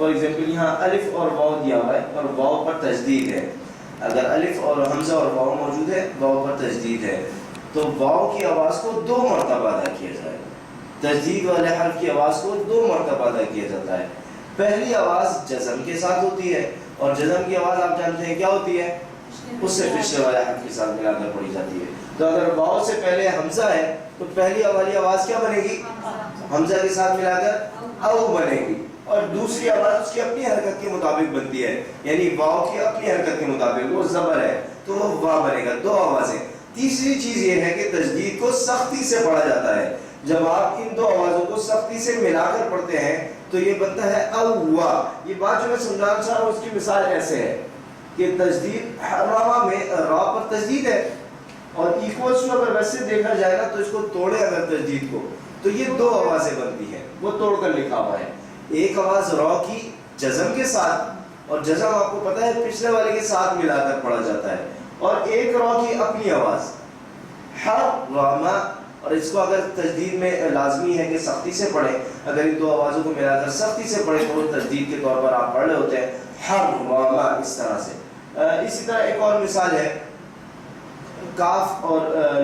For example یہاں الف اور واو دیا ہوا ہے اور واو پر تجدید ہے. اگر الف اور حمزہ اور واو موجود ہے، واو پر تجدید ہے، تو واو کی آواز کو 2 مرتبہ ادا کیا جائے گا. تجدید والے حرف کی آواز کو 2 مرتبہ ادا کیا جاتا ہے. پہلی آواز جزم کے ساتھ ہوتی ہے، اور جزم کی آواز آپ جانتے ہیں کیا ہوتی ہے؟ اس سے پچھلے والے حرف کے ساتھ ملا کر پڑھی جاتی ہے. تو اگر واو سے پہلے حمزہ ہے تو پہلی والی آواز کیا بنے گی؟ حمزہ کے ساتھ ملا کر او بنے گی، اور دوسری آواز اس کی اپنی حرکت کے مطابق بنتی ہے، یعنی واو کی اپنی حرکت کے مطابق، وہ زبر ہے تو وہ وا بنے گا. 2 آوازیں. تیسری چیز یہ ہے کہ تجدید کو سختی سے پڑھا جاتا ہے. جب آپ ان 2 آوازوں کو سختی سے ملا کر پڑھتے ہیں تو یہ بنتا ہے اوا. یہ بات جو میں سمجھانا چاہ رہا ہوں اس کی مثال ایسے ہے کہ تجدید حرامہ میں را پر تجدید ہے، اور ایکولس کو اگر ویسے دیکھا جائے گا تو اس کو توڑے اگر تجدید کو تو یہ 2 آوازیں بنتی ہیں. وہ توڑ کر لکھا ہوا ہے. ایک آواز را کی جزم کے ساتھ، اور جزم آپ کو پتہ ہے پچھلے والے کے ساتھ ملا کر پڑھا جاتا ہے، اور ایک را کی اپنی آواز حرامہ. اور اس کو اگر تجدید میں لازمی ہے کہ سختی سے پڑھیں، اگر ان 2 آوازوں کو ملا کر سختی سے پڑھیں تو وہ تجدید کے طور پر آپ پڑھ رہے ہوتے ہیں حرامہ اس طرح سے. اسی طرح ایک اور مثال ہے، کاف اور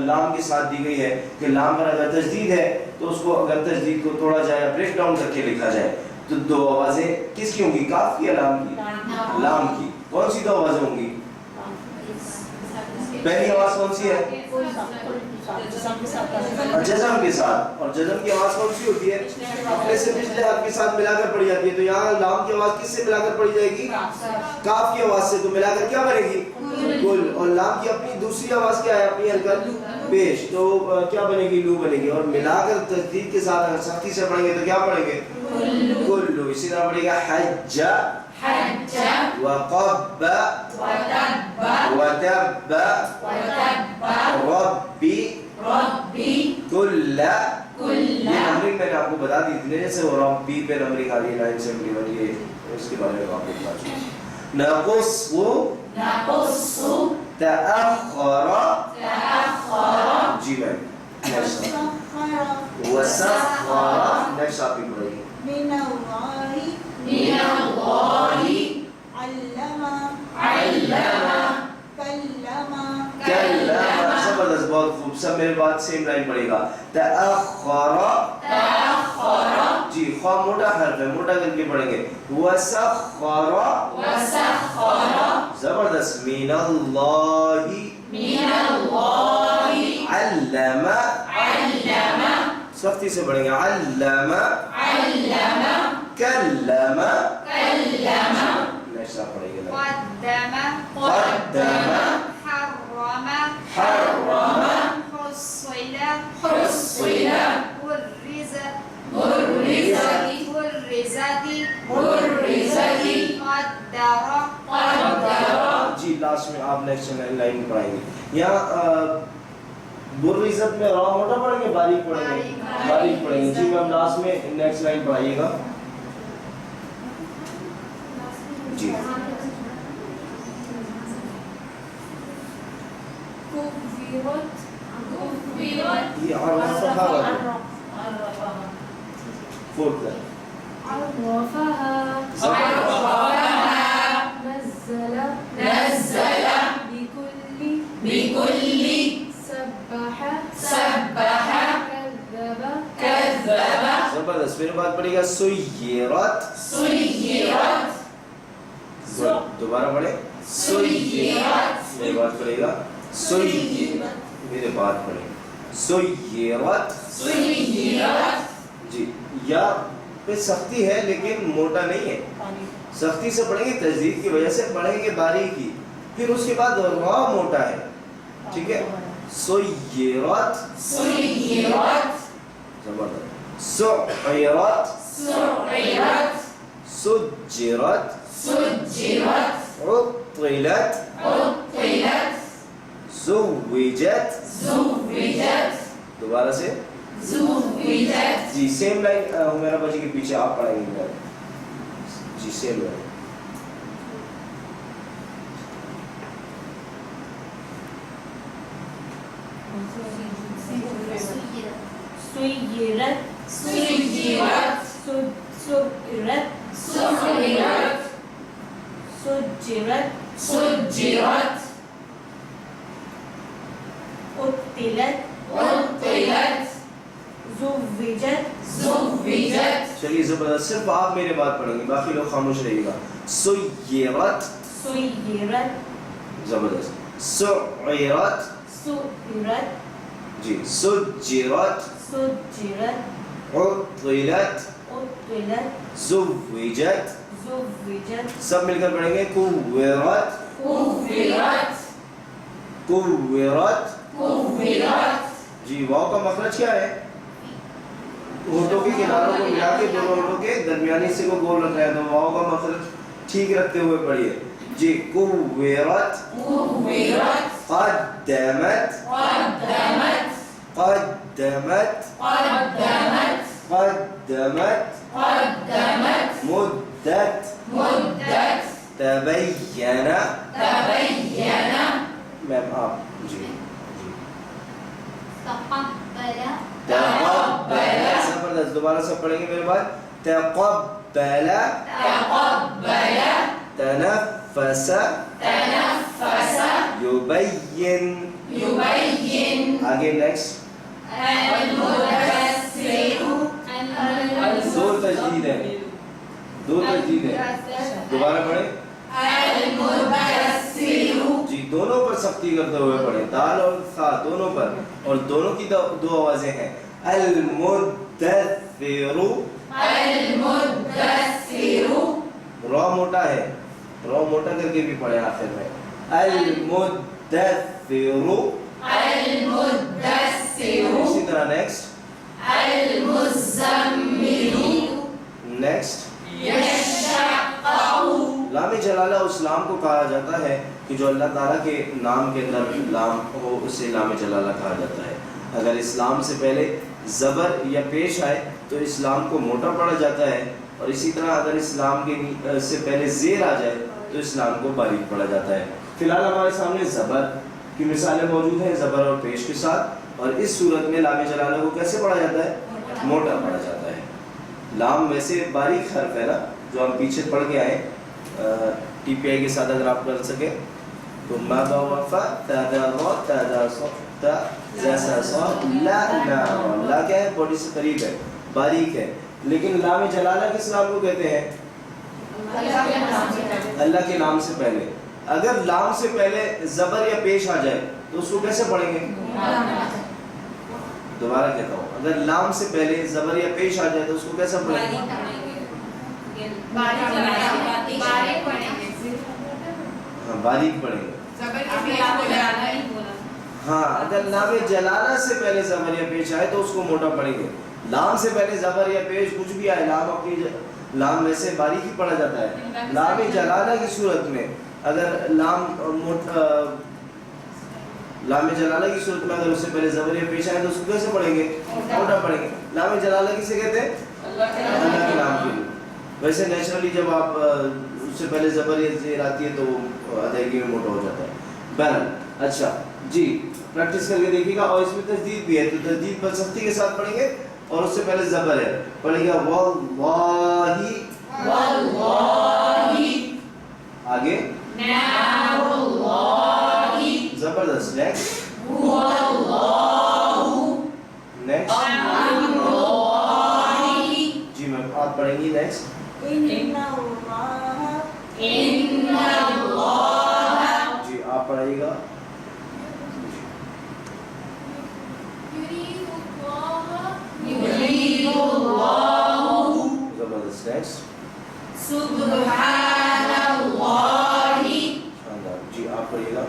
لام کے ساتھ دی گئی ہے کہ لام پر اگر تجدید ہے تو اس کو اگر تجدید کو توڑا جائے یا بریک ڈاؤن کر کے لکھا جائے تو 2 آوازیں کس کی ہوں گی؟ کاف کی یا لام کی؟ لام کی. کون سی 2 آوازیں ہوں گی؟ پہلی آواز کون سی ہے؟ جزم کے ساتھ. اور جزم کی آواز کون سی ہوتی ہے؟ اپنے سے پچھلے حرف کے ساتھ ملا کر پڑھی جاتی ہے. تو یہاں لام کی آواز کس سے ملا کر پڑھی جائے گی؟ کاف کی آواز سے. تو ملا کر کیا بنے گی؟ کل. اور لام کی اپنی دوسری آواز کیا ہے؟ اپنی حرکت پیش. تو کیا بنے گی؟ لو بنے گی. اور ملا کر تجدید کے ساتھ اگر سختی سے پڑھیں گے تو کیا پڑھیں گے؟ کلو. اسی طرح پڑھے گا حج وقب وتب ربی کل. یہ نمبرنگ میں نے آپ کو بتا دی تھی جیسے وہ ربی پہ نمبرنگ آ رہی ہے 971. یہ اس کے بارے میں آپ کو بتا چاہیے. نقص تأخر جی میم. وسخر نیکسٹ آپ ہی پڑھیں گے. من کلم. زبردست، بہت خوب. سب میرے بات سیم لائن پڑے گا. تأخر جی، خواہ موٹا حرف ہے، موٹا کر کے پڑھیں گے. وسخر زبردست. من اللہ علم سختی سے پڑھیں گے. علم کلم. نیکسٹ آپ پڑھیں گے. قدم حرم حصل برزت قدر. جی لاسٹ میں آپ نیکسٹ لائن پڑھائیں گے. یہاں برزت میں را موٹا پڑھیں گے باریک پڑھیں گے؟ باریک پڑھیں گے. جی میم لاسٹ میں نیکسٹ لائن پڑھائیے گا. جی یہ عرفها فورت نزل بكل سبح كذب. زبردست. پھر بات پڑے گا سیرت. دوبارہ پڑھے. سیرت. میری بات پڑے گا میرے بات پڑھے. سیرت. جی یا پہ سختی ہے لیکن موٹا نہیں ہے. سختی سے پڑھیں گے، تجدید کی وجہ سے پڑھیں گے باریکی. پھر اس کے بعد را موٹا ہے. ٹھیک ہے. سیرت زبردست. سعیرت سجرت عطلت زوجت. دوبارہ سے جی سیم لائن میرا بچے کے پیچھے آپ پڑھیں گے. جی سیم لائن. سیرت سجرت سجرت سجرت اتلت عطلت زوجت زوجت چلیے زبردست، صرف آپ میرے بات پڑھیں گے، باقی لوگ خاموش رہیے گا. سیرت، سیرت زبردست. سعرت، سعرت جی. سجرت، سجرت عطلت، عطلت زوجت. زوجت سب مل کر پڑھیں گے. کورت، كفرت کورت. كفرت جی واو کا مخرج کیا ہے؟ ہونٹوں کے کناروں کو ملا کے دونوں ہونٹوں کے درمیانی حصے کو گول رکھنا ہے، تو واو کا مخرج ٹھیک رکھتے ہوئے پڑھیے. جی. کورت، كفرت قدمت، قدمت قدمت، قدمت قدمت، قدمت مدت، مدت تبین. تبين میم آپ جی. تقبل تقبل زبردست. دوبارہ سب پڑھیں گے میرے بعد. تقبل، تقبل تنفس، تنفس یبین. يبين آگے نیکسٹ. المدثر دو تجدید ہے، دو تجدید ہے. دوبارہ پڑھیں. المدثر جی دونوں پر سختی کرتے ہوئے پڑھیں، دال اور تھا دونوں پر، اور دونوں کی دو آوازیں ہیں. المدثر، المدثر را موٹا ہے، را موٹا کر کے بھی پڑھیں آخر میں. المدثر. المدثر اسی طرح نیکسٹ. المزمل نیکسٹ. يشقق لام جلالہ اس لام کو کہا جاتا ہے کہ جو اللہ تعالیٰ کے نام کے اندر لام ہو، اسے لام جلالہ کہا جاتا ہے. اگر اسلام سے پہلے زبر یا پیش آئے تو اسلام کو موٹا پڑھا جاتا ہے، اور اسی طرح اگر اسلام کے سے پہلے زیر آ جائے تو اسلام کو باریک پڑھا جاتا ہے. فی الحال ہمارے سامنے زبر کی مثالیں موجود ہیں، زبر اور پیش کے ساتھ، اور اس صورت میں لام جلالہ کو کیسے پڑھا جاتا ہے؟ موٹا پڑھا جاتا ہے. لام ویسے باریک حرف ہے نا، جو ہم پیچھے پڑھ کے آئے ٹی پی آئی کے ساتھ اگر آپ کر سکیں تو ما با وفا تا دا را تا دا صف تا زا سا صا لا نا. لا کیا ہے؟ باڈی سے قریب ہے، باریک ہے. لیکن لام جلالہ کس نام کو کہتے ہیں؟ اللہ کے نام سے پہلے. اگر لام سے پہلے زبر یا پیش آ جائے تو اس کو کیسے پڑھیں گے؟ دوبارہ کہتا ہوں، اگر لام سے پہلے زبر یا پیش آ جائے تو اس کو کیسے پڑھیں گے؟ ہاں باریک پڑھیں گے. ہاں اگر لام جلالہ سے پہلے زبر یا پیش آئے تو اس کو موٹا پڑھیں گے. لام سے پہلے زبر یا پیش کچھ بھی آئے، لام اپنی لام ویسے باریک ہی پڑھا جاتا ہے. لام جلالہ کی صورت میں اگر لام جلالہ کی صورت میں اگر اس سے پہلے زبر یا پیش آئے تو اس کو کیسے پڑھیں گے؟ موٹا پڑھیں گے. لام جلالہ کسے کہتے ہیں؟ اللہ کے نام کے لیے. ویسے نیچرلی جب آپ اس سے پہلے زبر یا زیر آتی ہے تو ادائیگی میں موٹا ہو جاتا ہے. بہرحال اچھا جی پریکٹس کر کے دیکھیے گا. اور اس میں تجدید بھی ہے، تو تجدید پر سختی کے ساتھ پڑھیں گے، اور اس سے پہلے زبر ہے، پڑھیں گے واللہ. والله آگے نعم الله زبردست. نیکسٹ هو الله نیکسٹ. أمر الله جی میم آپ پڑھیں گی نیکسٹ. ان اللہ جی آپ پڑھائیے گا. يريد الله زبردست. نیکسٹ. سبحان الله شاندار. جی آپ پڑھیے گا.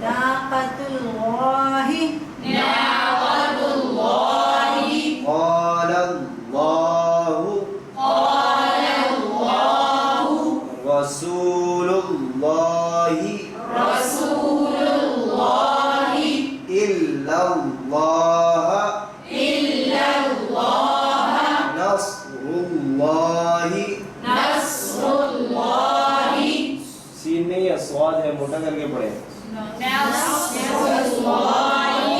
ناقۃ اللہ نعمة الله قال اللہ قال الله رسول اللہ رسول الله الا اللہ إلا الله نصر اللہ. نصر الله سین نہیں ہے، سواد ہے، موٹا کر کے پڑھیں. نصر الله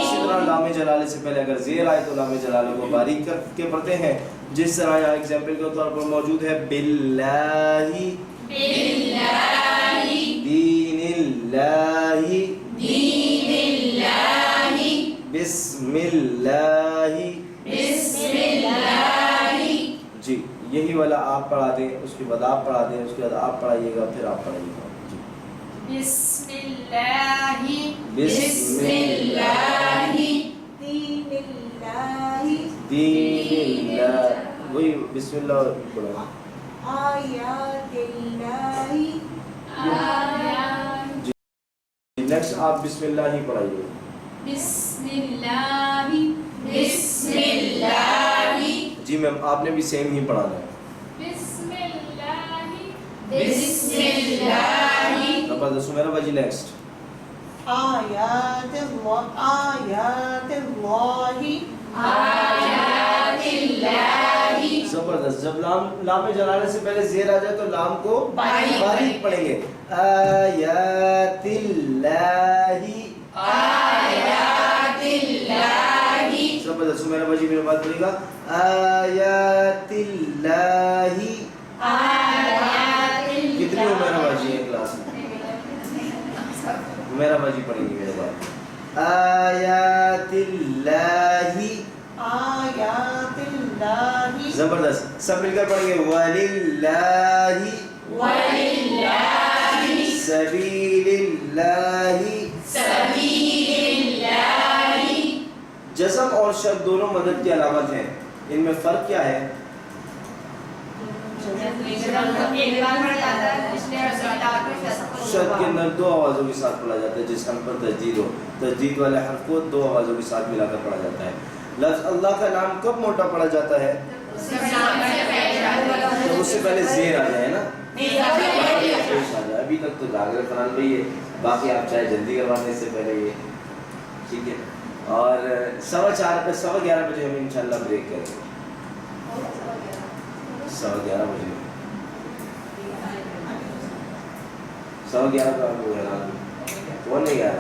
اسی طرح لام جلالہ سے پہلے اگر زیر آئے تو لام جلالہ کو باریک کر کے پڑھتے ہیں، جس طرح یہاں ایگزامپل کے طور پر موجود ہے باللہ، باللہ، دین اللہ، دین اللہ، بسم اللہ. بسم اللہ. جی یہی والا آپ پڑھا دیں، اس کے بعد آپ پڑھا دیں، اس کے بعد آپ پڑھائیے گا، پھر آپ پڑھائیے گا. جی بسم اللہ، بسم اللہ، دین اللہ، دین اللہ، وہی بسم اللہ پڑھو. آیات اللہ، آیات. نیکسٹ آپ بسم اللہ ہی پڑھائیے. بسم اللہ، بسم اللہ، جی میم آپ نے بھی سیم ہی پڑھانا ہے. بسم اللہ، بسم اللہ. زبردست. میرا بھاجی نیکسٹ. آیات اللہ، آیات اللہ، آیات اللہ. زبردست. جب لام جلالہ سے پہلے زیر آ جائے تو لام کو باریک باریک پڑھیں گے. آیات اللہ. آیات اللہ. زبردست. میرا بھاجی میرے بات پڑھے گا. آیات اللہ. آیات اللہ. کتنی ہو میرا بھاجی ہے کلاس میں؟ میرا بھاجی پڑھیں گے میرے بات. آیات اللہ. آیات اللہ، زبردست. سب مل کر پڑھیں گے. وللہ، وللہ، سبیل اللہ. سبیل اللہ. جزم اور شد دونوں مدد کی علامت ہیں. ان میں فرق کیا ہے؟ شد کے اندر دو آوازوں کے ساتھ پڑھا جاتا ہے جس حرف پر تجدید ہو. تجدید والے حرف کو دو آوازوں کے ساتھ ملا کر پڑھا جاتا ہے. لفظ اللہ کا نام کب موٹا پڑھا جاتا ہے؟ جب اس سے پہلے زیر آ جائے نا. پیش آ جائے. ابھی تک تو جاگر فرحان بھائی ہے، باقی آپ چاہے جلدی کروانے سے پہلے یہ ٹھیک ہے. اور 11:15 بجے ہم انشاءاللہ بریک کریں گے. 11:15 بجے 11:15 کا وہ اعلان کون نہیں گیا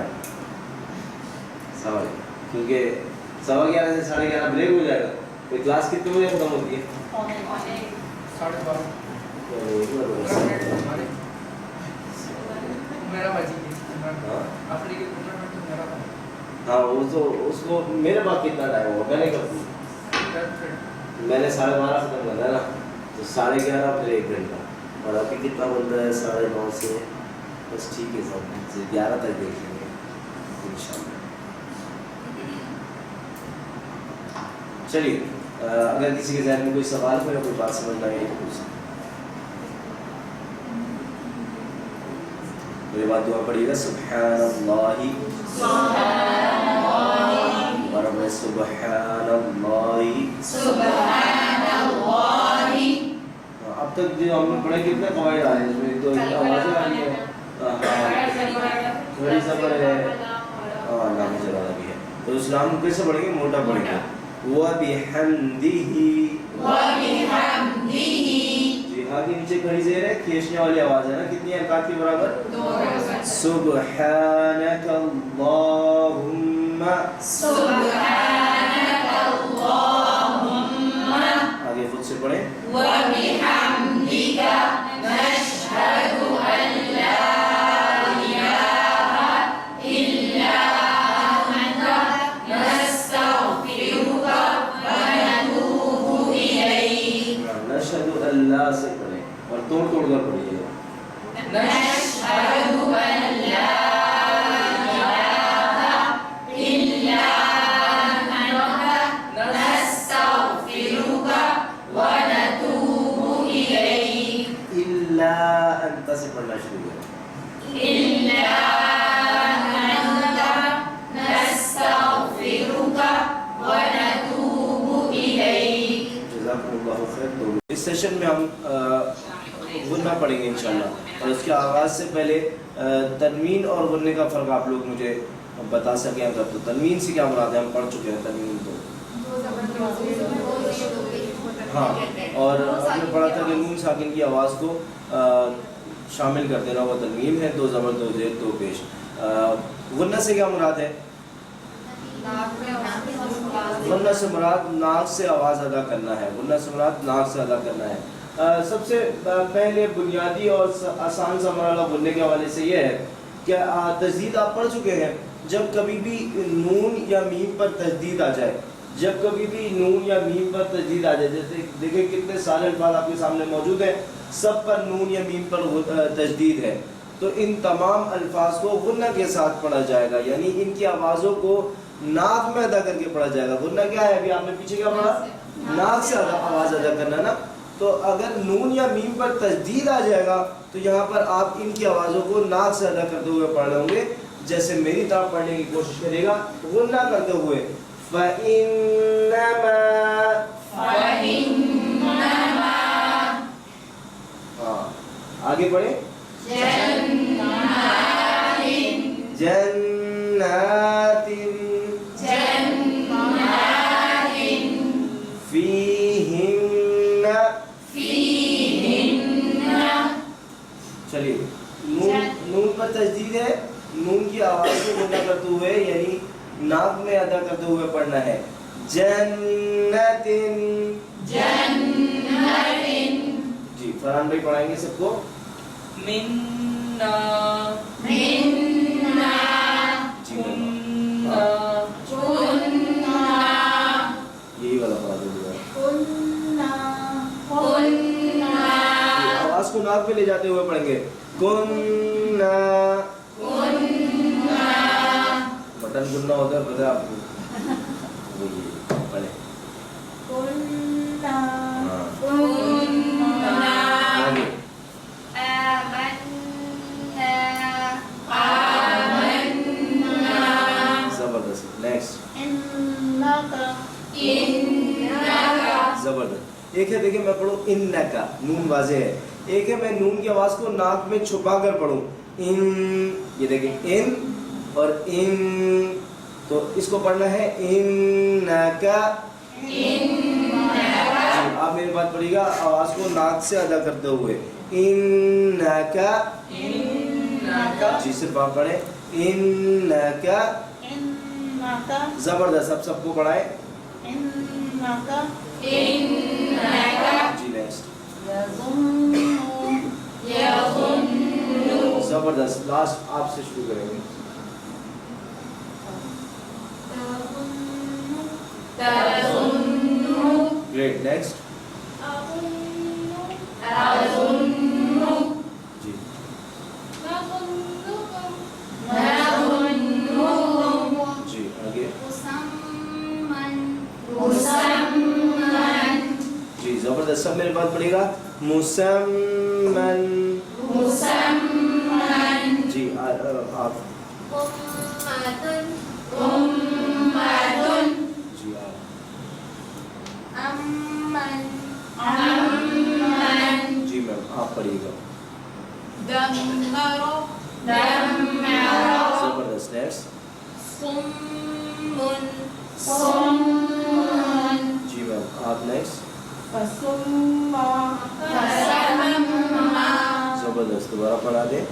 کیونکہ 11:15 سے 11:30 بریک ہو جائے گا. پھر کلاس کتنے بجے ختم ہوتی ہے؟ 12:30. ہاں وہ تو اس کو میرے پاس کتنا ٹائم ہوگا میں نے کب میں نے 12:30 ختم کرنا ہے نا تو 11:30 پھر 1 گھنٹہ. اور ابھی کتنا بن رہا ہے 9:30 سے بس ٹھیک ہے سب 11 تک دیکھ لیں گے انشاءاللہ. چلیے اگر کسی کے ذہن میں کوئی سوال ہو یا کوئی بات سمجھنا ہے تو پوچھ سکتے. میری بات دعا پڑھیے گا. سبحان اللہ ورب سبحان اللہ. سبحان اللہ. اب تک جو ہم نے پڑھے کتنے قواعد آئے ہیں اس میں تو آوازیں آ رہی ہیں. بڑی زبر ہے اور نام جلالہ بھی ہے. تو اسلام کو کیسے پڑھیں گے؟ موٹا پڑھیں گے. وَبِحَمْدِهِ. وَبِحَمْدِهِ. جی ہاں کے نیچے کھڑی زیر ہے، کھینچنے والی آواز ہے نا. کتنی حرکات کے برابر؟ 2. سبحانک اللہم. سبحانک اللہم. آگے خود سے پڑھیں. وَبِحَمْدِكَ نَشْهَدُ أَن لَا إِلَٰهَ إِلَّا أَنْتَ نَسْتَغْفِرُكَ وَنَتُوبُ إِلَيْكَ. نشہد اللہ سے پڑھیں اور توڑ توڑ کر پڑھیے. نَشْهَدُ أَن لَا إِلَٰهَ إِلَّا أَنْتَ نَسْتَغْفِرُكَ وَنَتُوبُ إِلَيْكَ. الا انت سے پڑھنا شروع کریں. إِلَّا أَنْتَ نَسْتَغْفِرُكَ وَنَتُوبُ إِلَيْكَ. جزاکم اللہ خیر. تو اس سیشن میں ہم غنہ پڑھیں گے انشاءاللہ. اور اس کے آغاز سے پہلے تنوین اور غنہ کا فرق آپ لوگ مجھے بتا سکیں اگر. تو تنوین سے کیا مراد ہے؟ ہم پڑھ چکے ہیں تنوین تو. ہاں اور ہم نے پڑھا تھا کہ نون ساکن کی آواز کو شامل کر دینا وہ تنوین ہے. 2 زبر 2 زیر 2 پیش. غنہ سے کیا مراد ہے؟ غنہ سے مراد ناک سے آواز ادا کرنا ہے، غنہ سے مراد ناک سے ادا کرنا ہے۔ سب سے پہلے بنیادی اور آسان سا مرحلہ غنے کے حوالے سے یہ ہے کہ تجدید آپ پڑھ چکے ہیں، جب کبھی بھی نون یا میم پر تجدید آ جائے، جب کبھی بھی نون یا میم پر تجدید آ جائے، جیسے دیکھیں کتنے سارے الفاظ آپ کے سامنے موجود ہیں، سب پر نون یا میم پر تجدید ہے، تو ان تمام الفاظ کو غنہ کے ساتھ پڑھا جائے گا، یعنی ان کی آوازوں کو ناک میں ادا کر کے پڑھا جائے گا۔ غنہ کیا ہے؟ ابھی آپ نے پیچھے کیا پڑھا؟ ناک سے آواز ادا کرنا نا۔ تو اگر نون یا میم پر تجدید آ جائے گا تو یہاں پر آپ ان کی آوازوں کو ناک سے ادا کرتے ہوئے پڑھ لیں گے، جیسے میری طرف پڑھنے کی کوشش کرے گا غنہ کرتے ہوئے، فَإِنَّمَا، ہاں آگے پڑھیں، جنات چلیے نون پر تجدید ہے، نون کی آواز کو غنہ کرتے ہوئے یعنی ناک میں ادا کرتے ہوئے پڑھنا ہے، جنت، جی فرحان بھائی پڑھائیں گے سب کو، منا، یہی والا پڑھا دیں كنا، آواز کو ناک پہ لے جاتے ہوئے پڑھیں گے، کننا، مٹن گننا ہوتا ہے پتہ ہے آپ کو، وہی پڑھیں، كنا، آگے زبردست، نیکسٹ زبردست۔ ایک ہے دیکھیں میں پڑھوں انکا، نون واضح ہے، ایک ہے میں نون کی آواز کو ناک میں چھپا کر پڑھوں، ان، یہ دیکھیں ان اور ان، تو اس کو پڑھنا ہے انکا، آپ میری بات پڑھیے گا آواز کو ناک سے ادا کرتے ہوئے، انکا، جی صرف آپ پڑھیں انکا، زبردست، اب سب کو پڑھائیں، جی نیکسٹ، زبردست، لاسٹ آپ سے شروع کریں گے، گریٹ، نیکسٹ، جی جی آگے، جی زبردست، سب میرے بات پڑھے گا، مسمن، جی آپ، جی آپ، جی میم آپ پڑھیے گا، زبردست، نیکسٹ، جی میم آپ نیکسٹ، زبردست، دوبارہ پڑھا دیں،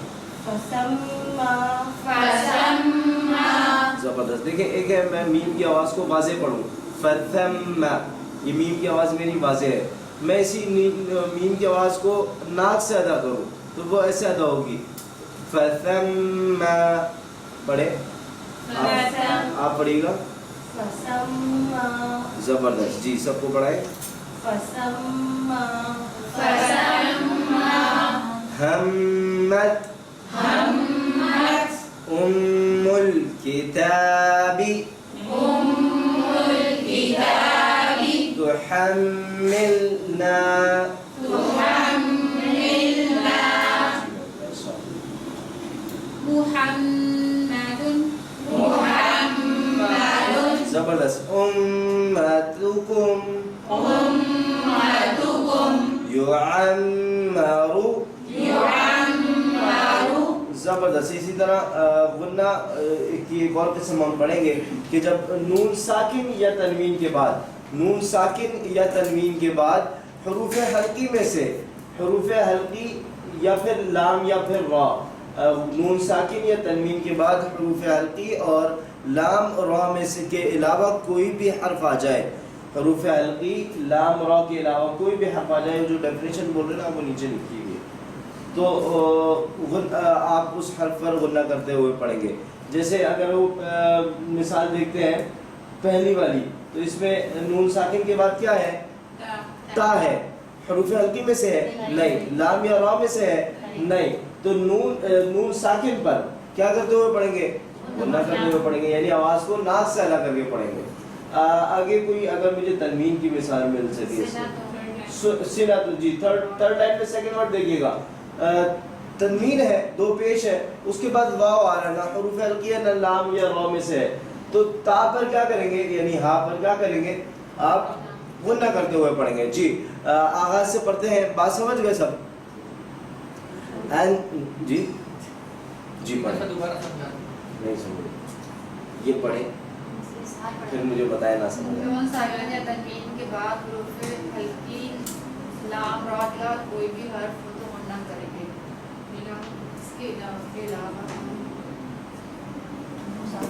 زبردست۔ دیکھیں ایک ہے میں میم کی آواز کو واضح پڑھوں، فَثَمَّ، یہ میم کی آواز میری واضح ہے، میں اسی میم کی آواز کو ناک سے ادا کروں تو وہ ایسے ادا ہوگی، فَثَمَّ، پڑھیں آپ پڑھیے گا، زبردست، جی سب کو پڑھائیں، ہمت، ام الکتاب، تحملنا، زبردست، امتکم، یعمر، زبردست۔ اسی طرح غنہ کی ایک اور قسم ہم پڑھیں گے کہ جب نون ساکن یا تنوین کے بعد، نون ساکن یا تنوین کے بعد حروف حلقی میں سے، حروف حلقی یا پھر لام یا پھر را، نون ساکن یا تنوین کے بعد حروف حلقی اور لام اور را میں سے کے علاوہ کوئی بھی حرف آ جائے، حروف حلقی لام را کے علاوہ کوئی بھی حرف آ جائے، جو ڈیفینیشن بول رہے ہیں نا وہ نیچے لکھی ہوئی ہے، تو آپ اس حرف پر غنہ کرتے ہوئے پڑھیں گے. جیسے اگر وہ مثال دیکھتے ہیں پہلی والی، تو اس میں نون ساکن کے بعد کیا ہے؟ تا ہے. حروف حلقی میں سے ہے؟ نہیں. لام یا را میں سے ہے؟ نہیں. تو نون ساکن پر کیا کرتے ہوئے پڑھیں گے؟ غنہ کرتے ہوئے پڑھیں گے، یعنی آواز کو ناک سے ادا کر کے پڑھیں گے. آگے کوئی اگر مجھے تنوین کی مثال مل سکے، سنا تو جی تھرڈ لائن میں سیکنڈ ورڈ دیکھیے گا، تنوین ہے، دو پیش ہے، اس کے بعد واو آ رہا ہے، نہ حروف حلقی ہے نہ لام یا را میں سے ہے، تو تا پر کیا کریں گے، یعنی ہا پر کیا کریں گے؟ آپ غنہ کرتے ہوئے پڑھیں گے. جی آغاز سے پڑھتے ہیں، بات سمجھ گئے سب؟ جی جی پڑھیں. نہیں سمجھ، یہ پڑھیں پھر مجھے بتائیں نہ سمجھ. نون ساکن یا تنوین کے بعد حروف حلقی لام را کے بعد کوئی بھی حرف ہو تو غنہ کریں گے. اس کے علاوہ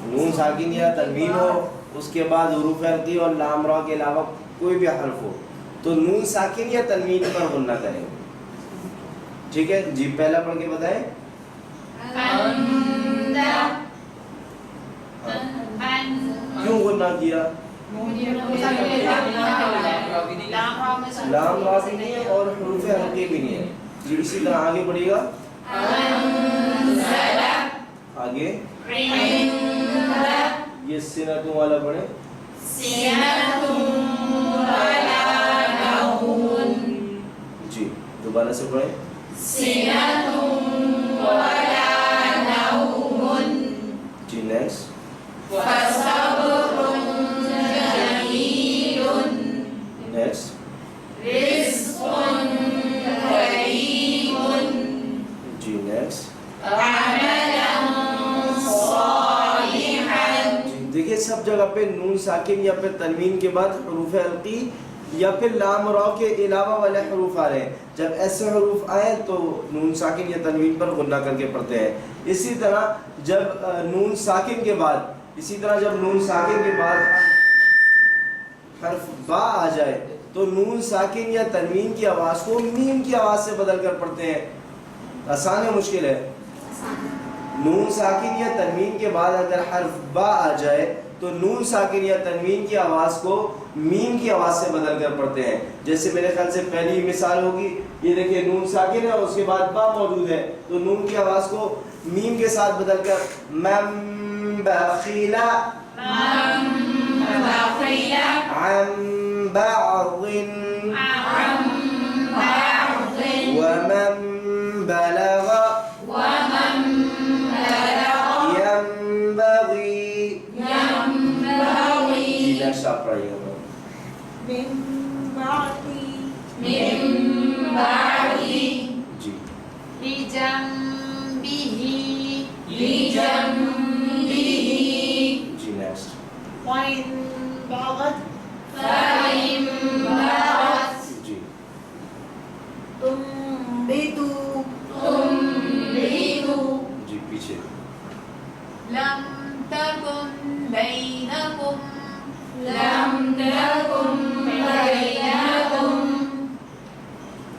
نون ساکن یا تنوین ہو، اس کے بعد حروف حلقی اور لام را کے علاوہ کوئی بھی حرف ہو تو نون ساکن یا تنوین پر غنہ کریں گے. ٹھیک ہے جی، پہلا پڑھ کے بتائیں. کیوں غنہ کیا؟ لام را بھی نہیں ہے اور حروف حلقی بھی نہیں ہے. جی اسی طرح آگے پڑھیے گا. آگے یہ سنتوں والا پڑھیں. جی دوبارہ سے پڑھیں. جی نیکسٹ. نیکسٹ. جی نیکسٹ. دیکھیے سب جگہ پہ نون ساکن یا پھر تنوین کے بعد حروف حلقی یا پھر لام را کے علاوہ والے حروف آ رہے ہیں. جب ایسے حروف آئے تو نون ساکن یا تنوین پر غنہ کر کے پڑھتے ہیں. اسی طرح جب نون ساکن کے بعد حرف با آ جائے تو نون ساکن یا تنوین کی آواز کو میم کی آواز سے بدل کر پڑھتے ہیں. آسان ہے مشکل ہے؟ نون ساکن یا تنوین کے بعد اگر حرف با آ جائے تو نون ساکن یا تنوین کی آواز کو میم کی آواز سے بدل کر پڑھتے ہیں. جیسے میرے خیال سے پہلی مثال ہوگی، یہ دیکھیں نون ساکن ہے اور اس کے بعد با موجود ہے، تو نون کی آواز کو میم کے ساتھ بدل کر مم بخیلا عن بعض ومن بلغ ينبغي. جی نیکسٹ آپ پڑھائیے گا. جی جی نیکسٹ. جی جی پیچھے. لم تكن بينكم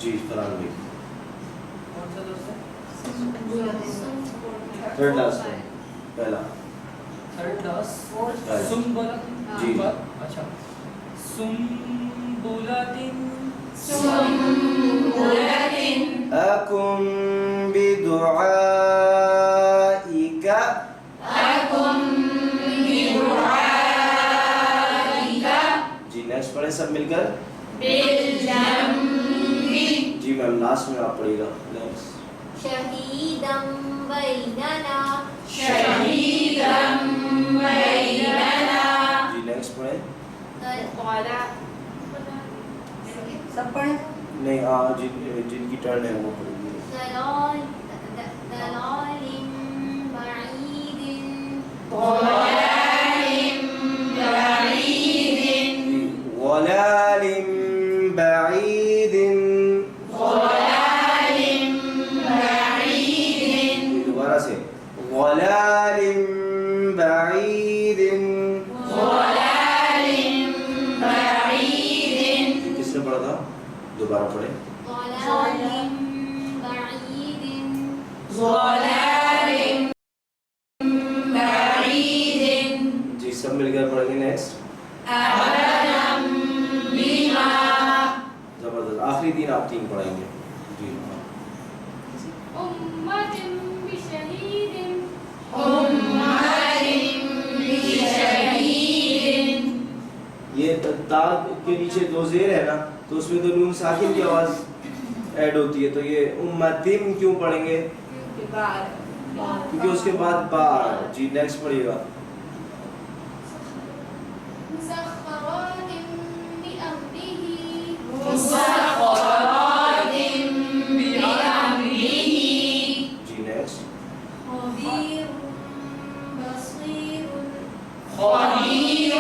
جی فرحان بھائی. تھرڈ لاسٹ پہلا. جی اچھا. أكن بدعائك. جی نیکسٹ پڑھیں سب مل کر. جی میم لاسٹ میں آپ پڑھیے گا. نیکسٹ. شهيدا بيننا جی نیکسٹ پڑھیں. سب پڑھیں. نہیں جن کی ٹرن ہے وہ پڑھیں گے. ضلال بعيد ضلال بعيد. دوبارہ سے ضلال بعيد. ضلال بعيد جی سب مل کر پڑھیں گے. نیکسٹ أعلم بما زبردست. آخری تین آپ تین پڑھیں گے. جی أمة بشهيد أمة بشهيد. یہ تا کے نیچے دو زیر ہے نا تو اس میں تو نون ساکن کی آواز ایڈ ہوتی ہے, تو یہ امتم کیوں پڑھیں گے؟ کیونکہ اس کے بعد با. جی نیکسٹ پڑھیے گا. مسخرات بأمره مسخرات بأمره. جی نیکسٹ. خبير بصير خبير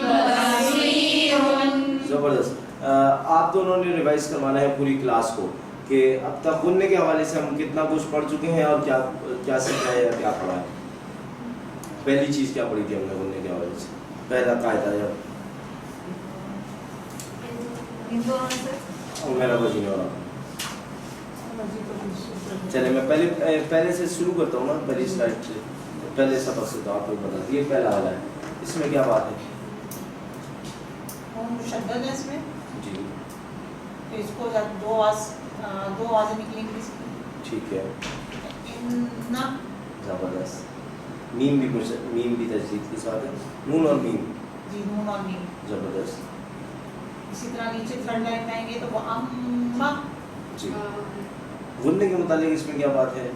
بصير. زبردست. آپ دونوں نے ریوائز کروانا ہے پوری کلاس کو کہ اب تک غننے کے حوالے سے ہم کتنا کچھ پڑھ چکے ہیں اور کیا کیا سیکھا ہے یا کیا پڑھا ہے. پہلی چیز کیا پڑھی تھی ہم نے غننے کے حوالے سے؟ پہلا قاعدہ جب ان دونوں میں سے میرا وزی نہیں ہو رہا. چلے میں پہلے سے شروع کرتا ہوں نا, پہلی سلائڈ سے, پہلے سبق سے. تو آپ کو بتا یہ پہلا والا ہے, اس میں کیا بات ہے؟ مشدد ہے اس میں, جی تو اس کو دو آوازیں نکلیں گی اس کی. ٹھیک ہے, اِنَّا. زبردست. میم بھی تجدید کے ساتھ ہے, نون اور میم. جی نون اور میم. زبردست. اسی طرح نیچے تھرڈ لائن میں آئیں گے تو وہ اما. جی غننے کے متعلق اس میں کیا بات ہے؟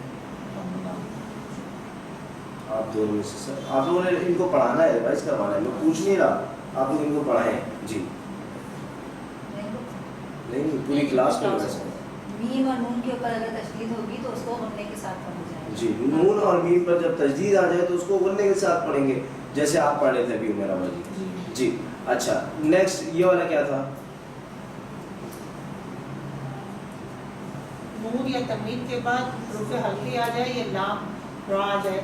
آپ دونوں میں سے سر آپ لوگوں نے ان کو پڑھانا ہے, ریوائز کروانا ہے. میں پوچھ نہیں رہا, آپ لوگ ان کو پڑھائیں. جی نہیں پوری کلاس میں ریوائز کروانا. میم اور نون کے اوپر اگر تشدید ہوگی تو اس کو غننے کے ساتھ پڑھا جائے گا. جی نون اور میم پر جب تجدید آ جائے تو اس کو غننے کے ساتھ پڑھیں گے, جیسے آپ پڑھ رہے تھے ابھی میرا بھائی. جی اچھا نیکسٹ یہ والا کیا تھا؟ نون یا تنوین کے بعد حروف ہلکی آ جائے یا لام را آ جائے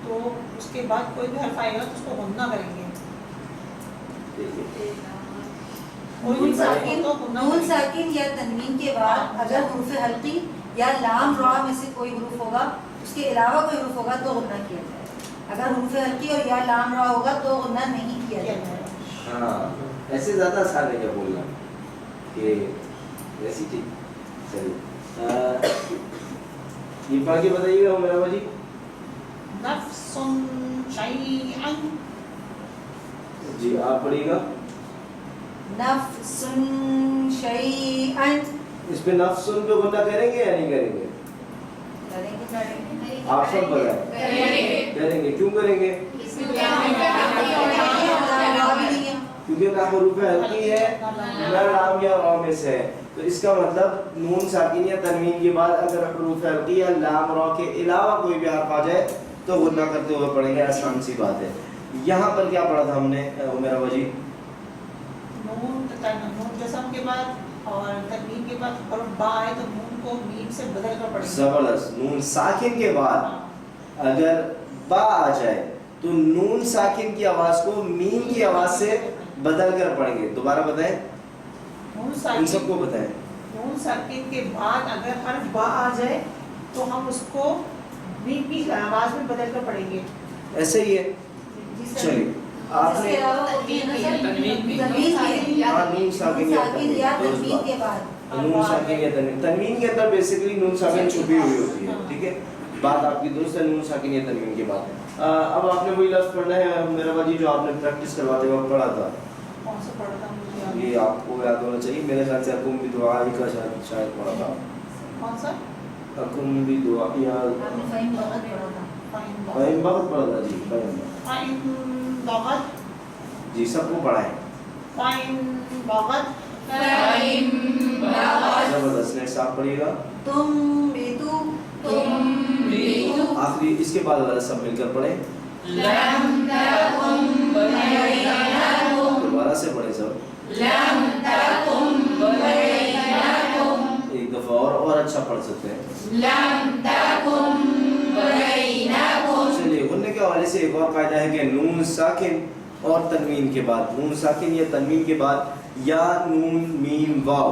تو اس کے بعد کوئی بھی حرف آئے گا تو اس کو غنہ کریں گے. نون ساکن یا تنوین کے بعد اگر حروف حلقی یا لام را میں سے کوئی حروف ہوگا, اس کے علاوہ کوئی حروف ہوگا تو غنہ کیا جائے. اگر حروف حلقی اور یا لام را ہوگا تو غنہ نہیں کیا جائے. ہاں ایسے زیادہ آسان ہے کیا بولنا کہ ویسی ٹھیک. چلیے یہ پڑھ کے بتائیے گا میرا بھائی. نفس شیئا. جی آپ پڑھیے گا. نفس شیئا. اس پہ نفسن پہ غنہ کریں گے یا نہیں کریں گے؟ آپ سب بتائیں. کریں گے. کیوں کریں گے؟ کیونکہ نہ حروف حلقی ہے نہ لام یا را میں سے ہے, تو اس کا مطلب نون ساکن یا تنوین کے بعد اگر حروف حلقی یا لام را کے علاوہ کوئی بھی حرف آ جائے تو غنہ کرتے ہوئے پڑھیں گے. آسان سی بات ہے. یہاں پر کیا پڑھا تھا ہم نے میرا وجی؟ نون جسم کے بعد اور تنوین کے بعد حرف با آئے تو نون کو میم سے بدل کر پڑھیں گے. زبردست. نون ساکن کے بعد اگر با آ جائے تو نون ساکن کی آواز کو میم کی آواز سے بدل کر پڑھیں گے. دوبارہ بتائیں, نون ان سب کو بتائیں. نون ساکن کے بعد اگر حرف با آ جائے تو ہم اس کو میم کی آواز میں بدل کر پڑھیں گے. ایسے ہی ہے. چلیے آپ نے نون ساکن یا تنوین کے بعد نون ساکن یا تنوین کے اندر بیسیکلی نون ساکن چھپی ہوئی ہوتی ہے. ٹھیک ہے, بات آپ کی درست ہے. نون ساکن یا تنوین کے بعد اب آپ نے وہی لفظ پڑھنا ہے میرا بھائی جو آپ نے پریکٹس کرواتے وقت پڑھا تھا. کون سا پڑھا تھا مجھے یہ آپ کو یاد ہونا چاہیے. میرے خیال سے حکم بھی دعا ہی کا شاید پڑھا تھا. کون سا؟ حکم بھی دعا یا فہم بہت پڑھا تھا. جی فائن بغت. جی سب کو پڑھائیں. فائن بغت. زبردست. نیکسٹ آپ پڑھیے گا. تم بیتو. آخری اس کے بعد والا سب مل کر پڑھیں. لم تکن بینکم. دوبارہ سے پڑھیں سب. لم تکن بینکم. ایک دفعہ اور اچھا پڑھ سکتے ہیں. لم تکن بینکم. چلیے غننے کے حوالے سے ایک اور قاعدہ ہے کہ نون ساکن اور تنوین کے بعد, نون ساکن یا تنوین کے بعد یا نون میم واو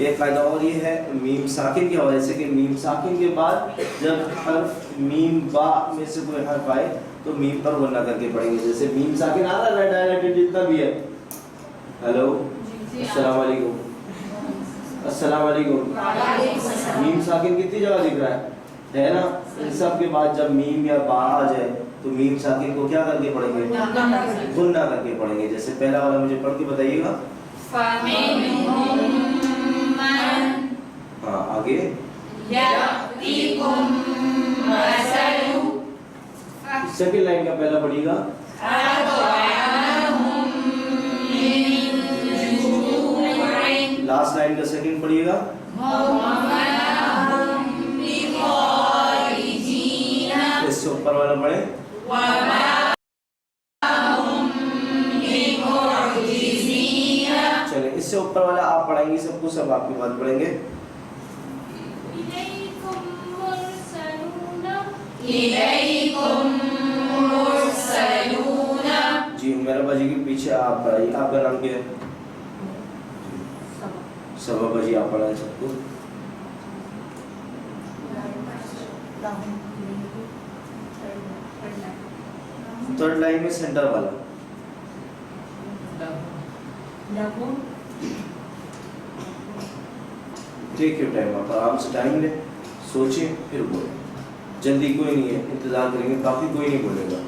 ایک قاعدہ اور یہ ہے میم ساکن کے حوالے سے کہ میم ساکن کے بعد جب حرف میم با میں سے کوئی حرف آئے تو میم پر غنہ کر کے پڑھیں گے. جیسے میم ساکن آ رہا ہے ڈائلیکٹ جتنا بھی ہے. ہیلو السلام علیکم السلام علیکم. میم ساکن کتنی جگہ دکھ رہا ہے نا. ان سب کے بعد جب میم یا با آ جائے تو میم ساکن کو کیا کر کے پڑھیں گے؟ غنہ کر کے پڑھیں گے. جیسے پہلا والا مجھے پڑھ کے بتائیے گا. ہاں آگے. سیکنڈ لائن کا پہلا پڑھیے گا. لاسٹ لائن کا سیکنڈ پڑھیے گا. اس سے اوپر والا پڑھیں. چلیں اس سے اوپر والا آپ پڑھائیں گے سب کو, سب آپ کی بات پڑھیں گے. جی میرا باجی کے پیچھے آپ پڑھائیے. آپ کا نام کیا ہے؟ سبا باجی آپ پڑھائیں سب کو. تھرڈ لائن میں سینٹر والا. Take your time. آپ آرام سے ٹائم لیں, سوچیں پھر بولیں. جلدی کوئی نہیں ہے, انتظار کریں گے کافی, کوئی نہیں بولے گا.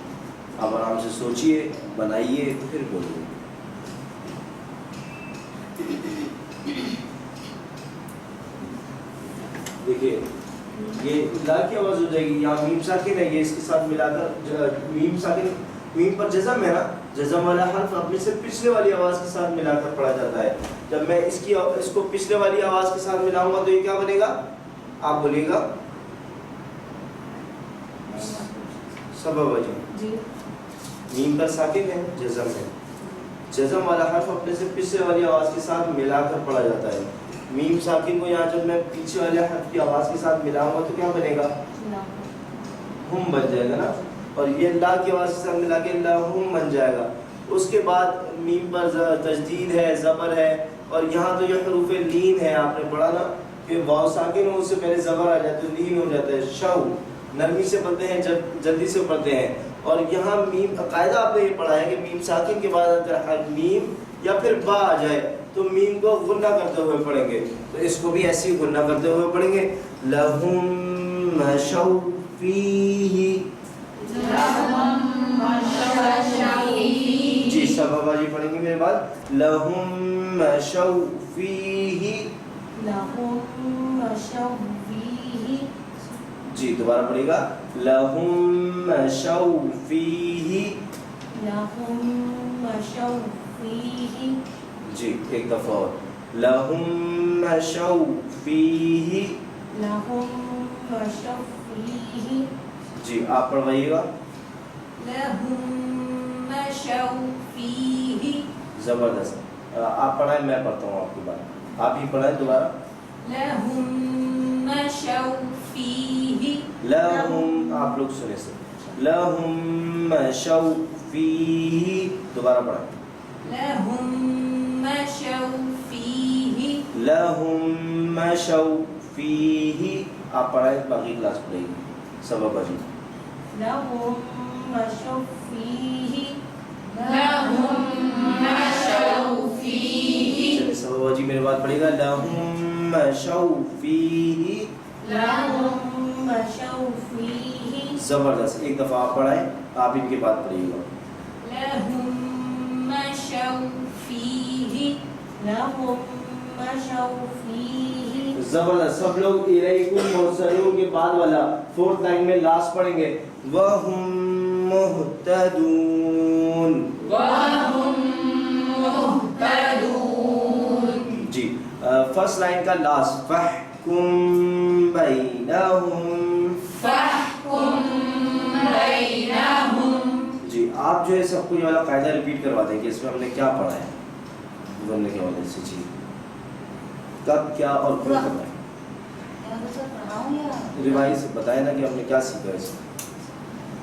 آپ آرام سے سوچئے, بنائیے, پھر بولیے. دیکھیے یہ لا کی آواز ہو جائے گی. یہاں میم ساکن ہے, یہ اس کے ساتھ ملا کر میم ساکن, میم پر جزم ہے نا, جزم والا حرف اپنے سے پچھلے والی آواز کے ساتھ ملا کر پڑھا جاتا ہے. جب میں اس کو پچھلے والی آواز کے ساتھ ملاؤں گا تو یہ کیا بنے گا؟ آپ بولیے گا. سبب جی میم پر ساکن ہے, جزم ہے. جزم والا حرف اپنے سے پچھلے والی آواز کے ساتھ ملا کر پڑھا جاتا ہے. میم ساکن کو یہاں جب میں پیچھے والے حرف کی آواز کے ساتھ ملاؤں گا تو کیا بنے گا؟ ہم بن جائے گا نا. اور یہ لا کی آواز کے ساتھ ملا کے لہم بن جائے گا. اس کے بعد میم پر تشدید ہے, زبر ہے, اور یہاں تو یہ حروف لین ہے. آپ نے پڑھا نا کہ واو ساکن ہو, اس سے پہلے زبر آ جاتا ہے, لین ہو جاتا ہے. شو نرمی سے پڑھتے ہیں, جلدی سے پڑھتے ہیں. اور یہاں میم قاعدہ آپ نے یہ پڑھا ہے کہ میم ساکن کے بعد اگر میم یا پھر با آ جائے تو میم کو غنہ کرتے ہوئے پڑھیں گے. تو اس کو بھی ایسے ہی غنہ کرتے ہوئے پڑھیں گے. لہم مشوا فیہ. جی سب بابا جی پڑھیں گے میرے بعد. لہم مشوا فیہ. جی دوبارہ پڑھیے گا. لہم مشوا فیہ. جی ایک دفعہ اور. لہم مشوا فیہ. جی آپ پڑھوائیے گا. زبردست. آپ پڑھائیں, میں پڑھتا ہوں آپ کی بات. آپ ہی پڑھائیں دوبارہ. لہم, آپ لوگ سنے سے. لہم مشوا فیہ. دوبارہ پڑھائیں. لہم مشوا فیہ. آپ پڑھائیں, باقی کلاس پڑھے گی. سبب جی. چلیے سبب جی میرے بات پڑھے گا. لہم مشوا فیہ. زبردست. ایک دفعہ آپ پڑھائیں, آپ ان کے بعد پڑھیے گا. زبردست. سب لوگ الیکم مرسلون کے بعد والا فورتھ لائن میں لاسٹ پڑھیں گے. وَهُمْ مُهْتَدُونَ. جی فرسٹ لائن کا لاسٹ. فَاحْكُمْ بَيْنَهُمْ. جی آپ جو ہے سب کو یہ والا قاعدہ ریپیٹ کروا دیں کہ اس میں ہم نے کیا پڑھا ہے بولنے کے حوالے سے. جی کب کیا اور کیوں کرنا ہے ریوائز بتائیں نا کہ ہم نے کیا سیکھا اس میں.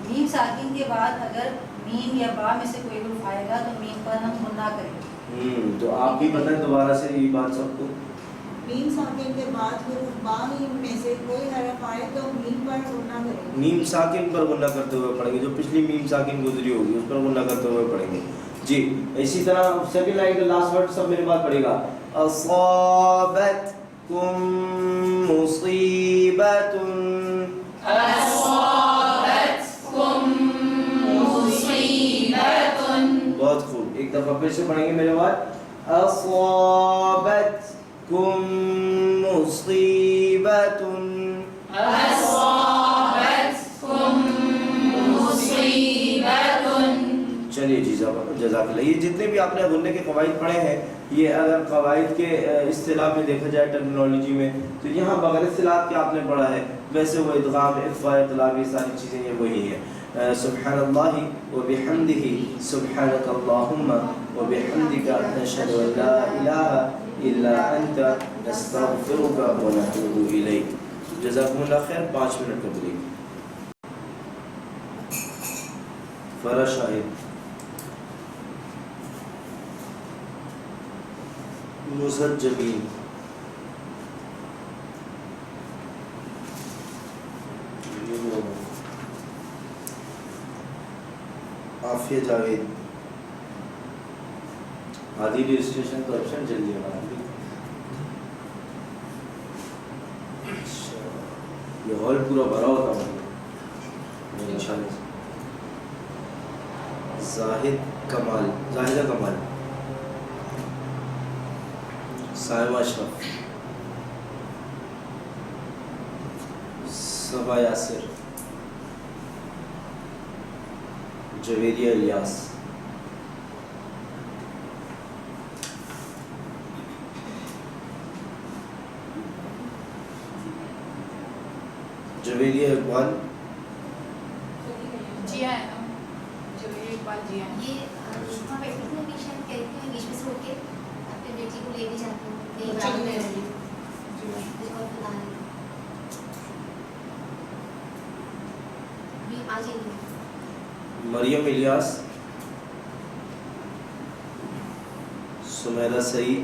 میم ساکن کے بعد اگر میم یا با میں سے کوئی حرف آئے گا تو میم پر ہم غنہ کریں گے. تو آپ بھی بتائیں دوبارہ سے یہ بات سب کو. میم ساکن کے بعد حروف با میم میں سے کوئی حرف آئے تو میم پر غنہ کریں گے. میم ساکن پر غنہ کرتے ہوئے پڑھیں گے. جو پچھلی میم ساکن گزری ہوگی اس پر غنہ کرتے ہوئے پڑھیں گے. جی اسی طرح سیکنڈ لائن کا لاسٹ ورڈ سب میرے بعد پڑھے گا. اصابتکم مصیبۃ. أصابتكم مصيبة. بہت خوب. ایک دفعہ پھر سے پڑھیں گے میرے بعد. اصابتکم مصیبۃ. أصابتكم مصيبة. چلیے جی جزاک اللہ. یہ جتنے بھی آپ نے غنّے کے قواعد پڑھے ہیں یہ اگر قواعد کے اصطلاح میں دیکھا جائے ٹرمینالوجی میں تو یہاں بغیر اصطلاح کے آپ نے پڑھا ہے. ویسے وہ ادغام اخفاء اطلاق یہ ساری چیزیں یہ وہی ہیں. سبحان اللہ وبحمدہ سبحانک اللہم وبحمدک نشہد ان لا الہ الا انت نستغفرک ونتوب الیک. جزاکم اللہ خیر. 5 منٹ کا بریک. فرا شاہد مزجبین. عافیہ جاوید. عادی رجسٹریشن کرپشن جلدی ہمارا. یہ ہال پورا بھرا ہوتا ہے انشاءاللہ. زاہد کمال. زاہدہ کمال. صاحبہ اشرف. صبا یاسر. جویریہ الیاس. جویریہ اقبال. جیا ہے نا جو میرے پاس جیا ہے. یہ ہاں بیٹی کو بھی شاید کہتی ہوں انگلش میں سے اٹھ کے اپنے بیٹی کو لے بھی جاتی ہوں. کہیں اچھا باہر لے میں رہی مجھے بہت بتا رہی بھی آج ہی نہیں. مریم الیاس. سمیرہ سعید.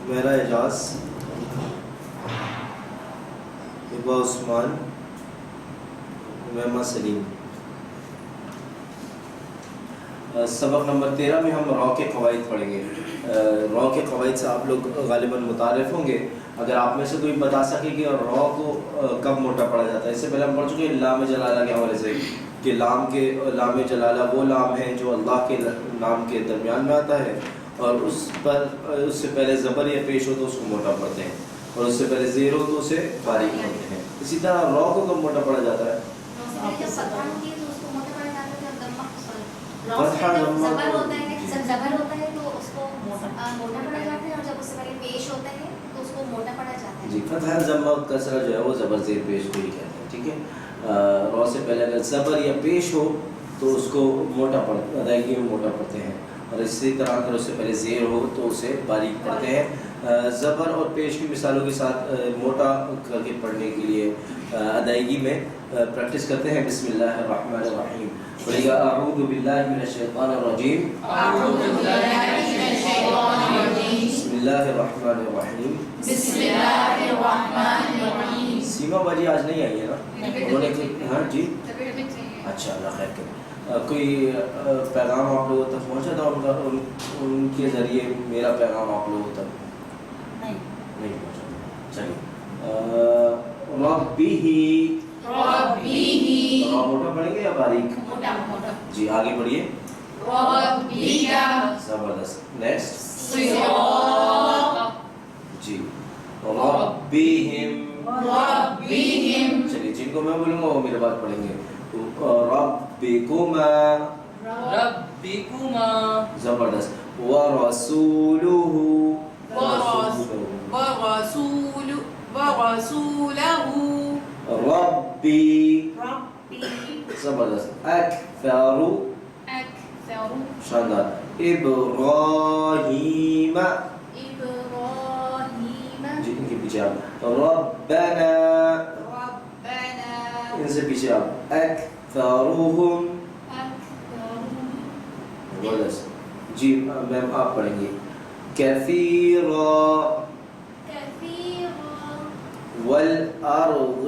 میرا اعجاز. ہبہ عثمان. امیمہ سلیم. سبق نمبر 13 میں ہم را کے قواعد پڑھیں گے. را کے قواعد سے آپ لوگ غالباً متعارف ہوں گے. اگر آپ میں سے کوئی بتا سکے کہ را کو کب موٹا پڑا جاتا ہے. اس سے پہلے ہم پڑھ چکے ہیں لام جلالہ کے حوالے سے کہ لام جلالہ وہ لام ہے جو اللہ کے نام کے درمیان میں آتا ہے اور اس سے پہلے زبر یا پیش ہو تو اس کو موٹا پڑھتے ہیں اور اس سے پہلے زیر ہو تو اسے باریک پڑھتے ہیں. اسی طرح را کو کب موٹا پڑا جاتا ہے. جب فتح ہوتی ہے تو اس کو موٹا پڑ جاتا ہے. جب فتحہ زبر ہوتا ہے جب زبر ہوتا ہے تو اس کو موٹا پڑا جاتا ہے اور جب اس سے پہلے پیش ہوتا ہے تو اس کو موٹا پڑا جاتا ہے. جی فتح ضمہ کسرہ جو ہے وہ زبر زیر پیش کو ہی کہتے ہیں. ٹھیک ہے. را سے پہلے اگر زبر یا پیش ہو تو اس کو موٹا ادائیگی میں موٹا پڑھتے ہیں اور اسی طرح اگر اس سے پہلے زیر ہو تو اسے باریک پڑھتے ہیں. زبر اور پیش کی مثالوں کے ساتھ موٹا کر کے پڑھنے کے لیے ادائیگی میں پریکٹس کرتے ہیں. بسم اللہ الرحمن الرحیم. پڑھیے گا اعوذ باللہ من الشیطان الرجیم. أعوذ بالله من الشيطان الرجيم. بسم اللہ الرحمن الرحیم. بسم الله الرحمن الرحيم. سیما باجی آج نہیں آئی ہے نا. انہوں نے ہاں جی طبیعت بھی چاہیے. اچھا اللہ خیر کرے. کوئی پیغام آپ لوگوں تک پہنچا تھا ان کے ذریعے میرا پیغام آپ لوگوں تک نہیں پہنچا. چلیے ربہ. ربه. موٹا پڑھیں گے یا باریک؟ موٹا موٹا. جی آگے بڑھیے. ربك زبردست. نیکسٹ. صراط. جی ربہم. ربهم. چلیے جن کو میں بولوں گا وہ میرے بات پڑھیں گے. ربکما. ربکما. زبردست. ورسولہ. ورسوله. ربی. زبردست. اکثر. أكثر. شاندار. ابراہیم. إبراهيم. جی ان کے پیچھے آپ. ربنا. ربنا. ان سے پیچھے آپ. اکثرهم. أكثرهم. زبردست. جی میم آپ پڑھیں گے. كثيرا كثيرا والأرض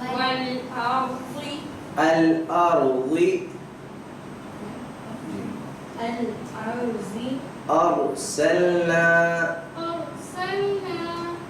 والأرض الأرض الأرض أرسلنا أرسلنا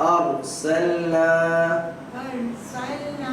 أرسلنا أرسلنا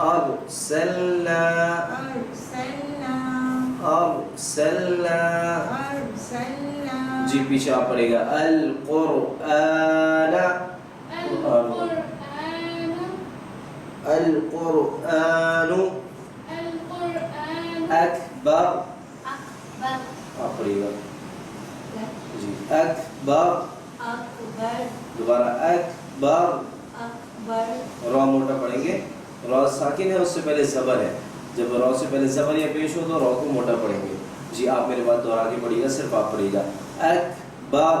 أرسلنا أرسلنا أرسلنا أرسلنا جی پیچھے آپ پڑھیے القرآن القرآن القرآن القرآن أكبر أكبر آپ پڑھیے گا جی أكبر أكبر دوبارہ أكبر أكبر را موٹا پڑھیں گے را ساکن ہے اس سے پہلے زبر ہے جب را سے پہلے زبر یا پیش ہو تو را کو موٹا پڑھیں گے جی آپ میرے بات دوہرا کے پڑھیے گا صرف آپ پڑھیے گا اکبر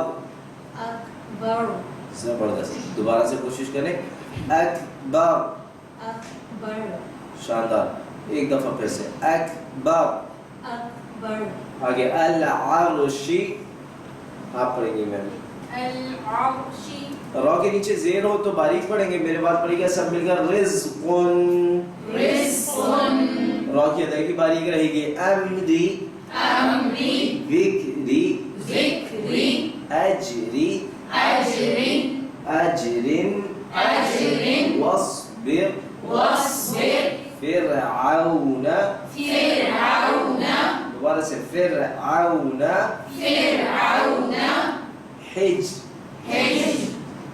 أكبر زبردست دوبارہ سے کوشش کریں اکبر أكبر شاندار ایک دفعہ پھر سے اکبر أكبر آگے العرشی آپ پڑھیں گے میں العرش را کے نیچے زیر ہو تو باریک پڑھیں گے میرے بات پڑھیے گا سب مل کر رزقن رزق را کی ادائیگی باریک رہے گی امری أمري ذکری ذكري اجری أجر اجر أجر واصبر واصبر فرعون فرعون دوبارہ سے فرعون فرعون حج حجر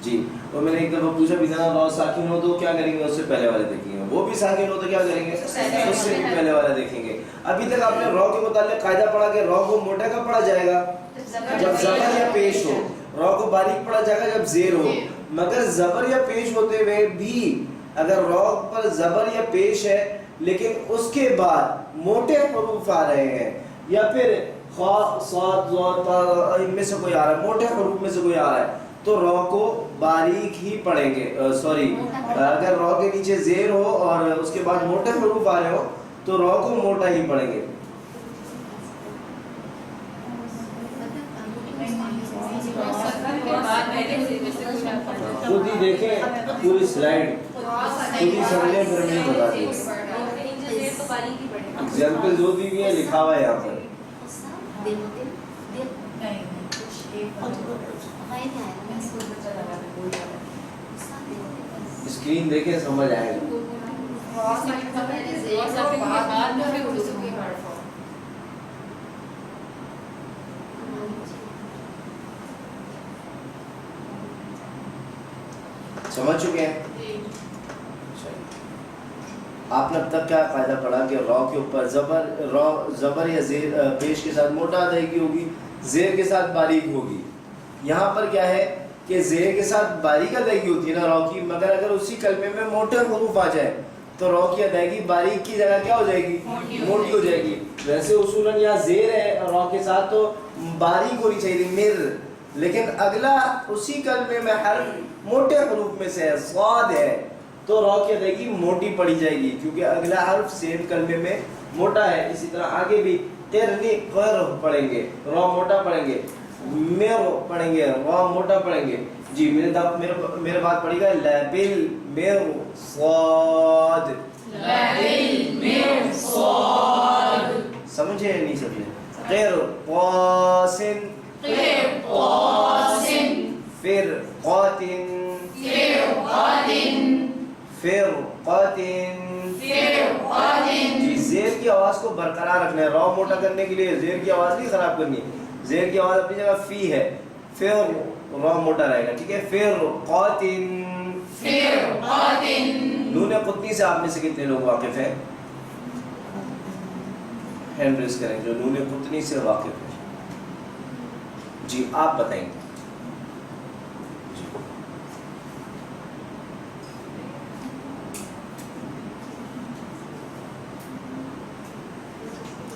جی اور میں نے ایک دفعہ پوچھا بھی ذرا را ساکن ہو تو کیا کریں گے اس سے پہلے والے دیکھیں گے وہ بھی ساکن ہو تو کیا کریں گے اس سے بھی پہلے والے دیکھیں گے ابھی تک آپ نے را کے متعلق قاعدہ پڑھا کہ را کو موٹا کب پڑھا جائے گا جب زبر یا پیش ہو را کو باریک پڑھا جائے گا جب زیر ہو مگر زبر یا پیش ہوتے ہوئے بھی اگر را پر زبر یا پیش ہے لیکن اس کے بعد موٹے حروف آ رہے ہیں یا پھر خا صاد ضاد طا ان میں سے کوئی آ رہا ہے موٹے حروف میں سے کوئی آ رہا ہے تو را کو باریک ہی پڑھیں گے سوری اگر را کے نیچے زیر ہو اور اس کے بعد موٹے حروف آ رہے ہو تو را کو موٹا ہی پڑھیں گے خود ہی دیکھیں پوری سلائیڈ خود ہی سمجھیں پھر مجھے بتا دیں ایگزامپل جو دی ہوئی ہے لکھا ہوا ہے یہاں پر اسکرین دیکھیں سمجھ آئے گا سمجھ چکے ہیں آپ نے اب تک کیا قاعدہ پڑھا کہ را کے اوپر زبر یا زیر پیش کے ساتھ موٹا ادائیگی ہوگی زیر کے ساتھ باریک ہوگی یہاں پر کیا ہے کہ زیر کے ساتھ باریک ادائیگی ہوتی ہے نا را کی مگر اگر اسی کلمے میں موٹے حروف آ جائے تو را کی ادائیگی باریک کی جگہ کیا ہو جائے گی موٹی ہو جائے گی ویسے اصولاً یہاں زیر ہے را کے ساتھ تو باریک ہونی چاہیے مر لیکن اگلا اسی کلمے میں حرف موٹے حروف میں سے ہے صاد ہے تو را کی ادائیگی موٹی پڑھی جائے گی کیونکہ اگلا حرف سیم کلمے میں موٹا ہے اسی طرح آگے بھی ترنی قر پڑھیں گے را موٹا پڑھیں گے میر پڑھیں گے را موٹا پڑھیں گے جی میرے بات پڑھے گا لبل میر صاد لبل میر صاد سمجھے یا نہیں سمجھے غیر قاسن قاسن فرقاتن جی زیر کی آواز کو برقرار رکھنا ہے را موٹا کرنے کے لیے زیر کی آواز نہیں خراب کرنی ہے زیر کی آواز اپنی جگہ فی ہے پھر را موٹا رہے گا ٹھیک ہے فرقاتن نون قطنی سے آپ میں سے کتنے لوگ واقف ہیں ہینڈ ریز کریں جو نون قطنی سے واقف ہیں جی آپ بتائیں گے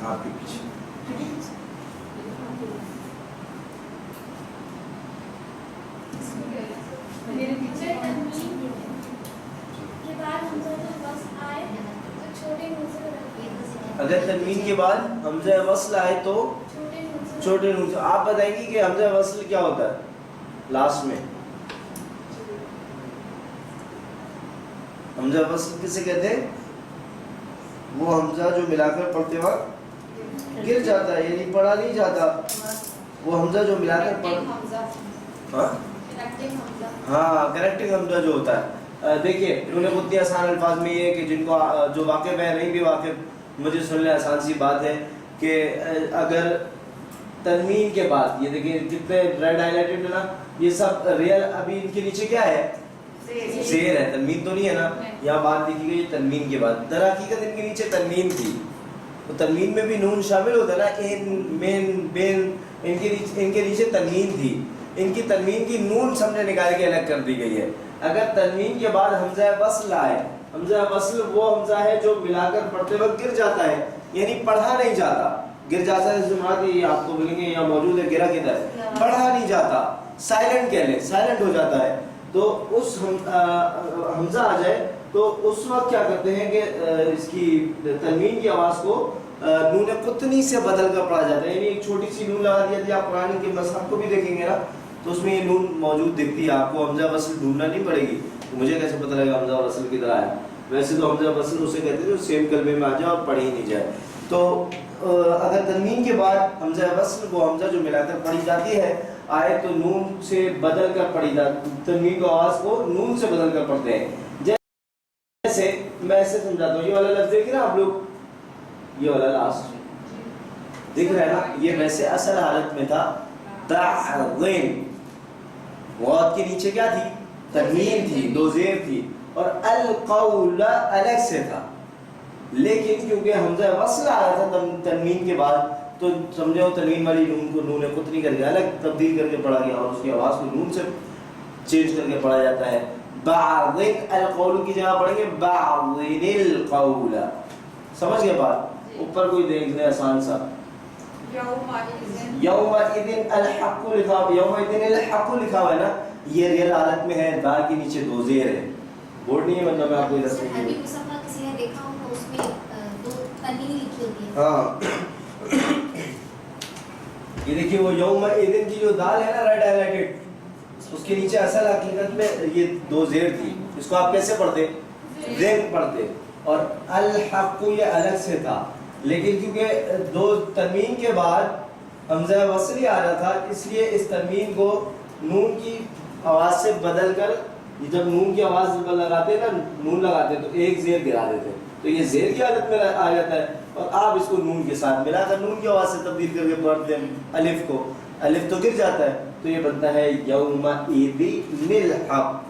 آپ کے پیچھے میرے پیچھے کے بعد ہم بس آئے تو چھوٹے اگر تنوین کے بعد حمزہ وصل آئے تو چھوٹے نون سے. آپ بتائیں گی کہ حمزہ وصل کیا ہوتا ہے لاسٹ میں؟ حمزہ وصل کسے کہتے ہیں؟ وہ حمزہ جو ملا کر پڑھتے وقت گر جاتا ہے، یعنی پڑھا نہیں جاتا. وہ حمزہ جو ملا کر پڑھ ہاں کریکٹنگ حمزہ جو ہوتا ہے. دیکھیے انہوں نے اتنے آسان الفاظ میں یہ ہے کہ جن کو جو واقع میں نہیں بھی واقع مجھے سن لیں، آسان سی بات ہے کہ اگر تنوین کے بعد یہ دیکھیں کتنے ریڈ ہائی لائٹڈ ہے نا، یہ سب ریئل ابھی ان کے نیچے کیا ہے؟ زیر ہے، تنوین تو نہیں ہے نا. یہاں بات لکھی گئی تنوین کے بعد، در حقیقت ان کے نیچے تنوین تھی. تو تنوین میں بھی نون شامل ہوتا ہے نا، ان مین بین، ان کے نیچے تنوین تھی. ان کی تنوین کی نون سب نے نکال کے الگ کر دی گئی ہے. اگر تنوین کے بعد حمزہ وصل آئے، حمزہ وصل وہ حمزہ ہے جو ملا کر پڑھتے وقت گر جاتا ہے، یعنی پڑھا نہیں جاتا. گر جاتا ہے مراد یہ آپ کو بولیں گے یہاں موجود ہے، گرا کدھر ہے؟ پڑھا نہیں جاتا، سائلنٹ کہہ لیں، سائلنٹ ہو جاتا ہے. تو اس حمزہ آ جائے تو اس وقت کیا کرتے ہیں کہ اس کی تنوین کی آواز کو نون قطنی سے بدل کر پڑھا جاتا ہے. یعنی ایک چھوٹی سی نون لگا دیا تھی. آپ قرآن کے مصحف کو بھی دیکھیں گے نا تو اس میں یہ نون موجود دکھتی ہے آپ کو. حمزہ وصل ڈھونڈنا نہیں پڑے گی. مجھے کیسے پتہ لگے حمزہ وصل کدھر آیا؟ ویسے تو حمزہ وصل اسے کہتے ہیں جو سیم کلمے میں آ جائے اور پڑھی نہیں جائے. تو اگر تنوین کے بعد حمزہ وصل وہ حمزہ جو ملا کر پڑھی جاتی ہے آئے تو نون سے بدل کر پڑھی جاتی، تنوین کی آواز کو نون سے بدل کر پڑھتے ہیں. جیسے میں ایسے سمجھاتا ہوں، یہ والا لفظ دیکھ رہے ہیں آپ لوگ، یہ والا لاسٹ دیکھ رہے ہیں نا، یہ ویسے اصل حالت میں تھا تعظیم. غوط کے نیچے کیا تھی؟ تنوین تھی، دو زیر تھی، اور القول الگ سے تھا. لیکن کیونکہ حمزہ وصل آیا تھا تنوین کے بعد تو سمجھو تنوین والی نون کو نون قطنی کر کے الگ تبدیل کر کے پڑھا گیا اور اس کی آواز کو نون سے چینج کر کے پڑھا جاتا ہے. بعضن القول کی جگہ پڑھیں گے بعضن القول. سمجھ گئے بات؟ اوپر کوئی دیکھ لیں آسان سا. یومئذ الحق لکھا، یومئذ الحق لکھا ہوا ہے نا، یہ ریل حالت میں ہے، دال کے نیچے دو زیر ہے. بورڈ نہیں ہے ورنہ میں آپ کو ادھر سے عربی مصحف کسی نے دیکھا ہو تو اس میں دو تنوین لکھی ہوتی ہے. ہاں یہ دیکھیے وہ یومئذ کی جو دال ہے نا ریڈ ہائی لائٹڈ، اس کے نیچے اصل حقیقت میں یہ دو زیر تھی. اس کو آپ کیسے پڑھتے؟ زیر پڑھتے. اور الحق یہ الگ سے تھا، لیکن کیونکہ دو تنوین کے بعد حمزہ وصل ہی آ رہا تھا اس لیے اس تنوین کو نون کی آواز سے بدل کر، جب نون کی آواز لگاتے نا، نون لگاتے تو ایک زیر گرا دیتے تو یہ زیر کی حالت میں آ جاتا ہے. اور آپ اس کو نون کے ساتھ ملا کر نون کی آواز سے تبدیل کر کے پڑھتے ہیں الف کو، الف تو گر جاتا ہے تو یہ بنتا ہے یومئذ الحق.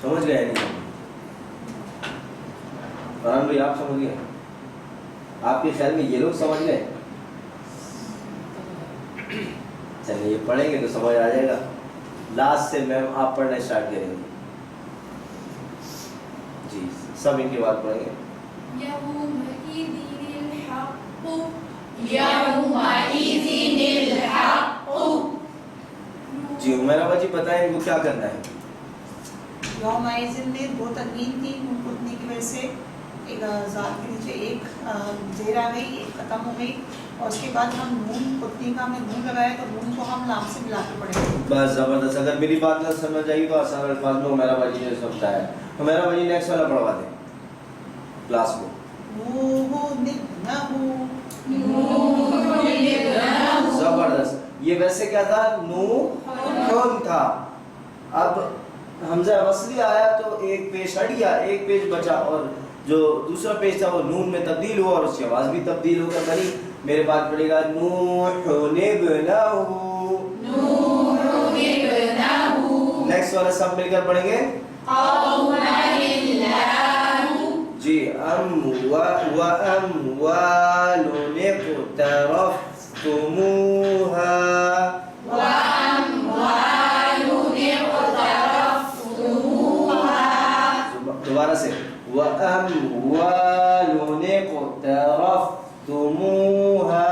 سمجھ گئے نہیں؟ فرحان بھائی آپ سمجھ گئے؟ آپ کے خیال میں یہ لوگ سمجھ گئے؟ چلیے یہ پڑھیں گے تو سمجھ آ جائے گا. لاسٹ سے میم آپ پڑھنا اسٹارٹ کریں گے. جی سب ان کے بعد پڑھیں گے. جی عمیرہ باجی بتائیں ان کو کیا کرنا ہے. یومئذ میں دو تنوین تھی نون قطنی کی وجہ سے، ایک ذات کے نیچے ایک زیر آ گئی، ایک ختم ہو گئی، اور اس کے بعد ہم نون قطنی کا ہم نے نون لگایا تو نون کو ہم لام سے ملا کے پڑھیں گے. بس زبردست. اگر میری بات نہ سمجھ آئی تو آسان الفاظ میں عمیرہ باجی نے سمجھا ہے. عمیرہ باجی نیکسٹ والا پڑھوا دیں کلاس کو. زبردست. یہ ویسے کیا تھا؟ نون تھا. اب حمزہ وصلی آیا تو ایک پیش ہٹ گیا، ایک پیج بچا، اور جو دوسرا پیج تھا وہ نون میں تبدیل ہوا اور اس کی آواز بھی تبدیل ہو کر بنی. میرے بعد پڑے گا نوح ابنہ. نیکسٹ والا سب مل کر پڑھیں گے. جی وأموال اقترفتموها. دوبارہ سے وأموال اقترفتموها.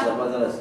زبردست.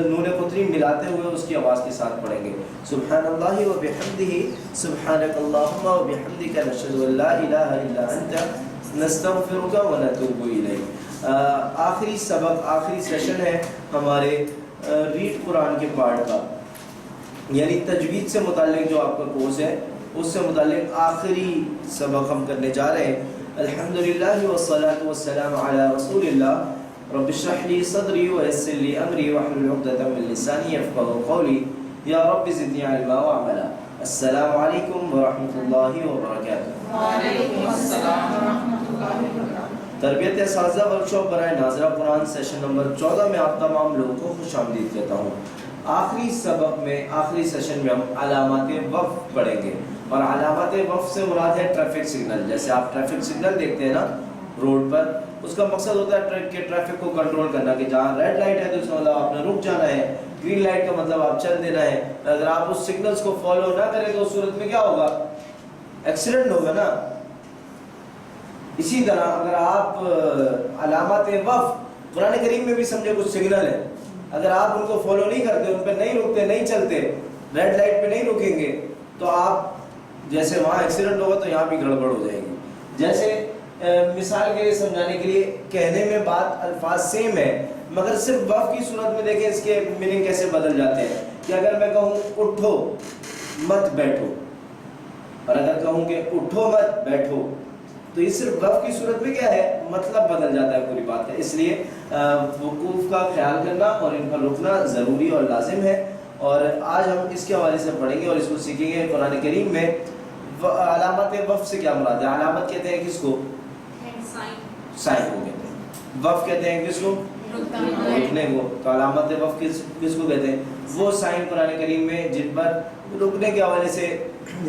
نون قطری ملاتے ہوئے اس کی آواز کے ساتھ پڑھیں گے. سبحان اللہ و بحمدہ سبحانک اللہم و بحمدک نشہد ان لا الہ الا انت نستغفرک و نتوب الیک. آخری سبق آخری سیشن ہے ہمارے ریڈ قرآن کے پارٹ کا، یعنی تجوید سے متعلق جو آپ کا کورس ہے اس سے متعلق آخری سبق ہم کرنے جا رہے ہیں. الحمدللہ والصلاة والسلام علی رسول اللہ. رب اشرح لي صدري ويسر لي امري واحلل عقدة من لساني يفقهوا قولي يا رب زدني علما وعملا. السلام علیکم ورحمۃ اللہ وبرکاتہ. وعلیکم السلام ورحمۃ اللہ وبرکاتہ. تربیت اساتذہ ورکشاپ برائے ناظرہ قرآن سیشن نمبر 14 میں آپ تمام لوگوں کو خوش آمدید کہتا ہوں. آخری سبق میں آخری سیشن میں ہم علامات وقف پڑھیں گے، اور علامات وقف سے مراد ہے ٹریفک سگنل. جیسے آپ ٹریفک سگنل دیکھتے ہیں نا روڈ پر، اس کا مقصد ہوتا ہے ٹریفک کو کنٹرول کرنا، کہ جہاں ریڈ لائٹ ہے تو اس کا مطلب آپ نے رک جانا ہے، گرین لائٹ کا مطلب آپ چل دینا ہے. اگر آپ اس سگنلز کو فالو نہ کریں تو اس صورت میں کیا ہوگا؟ ایکسیڈنٹ ہوگا نا. اسی طرح اگر آپ علامات وقف قرآن کریم میں بھی سمجھے کچھ سگنل ہے، اگر آپ ان کو فالو نہیں کرتے، ان پہ نہیں رکتے، نہیں چلتے، ریڈ لائٹ پہ نہیں رکیں گے، تو آپ جیسے وہاں ایکسیڈنٹ ہوگا تو یہاں بھی گڑبڑ ہو جائے گی. جیسے مثال کے لیے سمجھانے کے لیے کہنے میں بات الفاظ سیم ہے، مگر صرف وقف کی صورت میں دیکھیں اس کے میننگ کیسے بدل جاتے ہیں. کہ اگر میں کہوں اٹھو مت بیٹھو، اور اگر کہوں کہ اٹھو مت بیٹھو، تو یہ صرف وقف کی صورت میں کیا ہے، مطلب بدل جاتا ہے پوری بات کا. اس لیے وقوف کا خیال کرنا اور ان پر رکنا ضروری اور لازم ہے. اور آج ہم اس کے حوالے سے پڑھیں گے اور اس کو سیکھیں گے. قرآن کریم میں علامات وقف سے کیا مراد ہے؟ علامت کہتے ہیں کس کو؟ سائن کو کہتے ہیں. وقف کہتے ہیں کس کو؟ رکنے کو. تو علامت وقف کس کو کہتے ہیں؟ وہ سائن قرآن کریم میں جن پر رکنے کے حوالے سے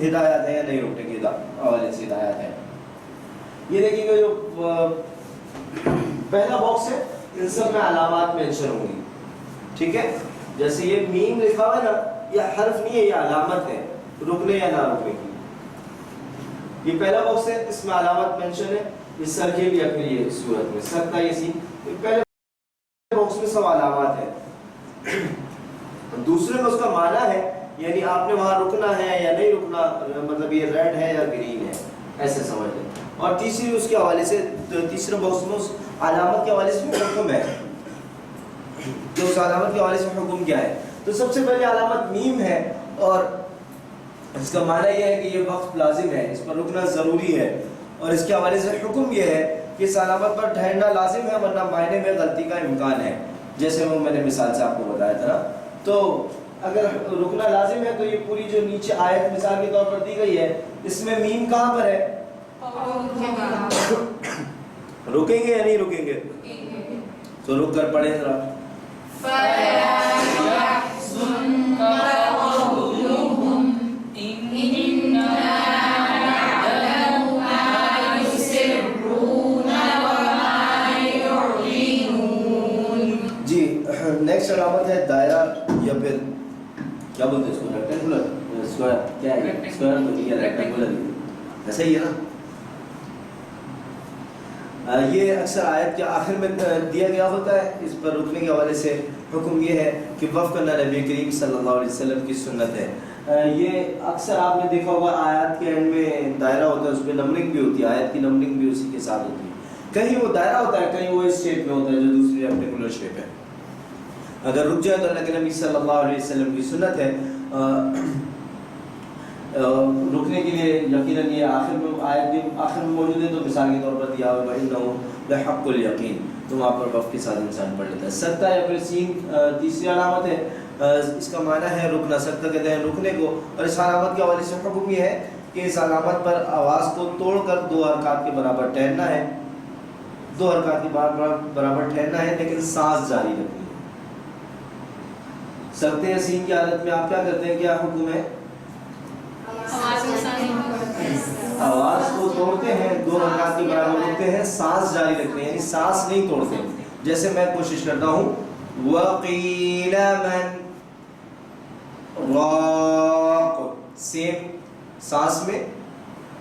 ہدایات ہیں یا نہیں رکنے کے حوالے سے ہدایات ہیں. یہ دیکھیے گا جو پہلا باکس ہے ان سب میں علامات مینشن ہوں گی. ٹھیک ہے، جیسے یہ میم لکھا ہوا ہے نا، یہ حرف نہیں ہے، یہ علامت ہے رکنے یا نہ رکنے کی. یہ پہلا باکس ہے، اس میں علامت مینشن ہے. یہ سر کے بھی اپنی یہ صورت میں سر کا یہ سین، پہلے باکس میں سب علامات ہیں. دوسرے میں اس کا معنی ہے، یعنی آپ نے وہاں رکنا ہے یا نہیں رکنا، مطلب یہ ریڈ ہے یا گرین ہے، ایسے سمجھ لیں. اور تیسری اس کے حوالے سے تیسرے باکس میں اس علامت کے حوالے سے حکم ہے کہ اس علامت کے حوالے سے حکم کیا ہے. تو سب سے پہلے علامت میم ہے، اور اس کا معنی یہ ہے کہ یہ وقت لازم ہے، اس پر رکنا ضروری ہے. اور اس کے حوالے سے حکم یہ ہے کہ اس علامت پر ٹھہرنا لازم ہے، ورنہ معنی میں غلطی کا امکان ہے. جیسے وہ میں نے مثال سے آپ کو بتایا تھا نا. تو اگر رکنا لازم ہے تو یہ پوری جو نیچے آیت مثال کے طور پر دی گئی ہے، اس میں میم کہاں پر ہے؟ رکیں گے یا نہیں رکیں گے؟ تو رک کر پڑھیں ذرا. جی نیکسٹ علامت ہے دائرہ، یا پھر کیا بولتے ہیں اس کو، ریکٹینگولر، اسکوائر، کیا ہے اسکوائر تو نہیں ہے، ریکٹینگولر ایسا ہی ہے نا. یہ اکثر آیت کے آخر میں دیا گیا ہوتا ہے. اس پر رکنے کے حوالے سے حکم یہ ہے کہ وقف کرنا نبی کریم صلی اللہ علیہ وسلم کی سنت ہے. یہ اکثر آپ نے دیکھا ہوگا آیات کے اینڈ میں دائرہ ہوتا ہے، اس پہ نمبرنگ بھی ہوتی ہے، آیت کی نمبرنگ بھی اسی کے ساتھ ہوتی ہے. کہیں وہ دائرہ ہوتا ہے، کہیں وہ اس شیپ میں ہوتا ہے جو دوسری ریکٹینگولر شیپ ہے. اگر رک جائے تو اللہ کے نبی صلی اللہ علیہ وسلم کی سنت ہے رکنے کے لیے. یقیناً یہ آخر میں آیت آخر میں موجود ہے، تو مثال کے طور پر دیا ہوا وَإِنَّهُ لَحَقُّ الْيَقِينِ، تو وہاں پر وقف کے ساتھ انسان پڑھ لیتا ہے. سکتہ یا پھر سین تیسری علامت ہے. اس کا معنی ہے رکنا، سکتہ کہتے ہیں رکنے کو. اور اس علامت کے حوالے سے حکم یہ ہے کہ اس علامت پر آواز کو توڑ کر 2 حرکات کے برابر ٹھہرنا ہے. 2 حرکات کے برابر ٹھہرنا ہے، لیکن سانس جاری رکھنی ہے. سکتے یا سین کی حالت میں آپ کیا کرتے ہیں، کیا حکم ہے؟ آواز کو توڑتے ہیں، 2 حرکات کے برابر رکھتے ہیں، سانس جاری رکھتے ہیں، یعنی سانس نہیں توڑتے. جیسے میں کوشش کرتا ہوں وَقِيلَ مَنْ رَاقٌ، سیم سانس میں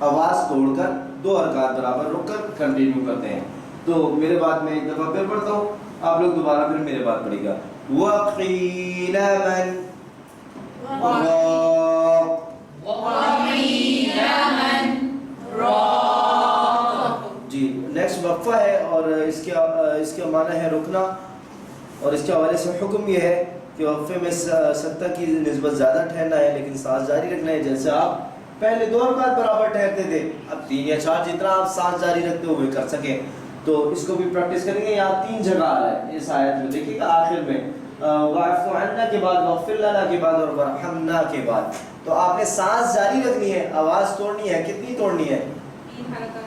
آواز توڑ کر 2 حرکات برابر رک کر کنٹینیو کرتے ہیں. تو میرے بعد میں ایک دفعہ پھر پڑھتا ہوں، آپ لوگ دوبارہ پھر میرے بعد پڑھیے گا. وقیل من جی نیکسٹ وقفہ ہے اور اس کے معنی ہے رکنا، اور اس کے حوالے سے حکم یہ ہے کہ وقفے میں ستہ کی نسبت زیادہ ٹھہرنا ہے لیکن سانس جاری رکھنا ہے. جیسے آپ پہلے 2 رکعت برابر ٹھہرتے تھے، اب 3 یا 4 جتنا آپ سانس جاری رکھتے ہوئے کر سکیں. تو اس کو بھی پریکٹس کریں گے. یہاں 3 جگہ آ رہا ہے اس آیت میں، دیکھیے گا آخر میں واعف عنا کے بعد، واغفر لنا کے بعد اور ورحمنا کے بعد. تو آپ نے سانس جاری رکھنی ہے، آواز توڑنی ہے. کتنی توڑنی ہے؟ 3 حرکات.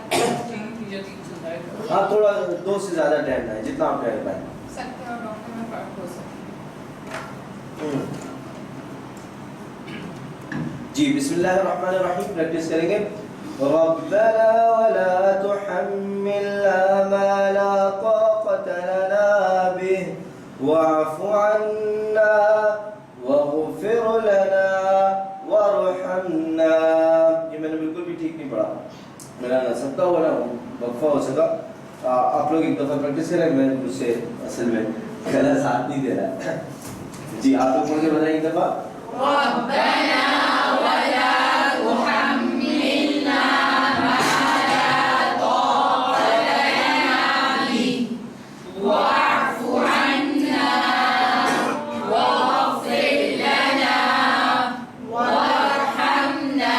ہاں تھوڑا 2 سے زیادہ ٹھہرنا ہے جتنا آپ ٹھہر پائیں. سکتے اور ڈاکٹر میں فرق ہو سکتا جی بسم اللہ الرحمن الرحیم پریکٹس کریں گے. ربنا ولا تحملنا ما لا طاقة لنا به واعف عنا واغفر لنا وارحمنا. یہ میں نے بالکل بھی ٹھیک نہیں پڑھا، میرا نہ سب کا ہوا نا وقفہ ہو سکا. آپ لوگ ایک دفعہ پریکٹس کریں، میں مجھ سے اصل میں گلا ساتھ نہیں دے رہا. جی آپ لوگ پڑھ کے بتائیں ایک دفعہ. ربنا ولا تحملنا ما لا طاقة لنا به واعف عنا واغفر لنا وارحمنا.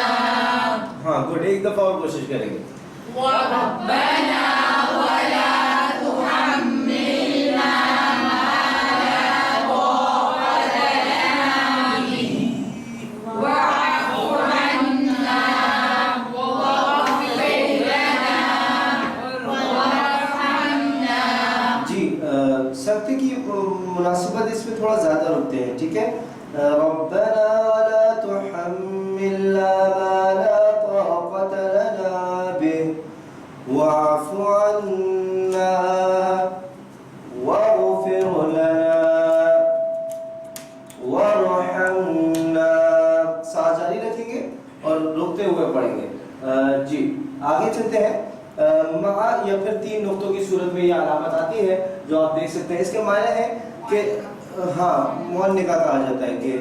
ہاں گڈ، ایک دفعہ اور کوشش کریں گے. ربنا ولا تحملنا ما لا طاقة لنا به واعف عنا واغفر لنا وارحمنا. جی سختی کی مناسبت اس میں تھوڑا زیادہ رکتے ہیں، ٹھیک ہے. ربنا ولا تحملنا ما لا طاقة لنا به واعف عنا واغفر لنا وارحمنا. سانس جاری رکھیں گے اور رکتے ہوئے پڑھیں گے. جی آگے چلتے ہیں. مع یا پھر 3 نقطوں کی صورت میں یہ علامت آتی ہے جو آپ دیکھ سکتے ہیں. اس کے معنی ہے کہ ہاں معنقہ کہا جاتا ہے کہ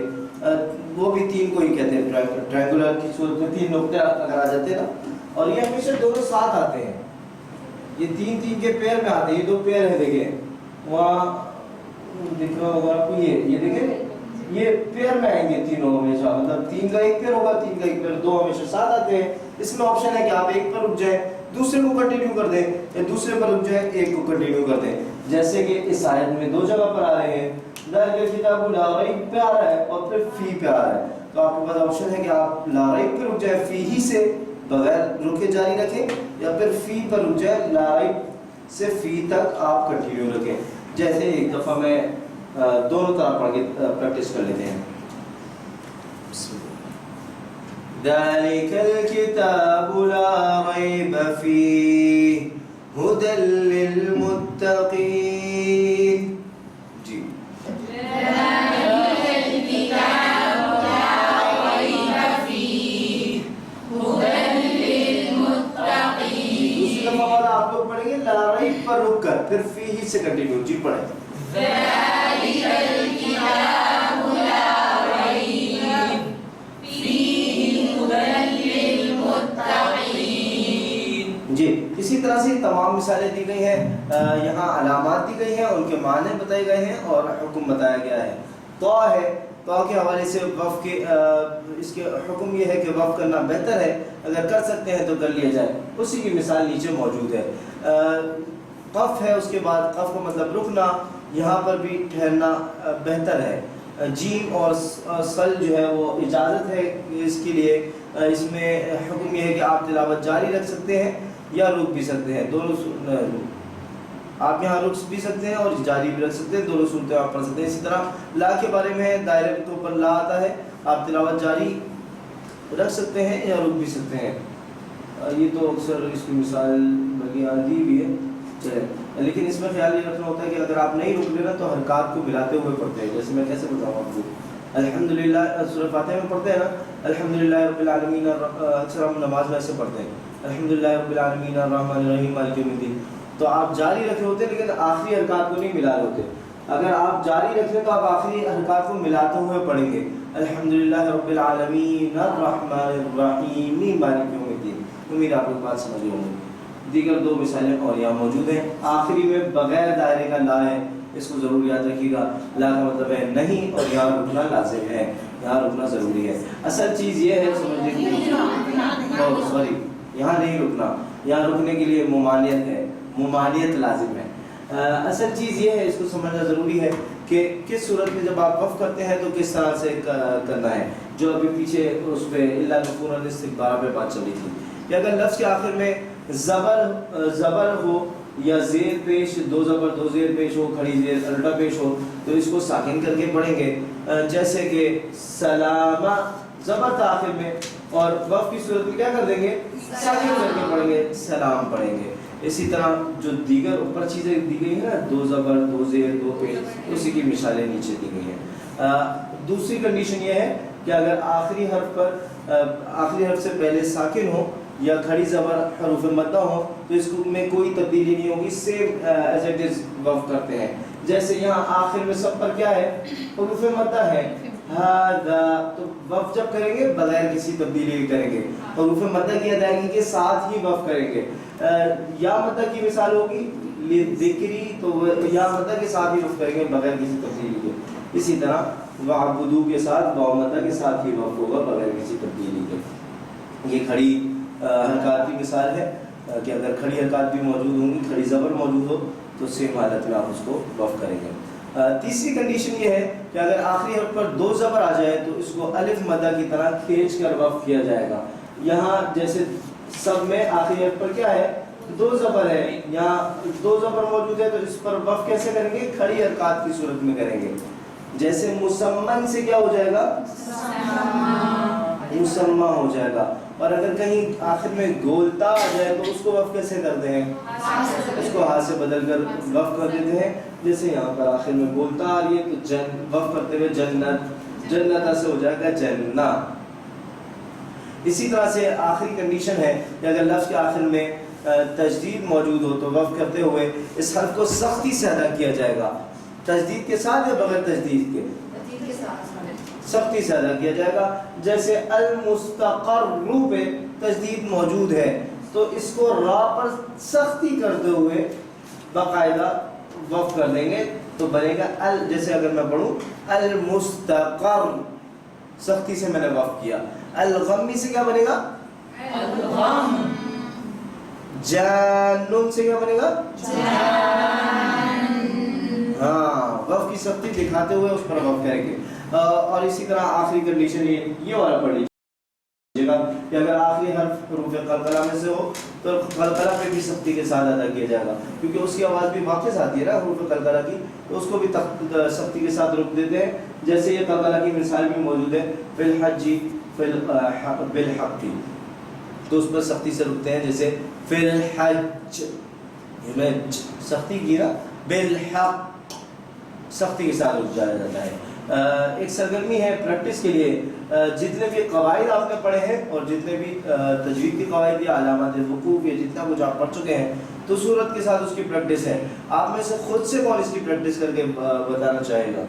وہ بھی 3 کو ہی کہتے ہیں. ٹرائنگولر کی صورت میں 3 نقطے اگر آ جاتے ہیں نا، اور یہ ہمیشہ دونوں ساتھ آتے ہیں. یہ 3 کے پیر میں آتے ہیں. یہ 2 پیر ہیں، دیکھیں وہاں دکھ رہا ہوگا آپ کو. یہ دیکھیں یہ پیر میں آئیں گے تینوں ہمیشہ، مطلب 3 کا ایک پیر ہوگا، 3 کا ایک پیر، 2 ہمیشہ ساتھ آتے ہیں. اس میں آپشن ہے کہ آپ ایک پر رک جائیں دوسرے کو کنٹینیو کر دیں، یا دوسرے پر رک جائیں ایک کو کنٹینیو کر دیں. جیسے کہ اس آیت میں 2 جگہ پر آ رہے ہیں. ذالک الکتاب لا ریب پہ آ رہا ہے اور پھر فی پہ آ رہا ہے. تو آپ کے پاس آپشن ہے کہ آپ لا ریب پہ رک جائیں، فی ہی سے بغیر رکے جاری رکھیں، یا پھر فی پر رک جائیں، لا ریب سے فی تک آپ کنٹینیو رکھیں. جیسے ایک دفعہ میں دونوں طرح پڑھ کے پریکٹس کر لیتے ہیں. ذالک الکتاب لا ریب فیہ ہدی للمتقین. جی دوسری دفعہ بعد آپ لوگ پڑھیں گے لا ریب پر رک کر پھر فی ہی سے کنٹینیو. جی پڑھیں. جی اسی طرح سے تمام مثالیں دی گئی ہیں. یہاں علامات دی گئی ہیں، ان کے معنی بتائے گئے ہیں اور حکم بتایا گیا ہے. تو ہے تو کے حوالے سے وقف کے اس کے حکم یہ ہے کہ وقف کرنا بہتر ہے، اگر کر سکتے ہیں تو کر لیا جائے. اسی کی مثال نیچے موجود ہے. قف ہے، اس کے بعد قف کا مطلب رکنا، یہاں پر بھی ٹھہرنا بہتر ہے. جیم اور سل جو ہے وہ اجازت ہے اس کے لیے. اس میں حکم یہ ہے کہ آپ تلاوت جاری رکھ سکتے ہیں یا رک بھی سکتے ہیں. دونوں آپ یہاں رک بھی سکتے ہیں اور جاری بھی رکھ سکتے ہیں، دونوں صورتیں آپ پڑھ سکتے ہیں. اسی طرح لا کے بارے میں دائرے کے اوپر لا آتا ہے، آپ تلاوت جاری رکھ سکتے ہیں یا رک بھی سکتے ہیں. یہ تو اکثر اس کی مثال وغیرہ دی بھی ہے. لیکن اس میں خیال یہ رکھنا ہوتا ہے کہ اگر آپ نہیں رک لینا تو حرکات کو ملاتے ہوئے پڑھتے ہیں. جیسے میں کیسے بتاؤں آپ کو، الحمدللہ سورہ فاتحہ میں پڑھتے ہیں نا، الحمدللہ رب العالمین، اکثر ہم نماز میں ایسے پڑھتے ہیں الحمدللہ رب العالمین الرحمن الرحیم مالک یوم الدین. تو آپ جاری رکھے ہوتے ہیں لیکن آخری حرکات کو نہیں ملا رہے ہوتے. اگر آپ جاری رکھیں تو آپ آخری حرکات کو ملاتے ہوئے پڑھیں گے الحمدللہ رب العالمین الرحمن الرحیم مالک یوم الدین. امید آپ لوگ بات سمجھ گئے ہوں گے. دیگر دو مثالیں اور یہاں موجود ہیں. آخری میں بغیر دائرے کا لا ہے, اس کو ضرور یاد رکھیے گا. لا کا مطلب ہے نہیں, اور یہاں رکنا لازم ہے, یہاں رکنا ضروری ہے. اصل چیز یہ ہے سمجھنے کی, سوری یہاں نہیں رکنا, یہاں رکنے کے لیے ممانعت ہے, ممانعت لازم ہے. اصل چیز یہ ہے, اس کو سمجھنا ضروری ہے کہ کس صورت میں جب آپ وقف کرتے ہیں تو کس طرح سے کرنا ہے, جو ابھی پیچھے اس پہ الا غفورا الاستکبار پہ بات چلی تھی. کہ اگر لفظ کے آخر میں زبر ہو یا زیر پیش, دو زبر دو زیر پیش ہو, کھڑی زیر الٹا پیش ہو, تو اس کو ساکن کر کے پڑھیں گے. جیسے کہ سلامہ زبر تھا آخر میں, اور وقف کی صورت میں کیا کر دیں گے, ساکن کر کے پڑھیں گے, سلام پڑھیں گے. اسی طرح جو دیگر اوپر چیزیں دی گئی ہیں نا, دو زبر دو زیر دو پیش, اسی کی مثالیں نیچے دی گئی ہیں. دوسری کنڈیشن یہ ہے کہ اگر آخری حرف سے پہلے ساکن ہو یا کھڑی زبر حروف مدہ ہو تو اس میں کوئی تبدیلی نہیں ہوگی, سیم ایز اٹ از وقف کرتے ہیں. جیسے یہاں آخر میں سب پر کیا ہے, حروف مدہ ہے, ہذا, تو وقف جب کریں گے بغیر کسی تبدیلی کریں گے, حروف مدہ کی ادائیگی کے ساتھ ہی وقف کریں گے. یا مدہ کی مثال ہوگی لذکری, تو یا مدہ کے ساتھ ہی وقف کریں گے بغیر کسی تبدیلی کے. اسی طرح وعبدو کے ساتھ واو مدہ کے ساتھ ہی وقف ہوگا بغیر کسی تبدیلی کے. یہ کھڑی حرکات کی مثال ہے کہ اگر کھڑی حرکات بھی موجود ہوں گی, کھڑی زبر موجود ہو, تو سیم حالت میں آپ اس کو وقف کریں گے. تیسری کنڈیشن یہ ہے کہ اگر آخری حرف پر دو زبر آ جائے تو اس کو الف مدہ کی طرح کھینچ کر وقف کیا جائے گا. یہاں جیسے سب میں آخری حرف پر کیا ہے, دو زبر ہے, یہاں دو زبر موجود ہے, تو اس پر وقف کیسے کریں گے, کھڑی حرکات کی صورت میں کریں گے. جیسے مسمن سے کیا ہو جائے گا, مسمہ ہو جائے گا. اور اگر کہیں آخر میں گولتا آ جائے تو اس کو وقف کیسے کرتے ہیں, اس کو ہاتھ سے بدل کر وقف کر دیتے ہیں. جیسے یہاں پر آخر میں گولتا آ رہی ہے تو وقف کرتے ہوئے جنت, جنتا سے ہو جائے گا جنہ. اسی طرح سے آخری کنڈیشن ہے کہ اگر لفظ کے آخر میں تجدید موجود ہو تو وقف کرتے ہوئے اس حرف کو سختی سے ادا کیا جائے گا. تجدید کے ساتھ یا بغیر تجدید کے, سختی سے ادا کیا جائے گا. جیسے المستقر پہ تجدید موجود ہے تو اس کو را پر سختی کرتے ہوئے باقاعدہ وقف کر دیں گے, تو بنے گا جیسے اگر میں پڑھوں المستقر, سختی سے میں نے وقف کیا. الغمی سے کیا بنے گا, الغم. جانن سے کیا بنے گا, ہاں, وقف کی سختی دکھاتے ہوئے اس پر وقف کریں گے. اور اسی طرح آخری کنڈیشن یہ والا پڑھ لیجیے گا کہ اگر آخری حرف حروف قلقلہ میں سے ہو تو قلقلہ پہ بھی سختی کے ساتھ ادا کیا جائے گا, کیونکہ اس کی آواز بھی واپس آتی ہے نا حروف قلقلہ کی, تو اس کو بھی سختی کے ساتھ رک دیتے ہیں. جیسے یہ قلقلہ کی مثال بھی موجود ہے, فی الحج بالحق, تو اس پر سختی سے رکتے ہیں. جیسے فی الحج میں سختی کی نا, بالحق سختی کے ساتھ رک جایا جاتا ہے. ایک سرگرمی ہے پریکٹس کے لیے, جتنے بھی قواعد آپ نے پڑھے ہیں اور جتنے بھی تجوید کی قواعد یا علامات وقوف یا جتنا کچھ آپ پڑھ چکے ہیں, تو صورت کے ساتھ اس کی پریکٹس ہے. آپ میں سے خود سے کون اس کی پریکٹس کر کے بتانا چاہے گا؟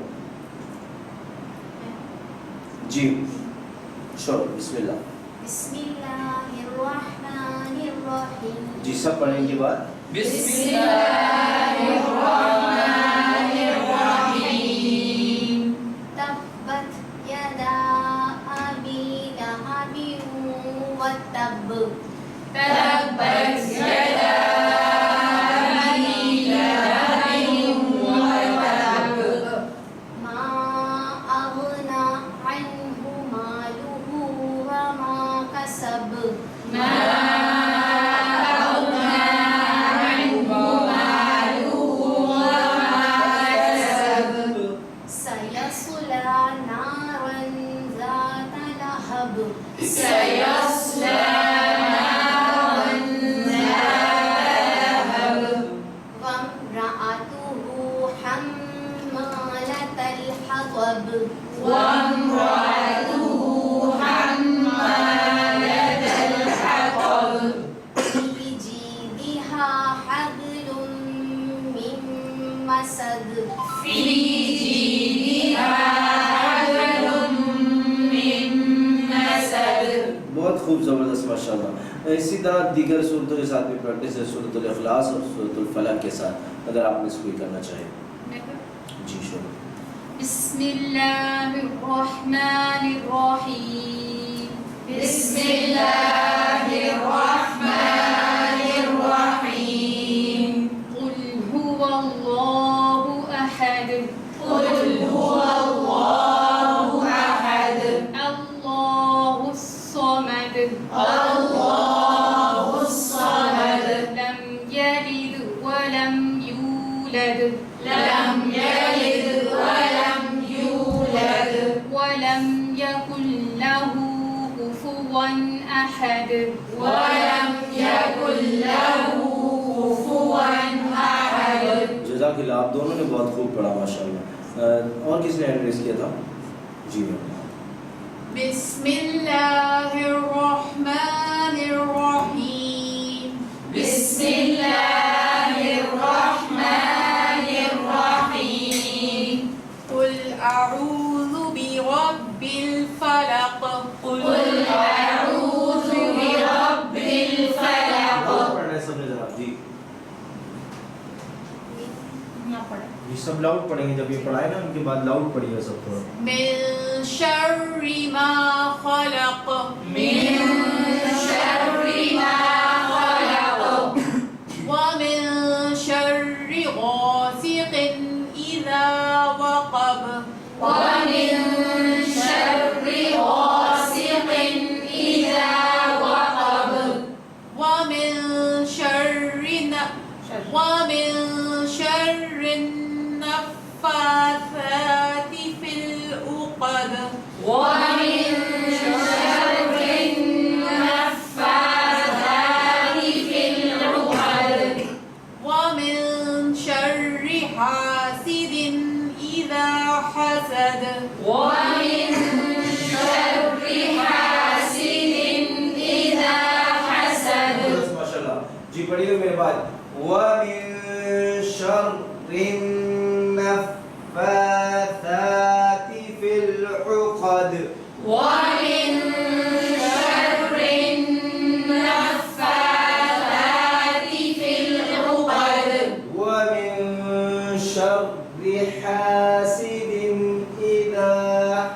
جی شروع, بسم اللہ. بسم اللہ الرحمن الرحیم. جی سب پڑھیں کے بعد بسم اللہ الرحمن الرحیم. تبت یدا ابی لہب وتب. تبت یدا ابی لہب وتب. ما اغنى عنه ماله وما كسب. ما أغنى عنه ماله وما كسب. سيصلى نارا ذات لهب. سيصلى نارا مسد في جيدها حبل من مسد. بہت خوب، زبردست، ماشاء اللہ. اسی طرح دیگر صورتوں کے ساتھ بھی پریکٹس ہے، سورۃ الاخلاص اور سورۃ الفلق کے ساتھ، اگر آپ نے اس کو کرنا چاہیں. جی شروع. بسم اللہ الرحمن الرحیم. بسم اللہ الرحمن الرحیم. قل هو اللہ احد. قل هو اللہ احد. اللہ الصمد. اللہ الصمد. لم یلد ولم یولد. لم یلد ولم یولد. ولم یکن له کفوا احد. ولم یکن له کفوا احد. جزاک اللہ. آپ دونوں نے بہت خوب پڑھا ماشاء اللہ. اور کس نے ہینڈ ریز کیا تھا؟ جی بسم اللہ الرحمن الرحیم. بسم اللہ الرحمن الرحیم. قل اعوذ برب الفلق. قل اعوذ برب الفلق. پڑھنا ہے سب نے ذرا. جی یہ سب لاؤڈ پڑھیں گے، جب یہ پڑھائے نا ان کے بعد لاؤڈ پڑھیے گا سب تھوڑا. من شر ما خلق. من شر ما خلق. ومن شر غاسق إذا وقب. ومن شر غاسق إذا وقب. ومن شر النفاثات في العقد. ومن شر النفاثات في العقد. ومن شر حاسد إذا حسد. ومن شر حاسد إذا حسد. ماشاء اللہ. جی پڑھیے میرے بعد. وَمِن شَرِّ النَّفَّاثَاتِ فِي الْعُقَدِ. ومن شر النفاثات في العقد. ومن شر حاسد إذا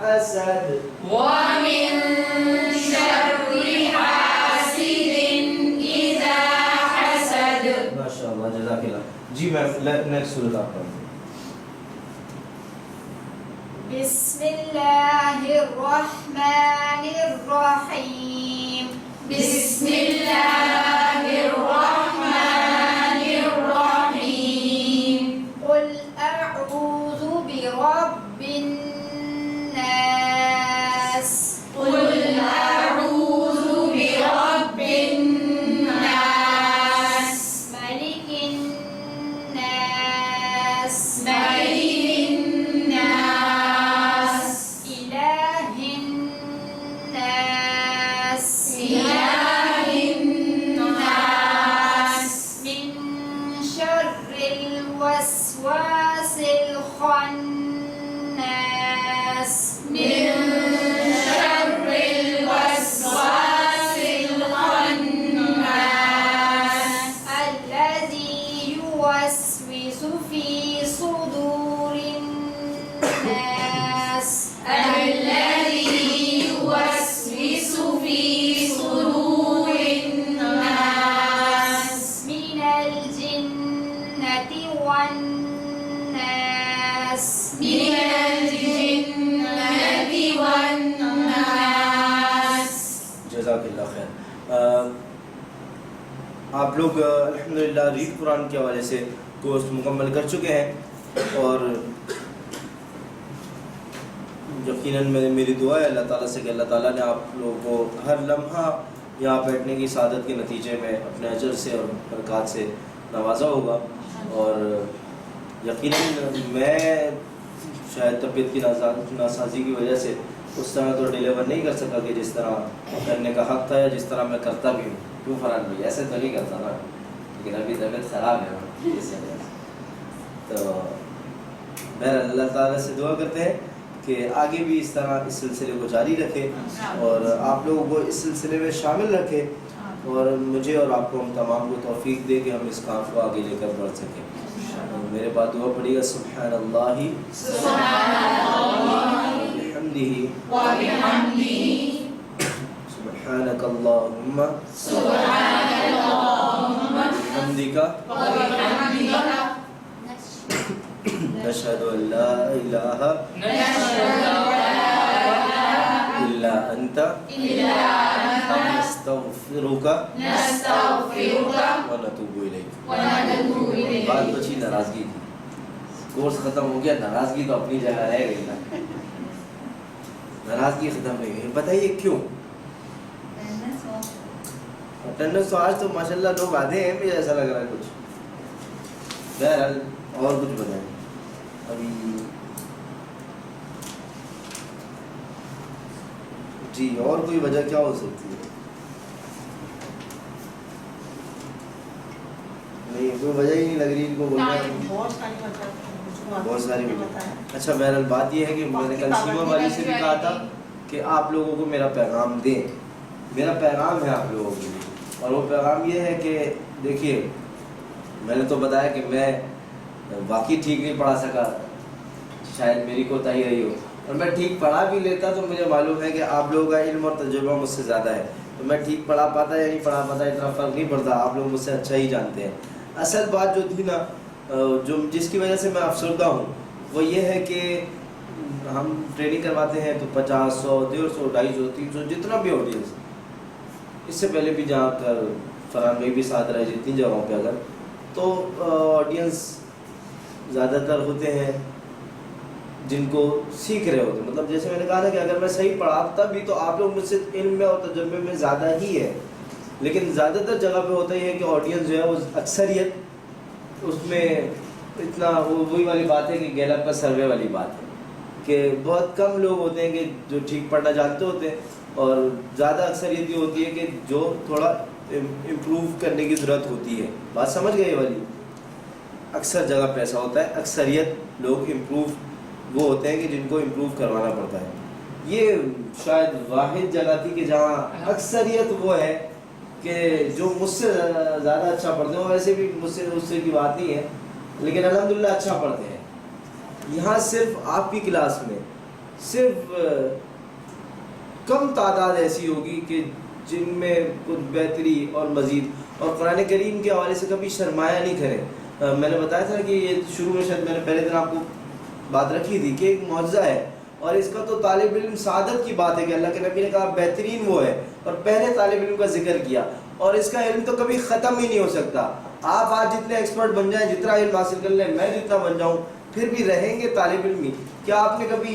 حسد. ومن شر حاسد إذا حسد. ماشاء اللہ. جزاک اللہ. جی میں نیکسٹ سورت آپ پڑھیں. بسم اللہ الرحمن الرحیم. بسم اللہ الرحمن الرحیم. قل اعوذ برب الناس. قل اعوذ برب الناس. ملک الناس. ملك الناس. إله الناس. إله الناس. من شر الوسواس الخناس. من شر الوسواس الخناس. الذي يوسوس في صدور الناس. الذي يوسوس في صدور الناس. من الجنة والناس. من الجنة والناس. جزاک اللہ خیر. آپ لوگ الحمدللہ ریڈ قرآن کے حوالے سے کورس مکمل کر چکے ہیں، اور یقیناً میری دعا ہے اللہ تعالیٰ سے کہ اللہ تعالیٰ نے آپ لوگوں کو ہر لمحہ یہاں بیٹھنے کی سعادت کے نتیجے میں اپنے اجر سے اور برکات سے نوازا ہوگا. اور یقیناً میں شاید طبیعت کی ناسازی کی وجہ سے اس طرح تو ڈیلیور نہیں کر سکا کہ جس طرح کرنے کا حق تھا یا جس طرح میں کرتا بھی ہوں. کیوں فرحان بھائی؟ ایسے تو نہیں کرتا نا، لیکن ابھی طبیعت خراب ہے اس وجہ سے. تو بہرحال اللہ تعالیٰ سے دعا کرتے ہیں کہ آگے بھی اس طرح اس سلسلے کو جاری رکھے اور آپ لوگوں کو اس سلسلے میں شامل رکھے اور مجھے اور آپ کو ہم تمام کو توفیق دے کہ ہم اس کام کو آگے لے کر بڑھ سکیں. میرے بعد دعا پڑھیے گا سبحان اللہ وبحمدہ سبحانک اللہم وبحمدک نشہد ان لا الہ الا انت نستغفرک ونتوب الیک. بات بچی ناراضگی کی. کورس ختم ہو گیا, ناراضگی تو اپنی جگہ رہ گئی نا. ناراضگی ختم نہیں ہوئی, بتائیے کیوں؟ اٹینڈنس تو آج تو ماشاءاللہ لوگ آدھے ہیں, مجھے ایسا لگ رہا ہے کچھ. بہرحال اور کچھ بتائیں ابھی. جی اور کوئی وجہ کیا ہو سکتی ہے؟ نہیں کوئی وجہ ہی نہیں لگ رہی ان کو بولنا. بہت ساری وجہ. اچھا بہرحال بات یہ ہے کہ میں نے کل سیما والی سے بھی کہا تھا کہ آپ لوگوں کو میرا پیغام دیں. میرا پیغام ہے آپ لوگوں کے لیے, اور وہ پیغام یہ ہے کہ دیکھیے میں نے تو بتایا کہ میں واقعی ٹھیک نہیں پڑھا سکا, شاید میری کوتاہی رہی ہو, اور میں ٹھیک پڑھا بھی لیتا تو مجھے معلوم ہے کہ آپ لوگوں کا علم اور تجربہ مجھ سے زیادہ ہے, تو میں ٹھیک پڑھا پاتا یا نہیں پڑھا پاتا اتنا فرق نہیں پڑتا, آپ لوگ مجھ سے اچھا ہی جانتے ہیں. اصل بات جو تھی نا, جو جس کی وجہ سے میں افسردہ ہوں وہ یہ ہے کہ ہم ٹریننگ کرواتے ہیں تو 50 100 150 250 300 جتنا بھی آڈینس, اس سے پہلے بھی جہاں کر فرحان بھائی بھی ساتھ رہے جتنی جگہوں پہ اگر, تو آڈینس زیادہ تر ہوتے ہیں جن کو سیکھ رہے ہوتے. مطلب جیسے میں نے کہا تھا کہ اگر میں صحیح پڑھاتا بھی تو آپ لوگ مجھ سے علم میں اور تجربے میں زیادہ ہی ہے, لیکن زیادہ تر جگہ پہ ہوتا ہی ہے کہ آڈینس جو ہے وہ اکثریت اس میں اتنا وہی والی بات ہے کہ گیلپ کا سروے والی بات ہے کہ بہت کم لوگ ہوتے ہیں کہ جو ٹھیک پڑھنا جانتے ہوتے ہیں, اور زیادہ اکثریت یہ ہوتی ہے کہ جو تھوڑا امپروو کرنے کی ضرورت ہوتی ہے. بات سمجھ گئے والی؟ اکثر جگہ پہ ایسا ہوتا ہے, اکثریت لوگ امپروو وہ ہوتے ہیں کہ جن کو امپروو کروانا پڑتا ہے. یہ شاید واحد جگہ تھی کہ جہاں اکثریت وہ ہے کہ جو مجھ سے زیادہ اچھا پڑھتے ہیں. ویسے بھی مجھ سے اس سے کی بات نہیں ہے, لیکن الحمدللہ اچھا پڑھتے ہیں. یہاں صرف آپ کی کلاس میں صرف کم تعداد ایسی ہوگی کہ جن میں کچھ بہتری اور مزید, اور قرآن کریم کے حوالے سے کبھی شرمایا نہیں کریں. میں نے بتایا تھا کہ یہ شروع میں شاید میں نے پہلے دن آپ کو بات رکھی تھی کہ ایک معجزہ ہے, اور اس کا تو طالب علم سعادت کی بات ہے کہ اللہ کے نبی نے کہا بہترین وہ ہے, اور پہلے طالب علم کا ذکر کیا, اور اس کا علم تو کبھی ختم ہی نہیں ہو سکتا. آپ آج جتنے ایکسپرٹ بن جائیں, جتنا علم حاصل کر لیں, میں جتنا بن جاؤں, پھر بھی رہیں گے طالب علم ہی. کیا آپ نے کبھی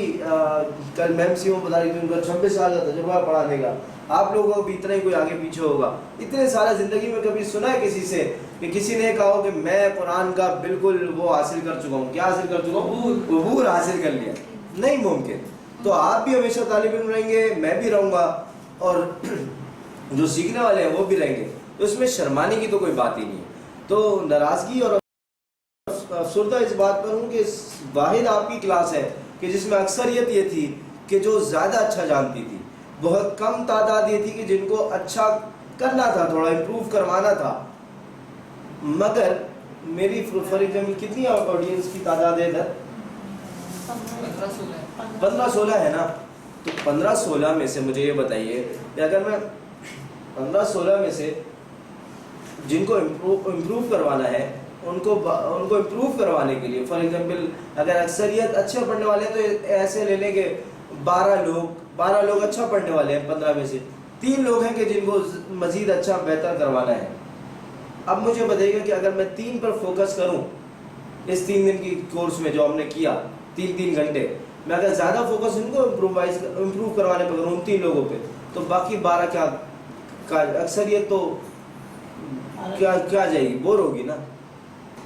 کل میم سی وہ بتا رہی تھی ان کا 26 سال کا تجربہ پڑھانے کا, آپ لوگوں کو بھی اتنا ہی کوئی آگے پیچھے ہوگا. اتنے سارے زندگی میں کبھی سنا ہے کسی سے کہ کسی نے کہا ہو کہ میں قرآن کا بالکل وہ حاصل کر چکا ہوں؟ کیا حاصل کر چکا ہوں؟ عبور حاصل کر لیا. نہیں ممکن. تو آپ بھی ہمیشہ طالب علم رہیں گے, میں بھی رہوں گا, اور جو سیکھنے والے ہیں وہ بھی رہیں گے. تو اس میں شرمانے کی تو کوئی بات ہی نہیں ہے. تو ناراضگی اور افسردہ اس بات پر ہوں کہ واحد آپ کی کلاس ہے کہ جس میں اکثریت یہ تھی کہ جو زیادہ اچھا جانتی تھی, بہت کم تعداد یہ تھی کہ جن کو اچھا کرنا تھا, تھوڑا امپروو کروانا تھا. مگر میری فار ایگزامپل کتنی آڈینس کی تعداد ہے ادھر؟ 15-16 ہے نا. تو 15-16 میں سے مجھے یہ بتائیے کہ اگر میں 15-16 میں سے جن کو امپروو کروانا ہے ان کو امپروو کروانے کے لیے فار ایگزامپل اگر اکثریت اچھے پڑھنے والے ہیں تو ایسے لے لیں کہ 12 لوگ اچھا پڑھنے والے ہیں, 15 میں سے 3 لوگ ہیں کہ جن کو مزید اچھا بہتر کروانا ہے. اب مجھے بتائیے گا کہ اگر میں 3 پر فوکس کروں اس 3 دن کی کورس میں جو ہم نے کیا 3 گھنٹے, میں اگر زیادہ فوکس ان کو امپروو کروانے پہ کروں ان 3 لوگوں پہ, تو باقی 12 کیا اکثریت تو کیا جائے گی, بور ہوگی نا.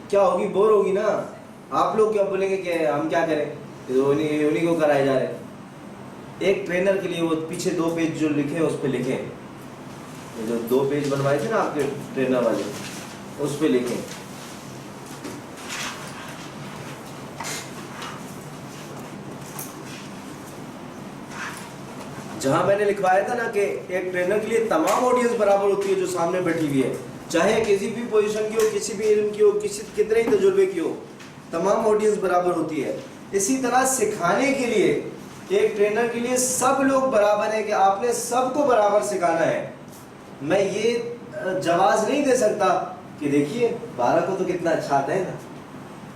کیا ہوگی, بور ہوگی نا. آپ لوگ کیا بولیں گے کہ ہم کیا کریں, انہیں کو کرائے جا رہے ہیں. ایک ٹرینر کے لیے وہ پیچھے 2 پیج جو لکھے اس پہ لکھیں, جو 2 پیج بنوائے تھے نا آپ کے ٹرینر والے, اس پہ لکھیں جہاں میں نے لکھوایا تھا نا کہ ایک ٹرینر کے لیے تمام آڈینس برابر ہوتی ہے جو سامنے بیٹھی ہوئی ہے، چاہے کسی بھی پوزیشن کی ہو، کسی بھی علم کی ہو، کتنے ہی تجربے کی ہو، تمام آڈینس برابر ہوتی ہے. اسی طرح سکھانے کے لیے ایک ٹرینر کے لیے سب لوگ برابر ہیں کہ آپ نے سب کو برابر سکھانا ہے. میں یہ جواز نہیں دے سکتا کہ دیکھیے 12 کو تو کتنا اچھا آتا ہے نا،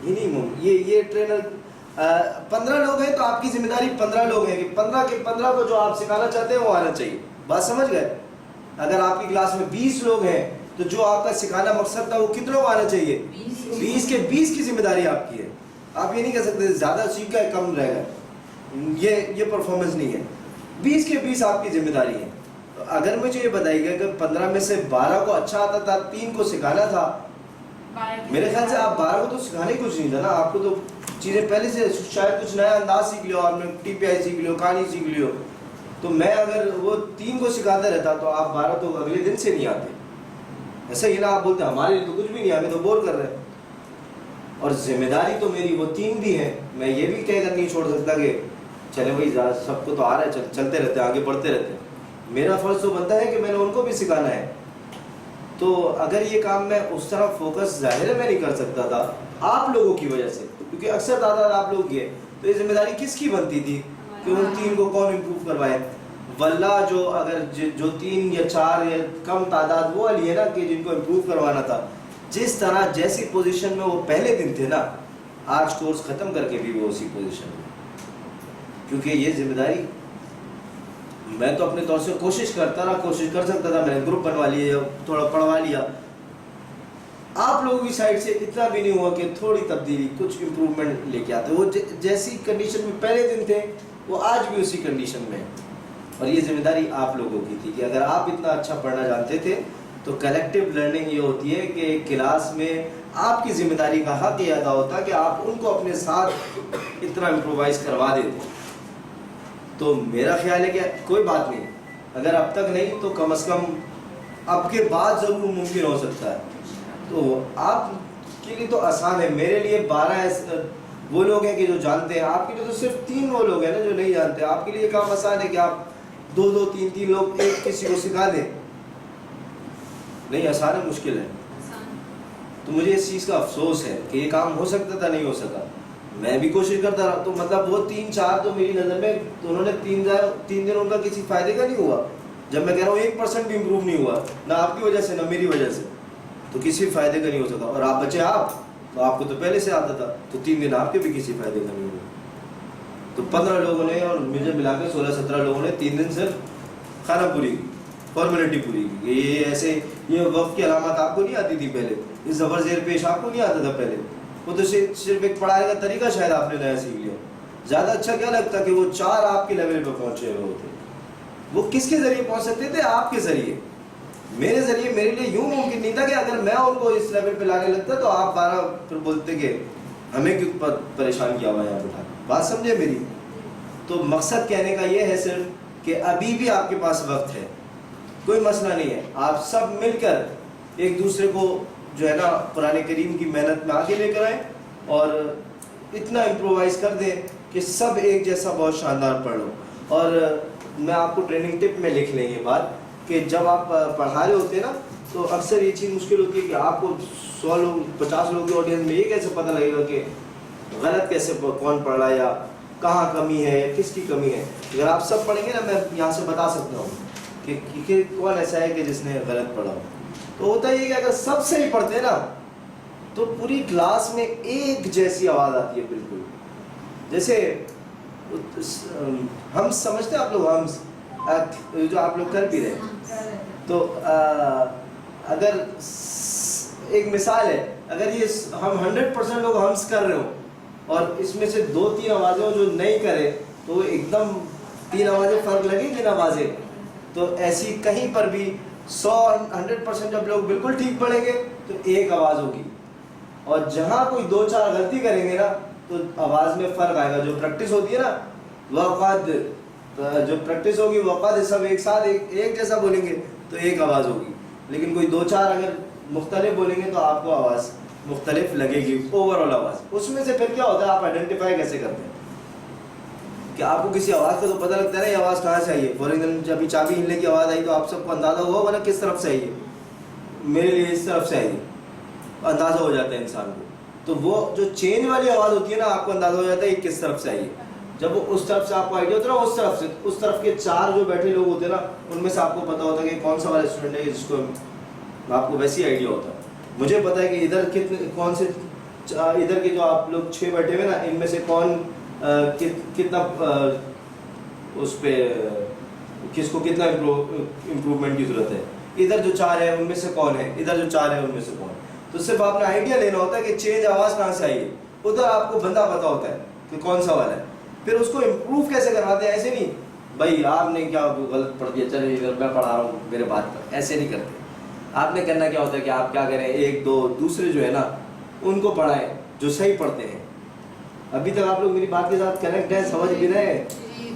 یہ نہیں ممکن. یہ ٹرینر 15 لوگ ہیں تو آپ کی ذمہ داری 15 لوگ ہیں کہ 15 کے 15 کو جو آپ سکھانا چاہتے ہیں وہ آنا چاہیے. بات سمجھ گئے؟ اگر آپ کی کلاس میں 20 لوگ ہیں تو جو آپ کا سکھانا مقصد تھا وہ کتنے کو آنا چاہیے؟ 20 کے 20 کی ذمہ داری آپ کی ہے. آپ یہ نہیں کہہ سکتے زیادہ سیکھ گئے کم رہ گئے، یہ پرفارمنس نہیں ہے. 20 کے 20 آپ کی ذمہ داری ہے. اگر مجھے یہ بتائیے گا کہ 15 میں سے 12 کو اچھا آتا تھا، 3 کو سکھانا تھا، میرے خیال سے آپ 12 کو تو سکھانے کچھ نہیں تھا نا. آپ کو تو چیزیں پہلے سے شاید کچھ نیا انداز سیکھ لو، آپ نے ٹی پی آئی سیکھ لو، کہانی سیکھ لو. تو میں اگر وہ 3 کو سکھاتا رہتا تو آپ 12 تو اگلے دن سے نہیں آتے. ایسا ہی نا آپ بولتے ہمارے لیے تو کچھ بھی نہیں، ہمیں تو بور کر رہے ہیں. اور ذمہ داری تو میری وہ 3 بھی ہے. میں یہ بھی کہہ کر نہیں چھوڑ سکتا کہ چلے بھائی سب کو تو آ رہا ہے، چلتے رہتے ہیں، آگے بڑھتے رہتے ہیں. میرا فرض تو بنتا ہے کہ میں نے ان کو بھی سکھانا ہے. تو اگر یہ کام میں اس طرح فوکس ظاہر ہے میں نہیں کر سکتا تھا آپ لوگوں کی وجہ سے، کیونکہ اکثر تعداد آپ لوگ کی ہے. تو یہ ذمہ داری کس کی بنتی تھی کہ ان 3 کو کون امپروو کروائے؟ واللہ جو اگر جو 3 یا 4 یا کم تعداد وہ والی ہے نا کہ جن کو امپروو کروانا تھا، جس طرح جیسی پوزیشن میں وہ پہلے دن تھے نا، آج کورس ختم کر کے بھی وہ اسی پوزیشن میں. کیونکہ یہ ذمہ داری میں تو اپنے طور سے کوشش کرتا رہا، کوشش کر سکتا تھا، میں نے گروپ بنوا لیا، تھوڑا پڑھوا لیا. آپ لوگوں کی سائڈ سے اتنا بھی نہیں ہوا کہ تھوڑی تبدیلی، کچھ امپروومنٹ لے کے آتے. وہ جیسی کنڈیشن میں پہلے دن تھے وہ آج بھی اسی کنڈیشن میں. اور یہ ذمہ داری آپ لوگوں کی تھی کہ اگر آپ اتنا اچھا پڑھنا جانتے تھے تو کلیکٹیو لرننگ یہ ہوتی ہے کہ کلاس میں آپ کی ذمہ داری کا حق یہ ادا ہوتا کہ آپ ان کو اپنے ساتھ اتنا امپرووائز کروا دیتے. تو میرا خیال ہے کہ کوئی بات نہیں، اگر اب تک نہیں تو کم از کم اب کے بعد ضرور ممکن ہو سکتا ہے. تو آپ کے لیے تو آسان ہے، میرے لیے 12 وہ لوگ ہیں کہ جو جانتے ہیں، آپ کے لیے تو صرف 3 وہ لوگ ہیں نا جو نہیں جانتے. آپ کے لیے کام آسان ہے کہ آپ 2 3 لوگ ایک کسی کو سکھا دیں. نہیں آسان ہے، مشکل ہے. تو مجھے اس چیز کا افسوس ہے کہ یہ کام ہو سکتا تھا، نہیں ہو سکا. میں بھی کوشش کرتا رہا. تو مطلب وہ 3 4 تو میری نظر میں انہوں نے 3 دن ان کا کسی فائدے کا نہیں ہوا. جب میں کہہ رہا ہوں 1% بھی امپروو نہیں ہوا، نہ آپ کی وجہ سے نہ میری وجہ سے، تو کسی فائدے کا نہیں ہو سکا. اور آپ بچے تو آپ کو تو پہلے سے آتا تھا، تو 3 دن آپ کے بھی کسی فائدے کا نہیں ہوا. تو 15 لوگوں نے اور مجھے ملا کے 16 17 لوگوں نے 3 دن صرف خانہ پوری کی، فارمیلٹی پوری کی. یہ ایسے یہ وقت کی علامات آپ کو نہیں آتی تھی پہلے، یہ زبر زیر پیش آپ کو نہیں آتا تھا پہلے. وہ تو صرف ایک پڑھائی کا طریقہ شاید آپ نے نیا سیکھ لیا. زیادہ اچھا کیا لگتا کہ وہ 4 آپ کے لیول پہ پہنچے ہوئے ہوتے. وہ کس کے ذریعے پہنچ سکتے تھے؟ آپ کے ذریعے. میرے ذریعے میرے لیے یوں ممکن نہیں تھا کہ اگر میں ان کو اس لیول پہ لانے لگتا تو آپ 12 پھر بولتے کہ ہمیں کیوں پریشان کیا ہوا یہاں بٹھا. بات سمجھے میری؟ تو مقصد کہنے کا یہ ہے صرف کہ ابھی بھی آپ کے پاس وقت ہے، کوئی مسئلہ نہیں ہے. آپ سب مل کر ایک دوسرے کو جو ہے نا قرآن کریم کی محنت میں آگے لے کر آئیں اور اتنا امپرووائز کر دیں کہ سب ایک جیسا بہت شاندار پڑھ لو. اور میں آپ کو ٹریننگ ٹپ میں لکھ لیں یہ بات کہ جب آپ پڑھا رہے ہوتے ہیں نا تو اکثر یہ چیز مشکل ہوتی ہے کہ آپ کو 100 لوگ 50 لوگوں کی آڈینس میں یہ کیسے پتہ لگے گا کہ غلط کیسے کون پڑھ رہا ہے یا کہاں کمی ہے، کس کی کمی ہے. اگر آپ سب پڑھیں گے نا میں یہاں سے بتا سکتا ہوں کہ کون ایسا ہے کہ جس نے غلط پڑھا. تو ہوتا یہ کہ اگر سب صحیح پڑھتے ہیں نا تو پوری کلاس میں ایک جیسی آواز آتی ہے، بالکل جیسے ہم سمجھتے ہیں آپ لوگ، ہم جو آپ لوگ کر بھی رہے. تو اگر ایک مثال ہے، اگر یہ ہم 100% لوگ ہمس کر رہے ہوں اور اس میں سے 2 3 آوازیں جو نہیں کرے تو ایک دم 3 آوازیں فرق لگیں گی نا آوازیں. تو ایسی کہیں پر بھی 100% جب لوگ بالکل ٹھیک پڑھیں گے تو ایک آواز ہوگی. اور جہاں کوئی 2 4 غلطی کریں گے نا تو آواز میں فرق آئے گا. جو پریکٹس ہوتی ہے نا وقت، جو پریکٹس ہوگی وقت سب ایک ساتھ ایک جیسا بولیں گے تو ایک آواز ہوگی. لیکن کوئی 2 4 اگر مختلف بولیں گے تو آپ کو آواز مختلف لگے گی، اوور آل آواز. اس میں سے پھر کیا ہوتا ہے آپ آئیڈینٹیفائی کیسے کرتے ہیں؟ کہ آپ کو کسی آواز کا تو پتہ لگتا ہے نا یہ آواز کہاں سے آئی ہے. فار ایگزامپل جب چابی ہلنے کی آواز آئی تو آپ سب کو اندازہ ہوا ہوگا نا کس طرف سے آئی ہے. میرے لیے اس طرف سے آئی ہے, اندازہ ہو جاتا ہے انسان کو. تو وہ جو چینج والی آواز ہوتی ہے نا آپ کو اندازہ ہو جاتا ہے یہ کس طرف سے آئی ہے. جب وہ اس طرف سے آپ کو آئیڈیا ہوتا ہے نا اس طرف سے, اس طرف کے 4 جو بیٹھے لوگ ہوتے ہیں نا ان میں سے آپ کو پتا ہوتا ہے کہ کون سا والا اسٹوڈنٹ ہے جس کو آپ کو ویسی آئیڈیا ہوتا ہے. مجھے پتا ہے کہ ادھر کتنے کون سے ادھر کے جو آپ لوگ 6 بیٹھے ہوئے نا ان میں سے کون کتنا اس پہ کس کو کتنا امپروومنٹ کی ضرورت ہے. ادھر جو 4 ہے ان میں سے کون ہے, ادھر جو 4 ہے ان میں سے کون. تو صرف آپ نے آئیڈیا لینا ہوتا ہے کہ چینج آواز کہاں سے آئی ہے. ادھر آپ کو بندہ پتا ہوتا ہے کہ کون سا والا ہے. پھر اس کو امپروو کیسے کرواتے ہیں, ایسے نہیں بھائی آپ نے کیا غلط پڑھ دیا چلے ادھر میں پڑھا رہا ہوں میرے بات پر, ایسے نہیں کرتے. آپ نے کرنا کیا ہوتا ہے کہ آپ کیا کریں 1-2 دوسرے جو ہے نا ان کو پڑھائیں جو صحیح پڑھتے ہیں. ابھی تک آپ لوگ میری بات کے ساتھ کنیکٹ ہیں, سمجھ بھی رہے ہیں.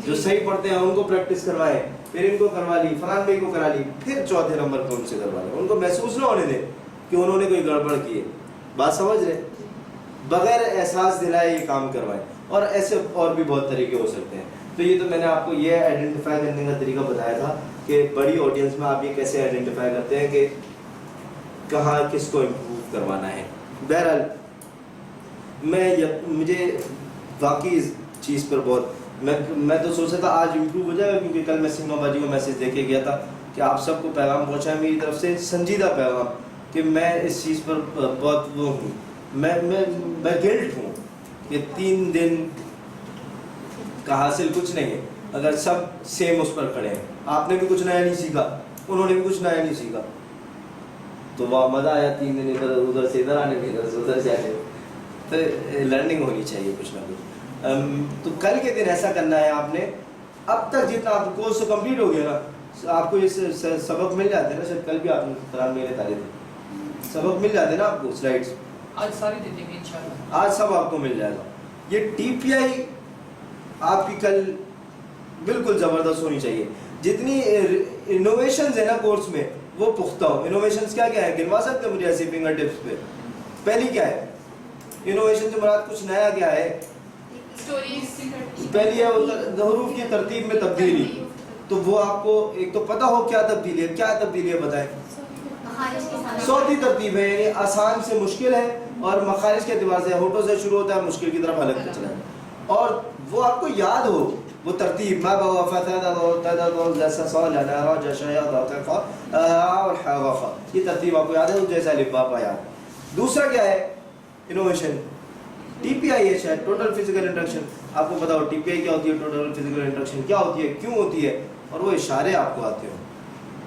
جو صحیح پڑھتے ہیں ان کو پریکٹس کروائیں, پھر ان کو کروا لی, فلان بھائی کو کرا لی, پھر چوتھے نمبر پہ ان سے کروا لیں. ان کو محسوس نہ ہونے دیں کہ انہوں نے کوئی گڑبڑ کی ہے. بات سمجھ رہے, بغیر احساس دلائے یہ کام کروائیں. اور ایسے اور بھی بہت طریقے ہو سکتے ہیں. تو یہ تو میں نے آپ کو یہ آئیڈینٹیفائی کرنے کا طریقہ بتایا تھا کہ بڑی آڈینس میں آپ یہ کیسے آئیڈینٹیفائی کرتے ہیں کہ کہاں کس کو امپروو کروانا ہے. بہرحال مجھے واقعی اس چیز پر بہت میں تو سوچا تھا آج امپروو ہو جائے گا, کیونکہ کل میں سنگما باجی کو میسیج دے کے گیا تھا کہ آپ سب کو پیغام پہنچا ہے میری طرف سے, سنجیدہ پیغام, کہ میں اس چیز پر بہت وہ ہوں, میں گلٹ ہوں کہ 3 دن کا حاصل کچھ نہیں ہے اگر سب سیم اس پر کھڑے ہیں. آپ نے بھی کچھ نیا نہیں سیکھا, انہوں نے بھی کچھ نیا نہیں سیکھا, تو وہ مزہ آیا 3 دن ادھر ادھر سے ادھر آنے میں, ادھر سے ادھر سے آنے میں. تو لرننگ ہونی چاہیے کچھ نہ کچھ. تو کل کے دن ایسا کرنا ہے آپ نے, اب تک جتنا آپ کورس کمپلیٹ ہو گیا نا آپ کو یہ سبق مل جاتے ہیں نا, شاید کل بھی آپ نے قرآن میں تارے تھے, سبق مل جاتے ہیں نا آپ کو سلائڈس, آج ساری دے دیں گے انشاءاللہ, آج سب آپ کو مل جائے گا. یہ TPI آپ کی کل بالکل زبردست ہونی چاہیے. جتنی انوویشنز ہیں نا کورس میں وہ پختہ ہو. انوویشنز کیا کیا ہے گنوا سکتے ہیں مجھے ایسے فنگر ٹپس پہ؟ پہلی کیا ہے انوویشن سے مراد کچھ نیا کیا ہے؟ پہلی ہے حروف کی ترتیب میں تبدیلی. تو وہ آپ کو ایک تو پتہ ہو کیا تبدیلی ہے, کیا تبدیلی ہے بتائیں. صوتی ترتیب ہے, یعنی آسان سے مشکل ہے اور مخارج کے اعتبار سے ہونٹوں سے شروع ہوتا ہے مشکل کی طرف الگ چلا ہے. اور وہ آپ کو یاد ہو وہ ترتیب, ما بوا فتح جیسا سو جانا را جیسا یاد اور حا, یہ ترتیب آپ کو یاد ہے جیسا لبا پا یاد. دوسرا کیا ہے انوویشن TPI ہے, شاید ٹوٹل فزیکل انٹریکشن. آپ کو پتا ہو TPI کیا ہوتی ہے, ٹوٹل فزیکل انٹریکشن کیا ہوتی ہے, کیوں ہوتی ہے, اور وہ اشارے آپ کو آتے ہوں,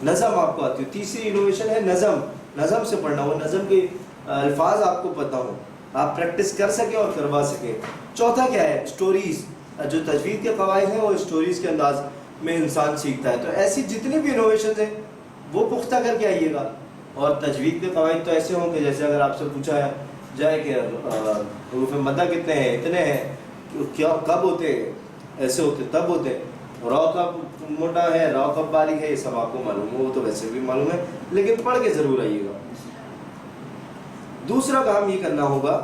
نظم آپ کو آتی ہو. تیسری انوویشن ہے نظم, نظم سے پڑھنا, وہ نظم کے الفاظ آپ کو پتہ ہوں, آپ پریکٹس کر سکیں اور کروا سکیں. چوتھا کیا ہے اسٹوریز, جو تجوید کے قواعد ہیں وہ اسٹوریز کے انداز میں انسان سیکھتا ہے. تو ایسی جتنی بھی انوویشنز ہیں وہ پختہ کر کے آئیے گا. اور تجوید کے قواعد تو ایسے ہوں کہ جیسے اگر آپ سے پوچھا جائے کہ حروف مدہ کتنے ہیں, اتنے ہیں, کیا کب ہوتے, ایسے ہوتے تب ہوتے, را کب موٹا ہے, را کب باریک ہے, یہ سب آپ کو معلوم ہے, وہ تو ویسے بھی معلوم ہے, لیکن پڑھ کے ضرور آئیے گا. دوسرا کام یہ کرنا ہوگا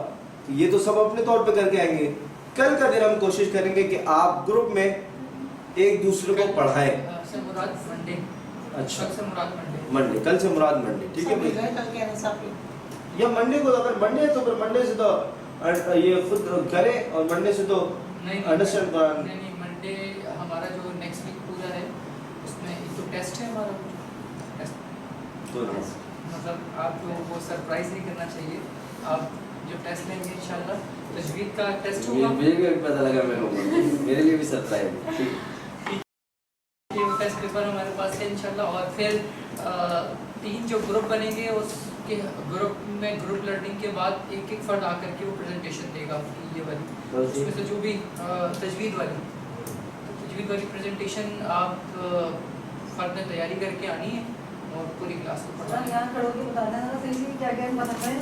کہ یہ تو سب اپنے طور پہ کر کے آئیں گے. کل کا دن ہم کوشش کریں گے کہ آپ گروپ میں ایک دوسرے کو پڑھائیں. اچھا منڈے, کل سے مراد منڈے, ٹھیک ہے. یا منڈے کو اگر منڈے ہے تو پھر منڈے سے تو یہ خود کریں اور منڈے سے تو انڈرسٹینڈ کریں. نہیں, منڈے ہمارا جو نیکسٹ ویک پورا ہے اس میں ایک تو ٹیسٹ ہے ہمارا, مطلب آپ کو وہ سرپرائز نہیں کرنا چاہیے. آپ جو ٹیسٹ لیں گے انشاءاللہ تجوید کا ٹیسٹ ہوگا. مجھے بھی پتہ لگا میرے لیے بھی سرپرائز ہے. یہ ٹیسٹ پیپر ہمارے پاس ہے انشاءاللہ. اور پھر 3 جو گروپ بنیں گے اس کے گروپ میں گروپ لرننگ کے بعد ایک ایک فرد آ کر کے وہ پریزنٹیشن دے گا یہ والی, اس میں سے جو بھی تجوید والی پریزنٹیشن آپ فرد نے تیاری کر کے آنی ہے اور پوری کلاس کو پڑھانی ہے. یہاں کھڑوں کے بتا دینا تو صحیح کیا کیا بتا رہے ہیں.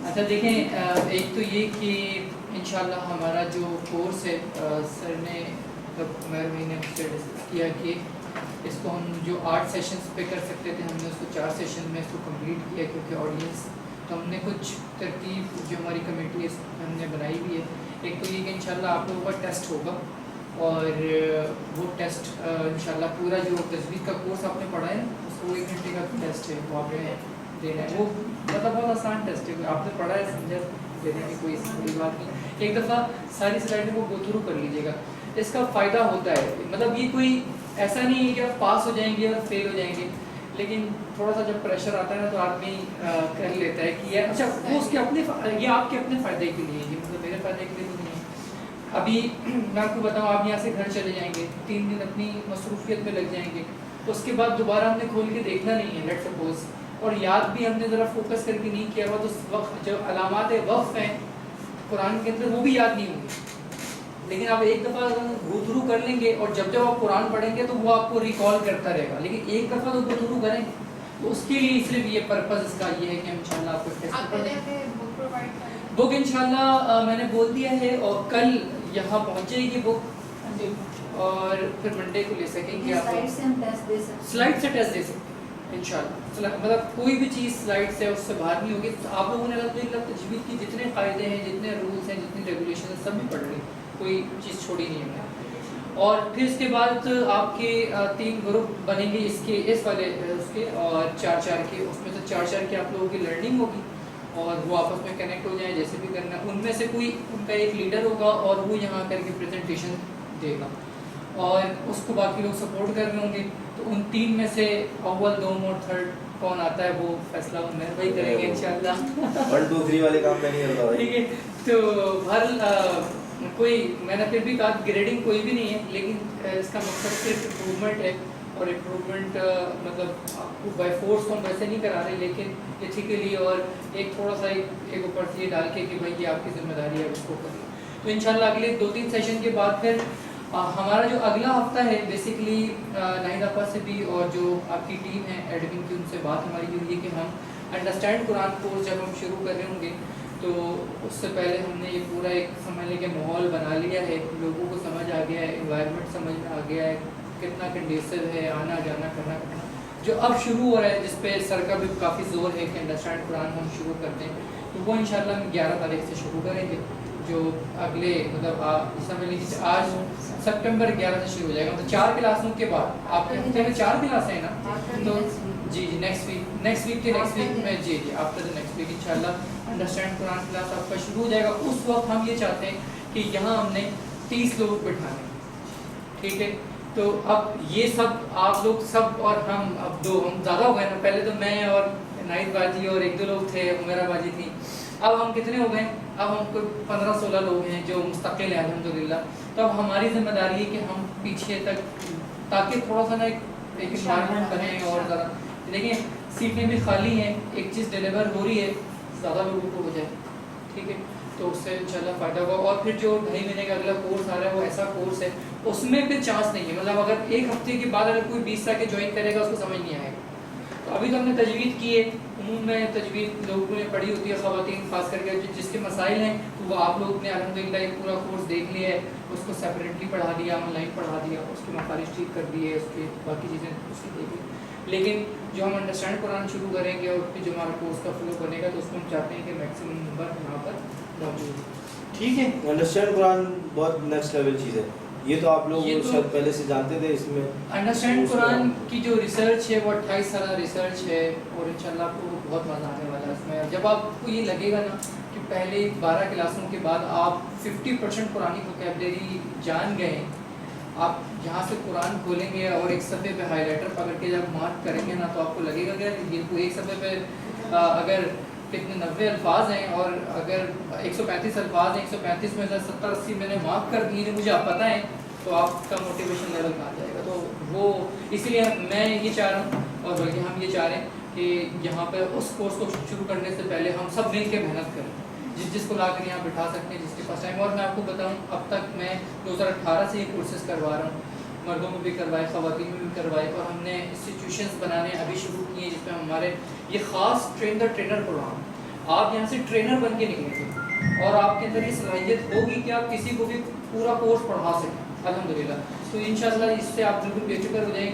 اچھا دیکھیں, ایک تو یہ کہ انشاءاللہ ہمارا جو کورس ہے سر نے مہربانی نے مجھ سے ڈسکس کیا کہ اس کو ہم جو 8 سیشنز پہ کر سکتے تھے, ہم نے اس کو 4 سیشن میں اس کو کمپلیٹ کیا کیونکہ آڈینس تو ہم نے کچھ ترتیب جو ہماری کمیٹی ہم نے بنائی ہوئی ہے. ایک تو یہ کہ انشاءاللہ آپ لوگوں کا ٹیسٹ ہوگا اور وہ ٹیسٹ انشاءاللہ پورا جو تجوید کا کورس آپ نے پڑھا ہے اس کو 1 گھنٹے کا ٹیسٹ ہے وہ آپ نے دینا ہے. وہ مطلب بہت آسان ٹیسٹ ہے, آپ نے پڑھا ہے سمجھا دینے کی کوئی بڑی بات نہیں. ایک دفعہ ساری سلائڈوں کو گو تھرو کر لیجیے گا. اس کا فائدہ ہوتا ہے, مطلب یہ کوئی ایسا نہیں ہے کہ آپ پاس ہو جائیں گے اور فیل ہو جائیں گے, لیکن تھوڑا سا جب پریشر آتا ہے نا تو آدمی کر لیتا ہے کہ اچھا وہ اس کے اپنے یہ آپ کے اپنے فائدے کے لیے, یہ مطلب میرے فائدے کے لیے تو نہیں ہے. ابھی میں آپ کو بتاؤں, آپ یہاں سے گھر چلے جائیں گے, 3 دن اپنی مصروفیت میں لگ جائیں گے, اس کے بعد دوبارہ ہم نے کھول کے دیکھنا نہیں ہے لیٹ سپوز, اور یاد بھی ہم نے ذرا فوکس کر کے نہیں کیا ہوا, تو اس وقت جو علامات وقف ہیں قرآن کے اندر وہ بھی یاد نہیں ہوں گے. لیکن آپ ایک دفعہ گو تھرو کر لیں گے اور جب جب آپ قرآن پڑھیں گے تو وہ آپ کو ریکال کرتا رہے گا. لیکن ایک دفعہ تو گو تھرو کریں تو اس کے لیے صرف یہ پرپز اس کا یہ ہے کہ ہم انشاءاللہ آپ کو ٹیسٹ پڑھیں. بک انشاءاللہ میں نے بول دیا ہے, اور کل یہاں پہنچے گی بک اور پھر منڈے کو لے سکیں گے. آپ سلائڈ سے ہم ٹیسٹ دے سکتے ہیں, سلائڈ سے ٹیسٹ دے سکتے ہیں انشاءاللہ. مطلب کوئی بھی چیز سلائڈ سے اس سے باہر نہیں ہوگی. آپ لوگوں نے الحمدللہ تجوید کی جتنے قاعدے ہیں, جتنے رولس ہیں, جتنی ریگولیشن ہیں, سب بھی پڑھ لی, کوئی چیز چھوڑی نہیں ہے. اور پھر اس کے بعد آپ کے 3 گروپ بنیں گے اس والے اس کے, اور 4 کے, اس میں سے 4 کے آپ لوگوں کی لرننگ ہوگی اور وہ آپس میں کنیکٹ ہو جائیں جیسے بھی کرنا. ان میں سے کوئی ان کا ایک لیڈر ہوگا اور وہ یہاں کر کے پریزنٹیشن دے گا اور اس کو باقی لوگ سپورٹ کر رہے ہوں گے. تو ان 3 میں سے اول, دوم اور تھرڈ کون آتا ہے وہ فیصلہ میں وہی کریں گے انشاءاللہ. 1 2 3 والے کام میں نہیں کرتا. ٹھیک ہے, تو ہر کوئی میں نے پھر بھی کہا گریڈنگ کوئی بھی نہیں ہے, لیکن اس کا مقصد صرف امپروومنٹ ہے. اور امپروومنٹ مطلب آپ کو بائی فورس تو ہم ویسے نہیں کرا رہے, لیکن ایتھیکلی اور ایک تھوڑا سا ایک اوپر سے یہ ڈال کے کہ بھائی یہ آپ کی ذمہ داری ہے اس کو کریں. تو انشاءاللہ اگلے 2-3 سیشن کے بعد پھر ہمارا جو اگلا ہفتہ ہے بیسکلی ناہید آپا سے بھی اور جو آپ کی ٹیم ہے ایڈمن کی, ان سے بات ہماری ہوئی ہے کہ ہم انڈرسٹینڈ قرآن کورس جب ہم شروع کر رہے ہوں گے تو اس سے پہلے ہم نے یہ پورا ایک سمجھ لیں کہ ماحول بنا لیا ہے, لوگوں کو سمجھ آ گیا ہے, انوائرمنٹ سمجھ میں آ گیا ہے, کتنا کنڈیسو ہے آنا جانا کرنا کرنا جو اب شروع ہو رہا ہے, جس پہ سر کا بھی کافی زور ہے کہ انڈرسٹینڈ قرآن ہم شروع کرتے ہیں. تو وہ انشاءاللہ ہم 11 تاریخ سے شروع کریں گے, جو اگلے مطلب سمجھ لیجیے آج سپٹمبر 11 سے شروع ہو جائے گا. تو 4 کلاسوں کے بعد آپ کے ہفتے میں 4 کلاسیں ہیں نا, تو جی نیکسٹ ویک کے نیکسٹ ویک میں جی آفٹر دا نیکسٹ ویک انشاءاللہ انڈرسٹینڈ قرآن کلاس آپ کا شروع ہو جائے گا. اس وقت ہم یہ چاہتے ہیں کہ یہاں ہم نے 30 لوگ بٹھانے, ٹھیک ہے. تو اب یہ سب آپ لوگ سب اور ہم اب ہم زیادہ ہو گئے نا, پہلے تو میں اور ناہید باجی اور 1-2 لوگ تھے, عمیرہ باجی تھی, اب ہم کتنے ہو گئے, اب ہم کوئی 15-16 لوگ ہیں جو مستقل ہیں الحمدللہ. تو اب ہماری ذمہ داری ہے کہ ہم پیچھے تک تاکہ تھوڑا سا نا ایک انوائرمنٹ بنے اور ذرا دیکھیں سیٹیں بھی خالی ہیں, ایک چیز ڈیلیور ہو رہی ہے, زیادہ لوگوں کو ہو جائے, ٹھیک ہے. تو اس سے انشاءاللہ فائدہ ہوگا. اور پھر جو 2.5 مہینے کا اگلا کورس آ رہا ہے وہ ایسا کورس ہے اس میں پھر چانس نہیں ہے, مطلب اگر 1 ہفتے کے بعد اگر کوئی 20 کے جوائن کرے گا اس کو سمجھ نہیں آئے گا. تو ابھی تو ہم نے تجوید کی ہے, عموم میں تجوید لوگوں نے پڑھی ہوتی ہے, خواتین خاص کر کے جس کے مسائل ہیں تو وہ آپ لوگ نے الحمدللہ ایک پورا کورس دیکھ لیا ہے, اس کو سیپریٹلی پڑھا دیا, آن لائن پڑھا دیا, اس کے مخارج ٹھیک کر دیے, اس کے باقی چیزیں اس کی دیکھ لی. لیکن جو ہم انڈرسٹینڈ قرآن شروع کریں گے اور پھر جو ہمارا کورس کا فلو بنے گا تو اس میں ہم چاہتے ہیں کہ میکسیمم نمبر یہاں پر موجود ہے, ٹھیک ہے. انڈرسٹینڈ قرآن بہت نیکسٹ لیول چیز ہے, یہ تو آپ لوگ شاید پہلے سے جانتے تھے. اس میں انڈرسٹینڈ قرآن کی جو ریسرچ ہے وہ 28 سالہ ریسرچ ہے, اور انشاءاللہ آپ کو بہت مزہ آنے والا ہے اس میں. جب آپ کو یہ لگے گا نا کہ پہلے 12 کلاسوں کے بعد آپ 50% قرآنی ووکیبلری جان گئے ہیں, آپ یہاں سے قرآن کھولیں گے اور ایک صفحے پہ ہائی لائٹر پکڑ کے جب مارک کریں گے نا تو آپ کو لگے گا کہ یہ کوئی ایک صفحے پہ اگر کتنے 90 الفاظ ہیں اور اگر 135 الفاظ ہیں, 135 میں سے 70-80 میں نے مارک کر دیے جو مجھے آپ پتہ ہے, تو آپ کا موٹیویشن لیول آ جائے گا. تو وہ اس لیے میں یہ چاہ رہا ہوں, اور بلکہ ہم یہ چاہ رہے ہیں کہ یہاں پہ اس کورس کو شروع کرنے سے پہلے ہم سب مل کے محنت کریں, جس کو لا کر یہاں بٹھا سکتے ہیں, جس کے پاس ٹائم. اور میں آپ کو بتاؤں اب تک میں 2018 سے یہ کورسز کروا رہا ہوں, مردوں میں بھی کروائے, خواتین میں بھی کروائے, اور ہم نے انسٹیٹیوشنس بنانے ابھی شروع کیے جس میں ہمارے یہ خاص ٹرین دا ٹرینر پروگرام, آپ یہاں سے ٹرینر بن کے نکلیں گے اور آپ کے اندر یہ صلاحیت ہوگی کہ آپ کسی کو بھی پورا کورس پڑھا سکیں الحمدللہ. تو انشاءاللہ اس سے آپ بالکل بے فکر ہو جائیں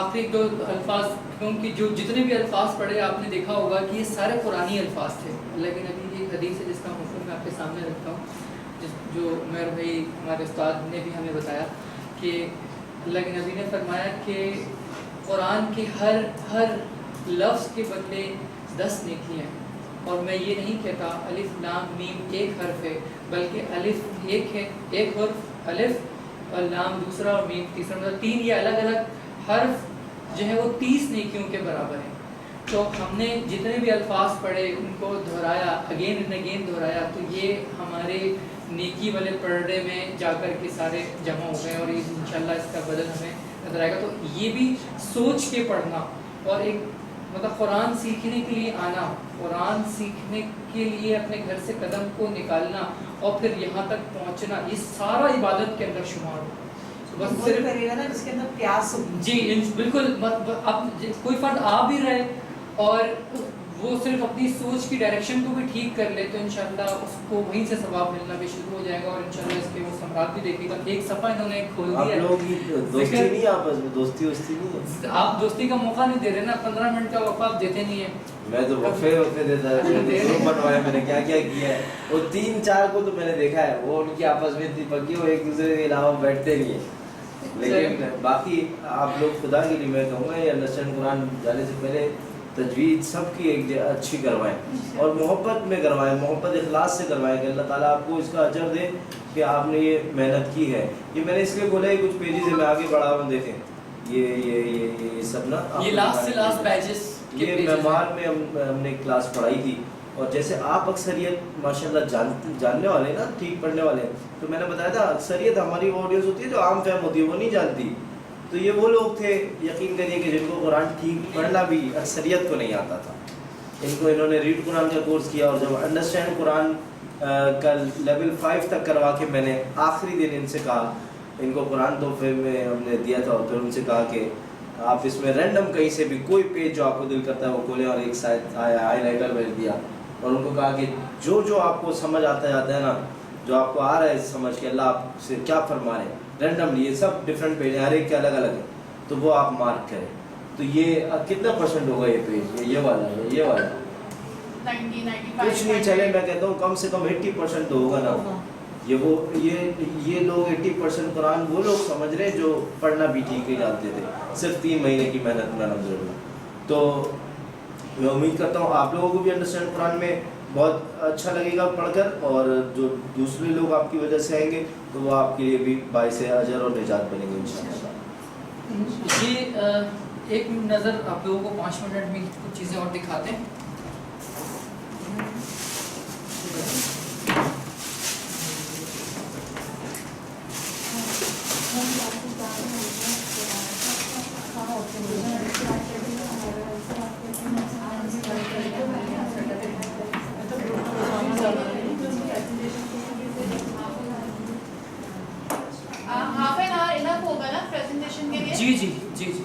آخری ایک دو الفاظ، کیونکہ جو جتنے بھی الفاظ پڑھے آپ نے دیکھا ہوگا کہ یہ سارے قرآنی الفاظ تھے. اللہ کے نبی کی ایک حدیث ہے جس کا مفہوم میں آپ کے سامنے رکھتا ہوں، جو عمیر بھائی ہمارے استاد نے بھی ہمیں بتایا کہ اللہ کے نبی نے فرمایا کہ قرآن کے ہر لفظ کے بدلے 10 نیکیاں ہیں. اور میں یہ نہیں کہتا الف لام میم ایک حرف ہے، بلکہ الف ایک ہے، ایک حرف الف اور لام دوسرا اور میم تیسرا، مطلب 3 یہ الگ الگ حرف جو ہے وہ 30 نیکیوں کے برابر ہیں. تو ہم نے جتنے بھی الفاظ پڑھے ان کو دہرایا، اگین اینڈ اگین دہرایا، تو یہ ہمارے نیکی والے پرڑے میں جا کر کے سارے جمع ہو گئے، اور یہ انشاءاللہ اس کا بدل ہمیں نظر آئے گا. تو یہ بھی سوچ کے پڑھنا اور ایک مطلب قرآن سیکھنے کے لیے آنا، قرآن سیکھنے کے لیے اپنے گھر سے قدم کو نکالنا اور پھر یہاں تک پہنچنا، یہ سارا عبادت کے اندر شمار ہو. بس صرف کرے گا نا جس کے اندر پیاس ہوگی. جی بالکل. اب کوئی فرد آ بھی رہے اور وہ صرف اپنی سوچ کی ڈائریکشن کو بھی ٹھیک کر لے تو انشاءاللہ اس کو وہیں سے ثواب ملنا بھی شروع ہو جائے گا، اور انشاءاللہ اس کے وہ ثمرات بھی دیکھے گا. ایک صفحہ انہوں نے کھول دیا ہے. آپ لوگ کی دوستی نہیں، آپس میں دوستی نہیں ہے. آپ دوستی کا موقع نہیں دے رہے نا، 15 منٹ کا وقفہ آپ دیتے نہیں ہیں. میں تو وقفے دیتا ہے، بنوایا میں نے کیا کیا ہے. وہ 3-4 کو تو میں نے دیکھا ہے، وہ ان کی آپس میں اتنی پکی، وہ ایک دوسرے کے علاوہ بیٹھتے نہیں ہیں. لیکن باقی آپ لوگ خدا کے لیے میں کہوں گا یہ انڈرسٹینڈ قرآن جانے سے پہلے تجوید سب کی ایک اچھی کروائیں اور محبت میں کروائیں، محبت اخلاص سے کروائیں کہ اللہ تعالیٰ آپ کو اس کا اجر دے کہ آپ نے یہ محنت کی ہے. یہ میں نے اس لیے بولا ہے کچھ پیجز سے میں آگے بڑھا ہوں، دیکھیں یہ سب نا یہ لاسٹ سے لاسٹ بیچز یہ معمار میں ہم نے کلاس پڑھائی تھی. اور جیسے آپ اکثریت ماشاءاللہ جاننے والے نا، ٹھیک پڑھنے والے، تو میں نے بتایا تھا اکثریت ہماری آڈینس ہوتی ہے جو عام فہم ہوتی ہے، وہ نہیں جانتی. تو یہ وہ لوگ تھے یقین کریے کہ جن کو قرآن ٹھیک پڑھنا بھی اکثریت کو نہیں آتا تھا. ان کو انہوں نے ریڈ قرآن کا کورس کیا، اور جب انڈرسٹینڈ قرآن کا لیول 5 تک کروا کے میں نے آخری دن ان سے کہا، ان کو قرآن تحفے میں ہم نے دیا تھا، تو ان سے کہا کہ آپ اس میں رینڈم کہیں سے بھی کوئی پیج جو آپ کو دل کرتا ہے وہ کھولیں، اور ایک سائڈ ہائی لائٹر بھیج دیا، اور ان کو کہا کہ جو آپ کو سمجھ آتا جاتا ہے نا، جو آپ کو آ رہا ہے سمجھ کے اللہ آپ سے کیا فرما رہے ہیں، رینڈملی یہ سب ڈفرینٹ پیج ہیں، ہر ایک کے الگ الگ ہیں، تو وہ آپ مارک کریں. تو یہ کتنا % ہوگا یہ پیج، یہ والا ہے، یہ والا 90-95 کچھ نہیں چلے، میں کہتا ہوں کم سے کم 80% تو ہوگا نا. یہ لوگ 80% قرآن وہ لوگ سمجھ رہے ہیں جو پڑھنا بھی ٹھیک ہی جانتے تھے، صرف 3 مہینے کی محنت میں الحمدللہ. تو میں امید کرتا ہوں آپ لوگوں کو بھی انڈرسٹینڈ قرآن میں بہت اچھا لگے گا پڑھ کر، اور جو دوسرے لوگ آپ کی وجہ سے آئیں گے تو وہ آپ کے لیے بھی باعث اجر اور نجات بنیں گے انشاءاللہ. یہ ایک نظر آپ لوگوں کو 5 منٹ میں کچھ چیزیں اور دکھاتے ہیں. half an hour enough ہوگا نا presentation کے لیے؟ جی جی جی جی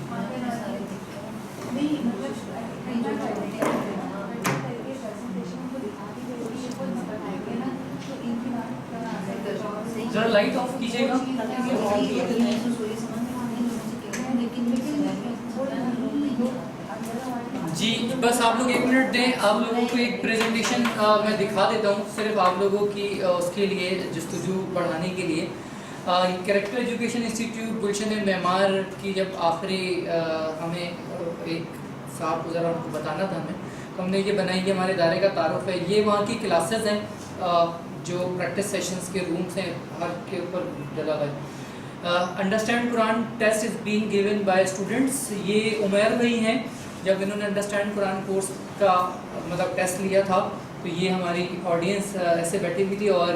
ذرا لائٹ آف کیجیے گا. جی بس آپ لوگ 1 منٹ دیں، آپ لوگوں کو ایک پریزنٹیشن میں دکھا دیتا ہوں صرف آپ لوگوں کی اس کے لیے جستجو بڑھانے کے لیے. کریکٹر ایجوکیشن انسٹیٹیوٹ گلشن معمار کی جب آخری ہمیں ایک صاحب کو ذرا ان کو بتانا تھا ہمیں، تو ہم نے یہ بنائی ہے، ہمارے ادارے کا تعارف ہے. یہ وہاں کی کلاسز ہیں جو پریکٹس سیشنز کے رومس ہیں، ہر کے اوپر ڈلا ہوا ہے. Understand Quran test is being given by students. یہ عمیر بھائی ہیں، جب انہوں نے انڈرسٹینڈ قرآن کورس کا مطلب ٹیسٹ لیا تھا تو یہ ہماری آڈینس ایسے بیٹھی ہوئی تھی اور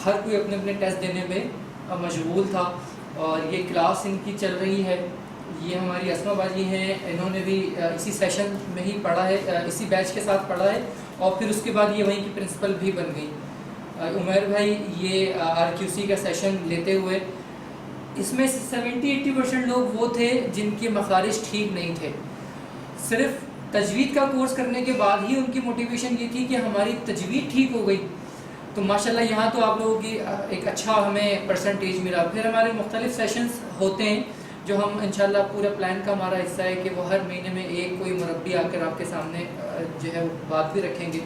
ہر کوئی اپنے اپنے ٹیسٹ دینے میں مشغول تھا، اور یہ کلاس ان کی چل رہی ہے. یہ ہماری اسما باجی ہیں، انہوں نے بھی اسی سیشن میں ہی پڑھا ہے، اسی بیچ کے ساتھ پڑھا ہے، اور پھر اس کے بعد یہ وہیں کی پرنسپل بھی بن گئی. عمیر بھائی یہ RQC کا سیشن لیتے ہوئے، اس میں 70-80% لوگ وہ تھے جن کے مخارج ٹھیک نہیں تھے. صرف تجوید کا کورس کرنے کے بعد ہی ان کی موٹیویشن یہ تھی کہ ہماری تجوید ٹھیک ہو گئی. تو ماشاءاللہ یہاں تو آپ لوگوں کی ایک اچھا ہمیں پرسنٹیج ملا. پھر ہمارے مختلف سیشنز ہوتے ہیں جو ہم انشاءاللہ پورا پلان کا ہمارا حصہ ہے کہ وہ ہر مہینے میں ایک کوئی مربی آ کر آپ کے سامنے جو ہے وہ بات بھی رکھیں گے.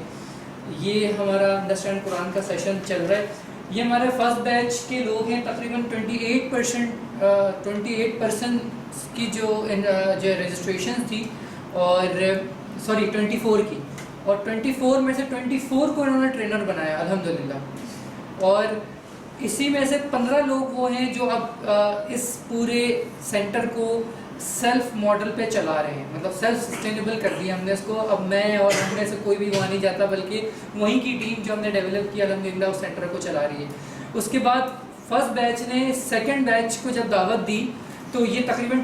یہ ہمارا انڈرسٹینڈ قرآن کا سیشن چل رہا ہے. یہ ہمارے فرسٹ بیچ کے لوگ ہیں, تقریباً 28% کی جو رجسٹریشن تھی, اور سوری 24 کی, اور 24 میں سے 24 کو انہوں نے ٹرینر بنایا الحمدللہ. اور اسی میں سے 15 لوگ وہ ہیں جو اب اس پورے سینٹر کو سیلف ماڈل پہ چلا رہے ہیں, مطلب سیلف سسٹینیبل کر دیا ہم نے اس کو. اب میں اور ہم میں سے کوئی بھی وہاں نہیں جاتا, بلکہ وہیں کی ٹیم جو ہم نے ڈیولپ کیا الحمدللہ اس سینٹر کو چلا رہی ہے. اس کے بعد فرسٹ بیچ نے سیکنڈ بیچ کو جب دعوت دی تو یہ تقریباً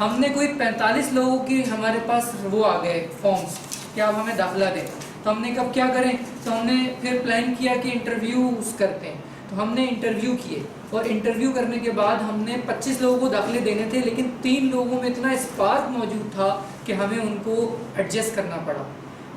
ہم نے کوئی 45 لوگوں کی ہمارے پاس وہ آ گئے فارمز کہ آپ ہمیں داخلہ دیں. تو ہم نے کب کیا کریں, تو ہم نے پھر پلان کیا کہ انٹرویوز کرتے ہیں. تو ہم نے انٹرویو کیے, اور انٹرویو کرنے کے بعد ہم نے 25 لوگوں کو داخلے دینے تھے, لیکن 3 لوگوں میں اتنا اسپارک موجود تھا کہ ہمیں ان کو ایڈجسٹ کرنا پڑا.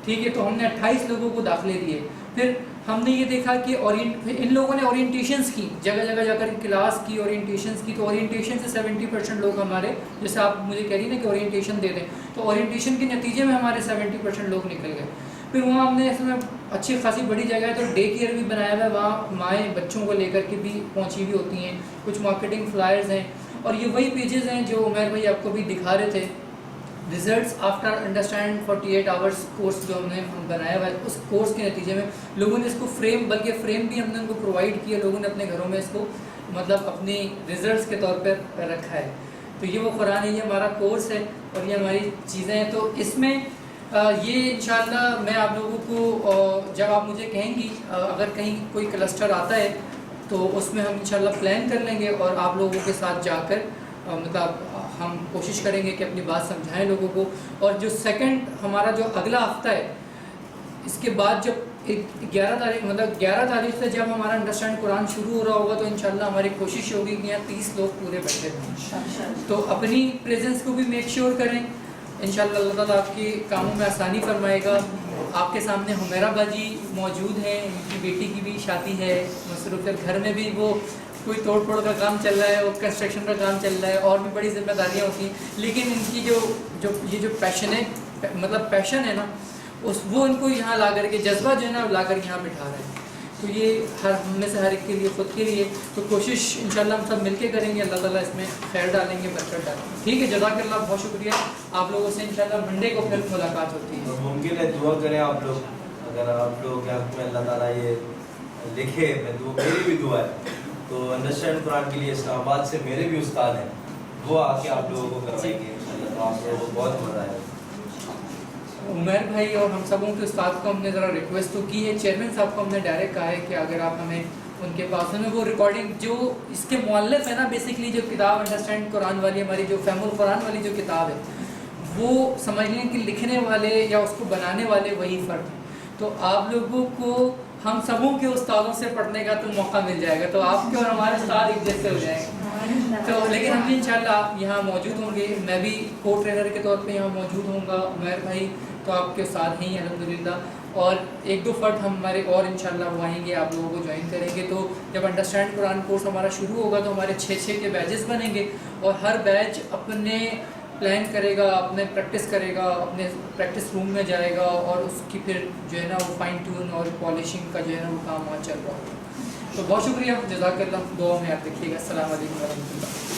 ٹھیک ہے, تو ہم نے 28 لوگوں کو داخلے دیے. پھر ہم نے یہ دیکھا کہ ان لوگوں نے اورینٹیشنز کی, جگہ جگہ جا کر کلاس کی, اورینٹیشنز کی. تو اورینٹیشن سے 70% لوگ ہمارے, جیسے آپ مجھے کہہ رہی نا کہ اورینٹیشن دے دیں, تو اورینٹیشن کے نتیجے میں ہمارے 70% لوگ نکل گئے. پھر وہاں ہم نے اس میں اچھی خاصی بڑی جگہ ہے تو ڈے کیئر بھی بنایا ہوا ہے, وہاں مائیں بچوں کو لے کر کے بھی پہنچی ہوئی ہوتی ہیں. کچھ مارکیٹنگ فلائرز ہیں, اور یہ وہی پیجز ہیں جو عمیر بھائی آپ کو بھی دکھا رہے تھے. Results after understand 48 hours course جو ہم نے بنایا ہوا ہے, اس کورس کے نتیجے میں لوگوں نے اس کو بلکہ فریم بھی ہم نے ان کو پرووائڈ کیا, لوگوں نے اپنے گھروں میں اس کو مطلب اپنی ریزلٹس کے طور پر رکھا ہے. تو یہ وہ قرآن ہے, یہ ہمارا کورس ہے, اور یہ ہماری چیزیں ہیں. تو اس میں یہ انشاءاللہ میں آپ لوگوں کو جب آپ مجھے کہیں گی, اگر کہیں کوئی کلسٹر آتا ہے تو اس میں ہم انشاءاللہ پلان کر لیں گے, اور آپ لوگوں کے ساتھ جا کر مطلب ہم کوشش کریں گے کہ اپنی بات سمجھائیں لوگوں کو. اور جو سیکنڈ ہمارا جو اگلا ہفتہ ہے, اس کے بعد جب 11 تاریخ سے جب ہمارا انڈرسٹینڈ قرآن شروع ہو رہا ہوگا, تو انشاءاللہ ہماری کوشش ہوگی کہ یہاں 30 لوگ پورے بیٹھے ہوں. تو اپنی پریزنس کو بھی میک شیور کریں. انشاءاللہ اللہ تعالیٰ آپ کے کاموں میں آسانی فرمائے گا. آپ کے سامنے حمیرہ باجی موجود ہیں, ان کی بیٹی کی بھی شادی ہے, مصروفیت گھر میں بھی وہ کوئی توڑ پھوڑ کا کام چل رہا ہے, وہ کنسٹرکشن کا کام چل رہا ہے, اور بھی بڑی ذمہ داریاں ہوتی ہیں. لیکن ان کی جو پیشن ہے, مطلب پیشن ہے نا, وہ ان کو یہاں لا کر کے, جذبہ جو ہے نا لا کر یہاں بٹھا رہے ہیں. تو یہ ہم میں سے ہر ایک کے لیے, خود کے لیے, تو کوشش انشاءاللہ ہم سب مل کے کریں گے. اللہ تعالیٰ اس میں خیر ڈالیں گے, برکت ڈالیں گے. ٹھیک ہے, جزاک اللہ, بہت شکریہ. آپ لوگوں سے انشاءاللہ منڈے کو پھر ملاقات ہوتی ہے. ممکن ہے دعا کریں آپ لوگ, اگر آپ لوگ کے حق میں اللہ تعالیٰ یہ لکھے, میری بھی دعا ہے. تو انڈرسٹینڈ قرآن کے لیے اسلام آباد سے میرے بھی استاد ہیں, وہ آ کے آپ لوگوں کو کروائیں گے انشاءاللہ. تو آپ لوگوں کو بہت مزہ آئے. عمیر بھائی اور ہم سبوں کے استاد کو ہم نے ذرا ریکویسٹ تو کی ہے, چیئرمین صاحب کو ہم نے ڈائریکٹ کہا ہے کہ اگر آپ ہمیں ان کے پاس میں وہ ریکارڈنگ جو اس کے مؤلف ہے نا, بیسکلی جو کتاب انڈرسٹینڈ قرآن والی ہماری جو فہم القرآن والی جو کتاب ہے, وہ سمجھ لیں کہ لکھنے والے یا اس کو بنانے والے وہی فرد ہیں. تو آپ لوگوں کو ہم سبوں کے استادوں سے پڑھنے کا تو موقع مل جائے گا, تو آپ کے اور ہمارے استاد ایک جیسے ہو جائیں گے. تو لیکن ہم بھی انشاءاللہ یہاں موجود ہوں گے, میں بھی کو ٹرینر کے طور پہ یہاں موجود ہوں گا. عمیر بھائی تو آپ کے استاد ہیں الحمدللہ, اور 1-2 فرد ہمارے اور انشاءاللہ وہ آئیں گے, آپ لوگوں کو جوائن کریں گے. تو جب انڈرسٹینڈ قرآن کورس ہمارا شروع ہوگا تو ہمارے 6 کے بیچز بنیں گے, اور ہر بیچ اپنے پلان کرے گا, اپنے پریکٹس کرے گا, اپنے پریکٹس روم میں جائے گا, اور اس کی پھر جو ہے نا وہ فائن ٹیون اور پالشنگ کا جو ہے نا وہ کام وہاں چل رہا ہوگا. تو بہت شکریہ, جزاک اللہ. دعا میں یاد رکھیے گا. السلام علیکم ورحمۃ اللہ.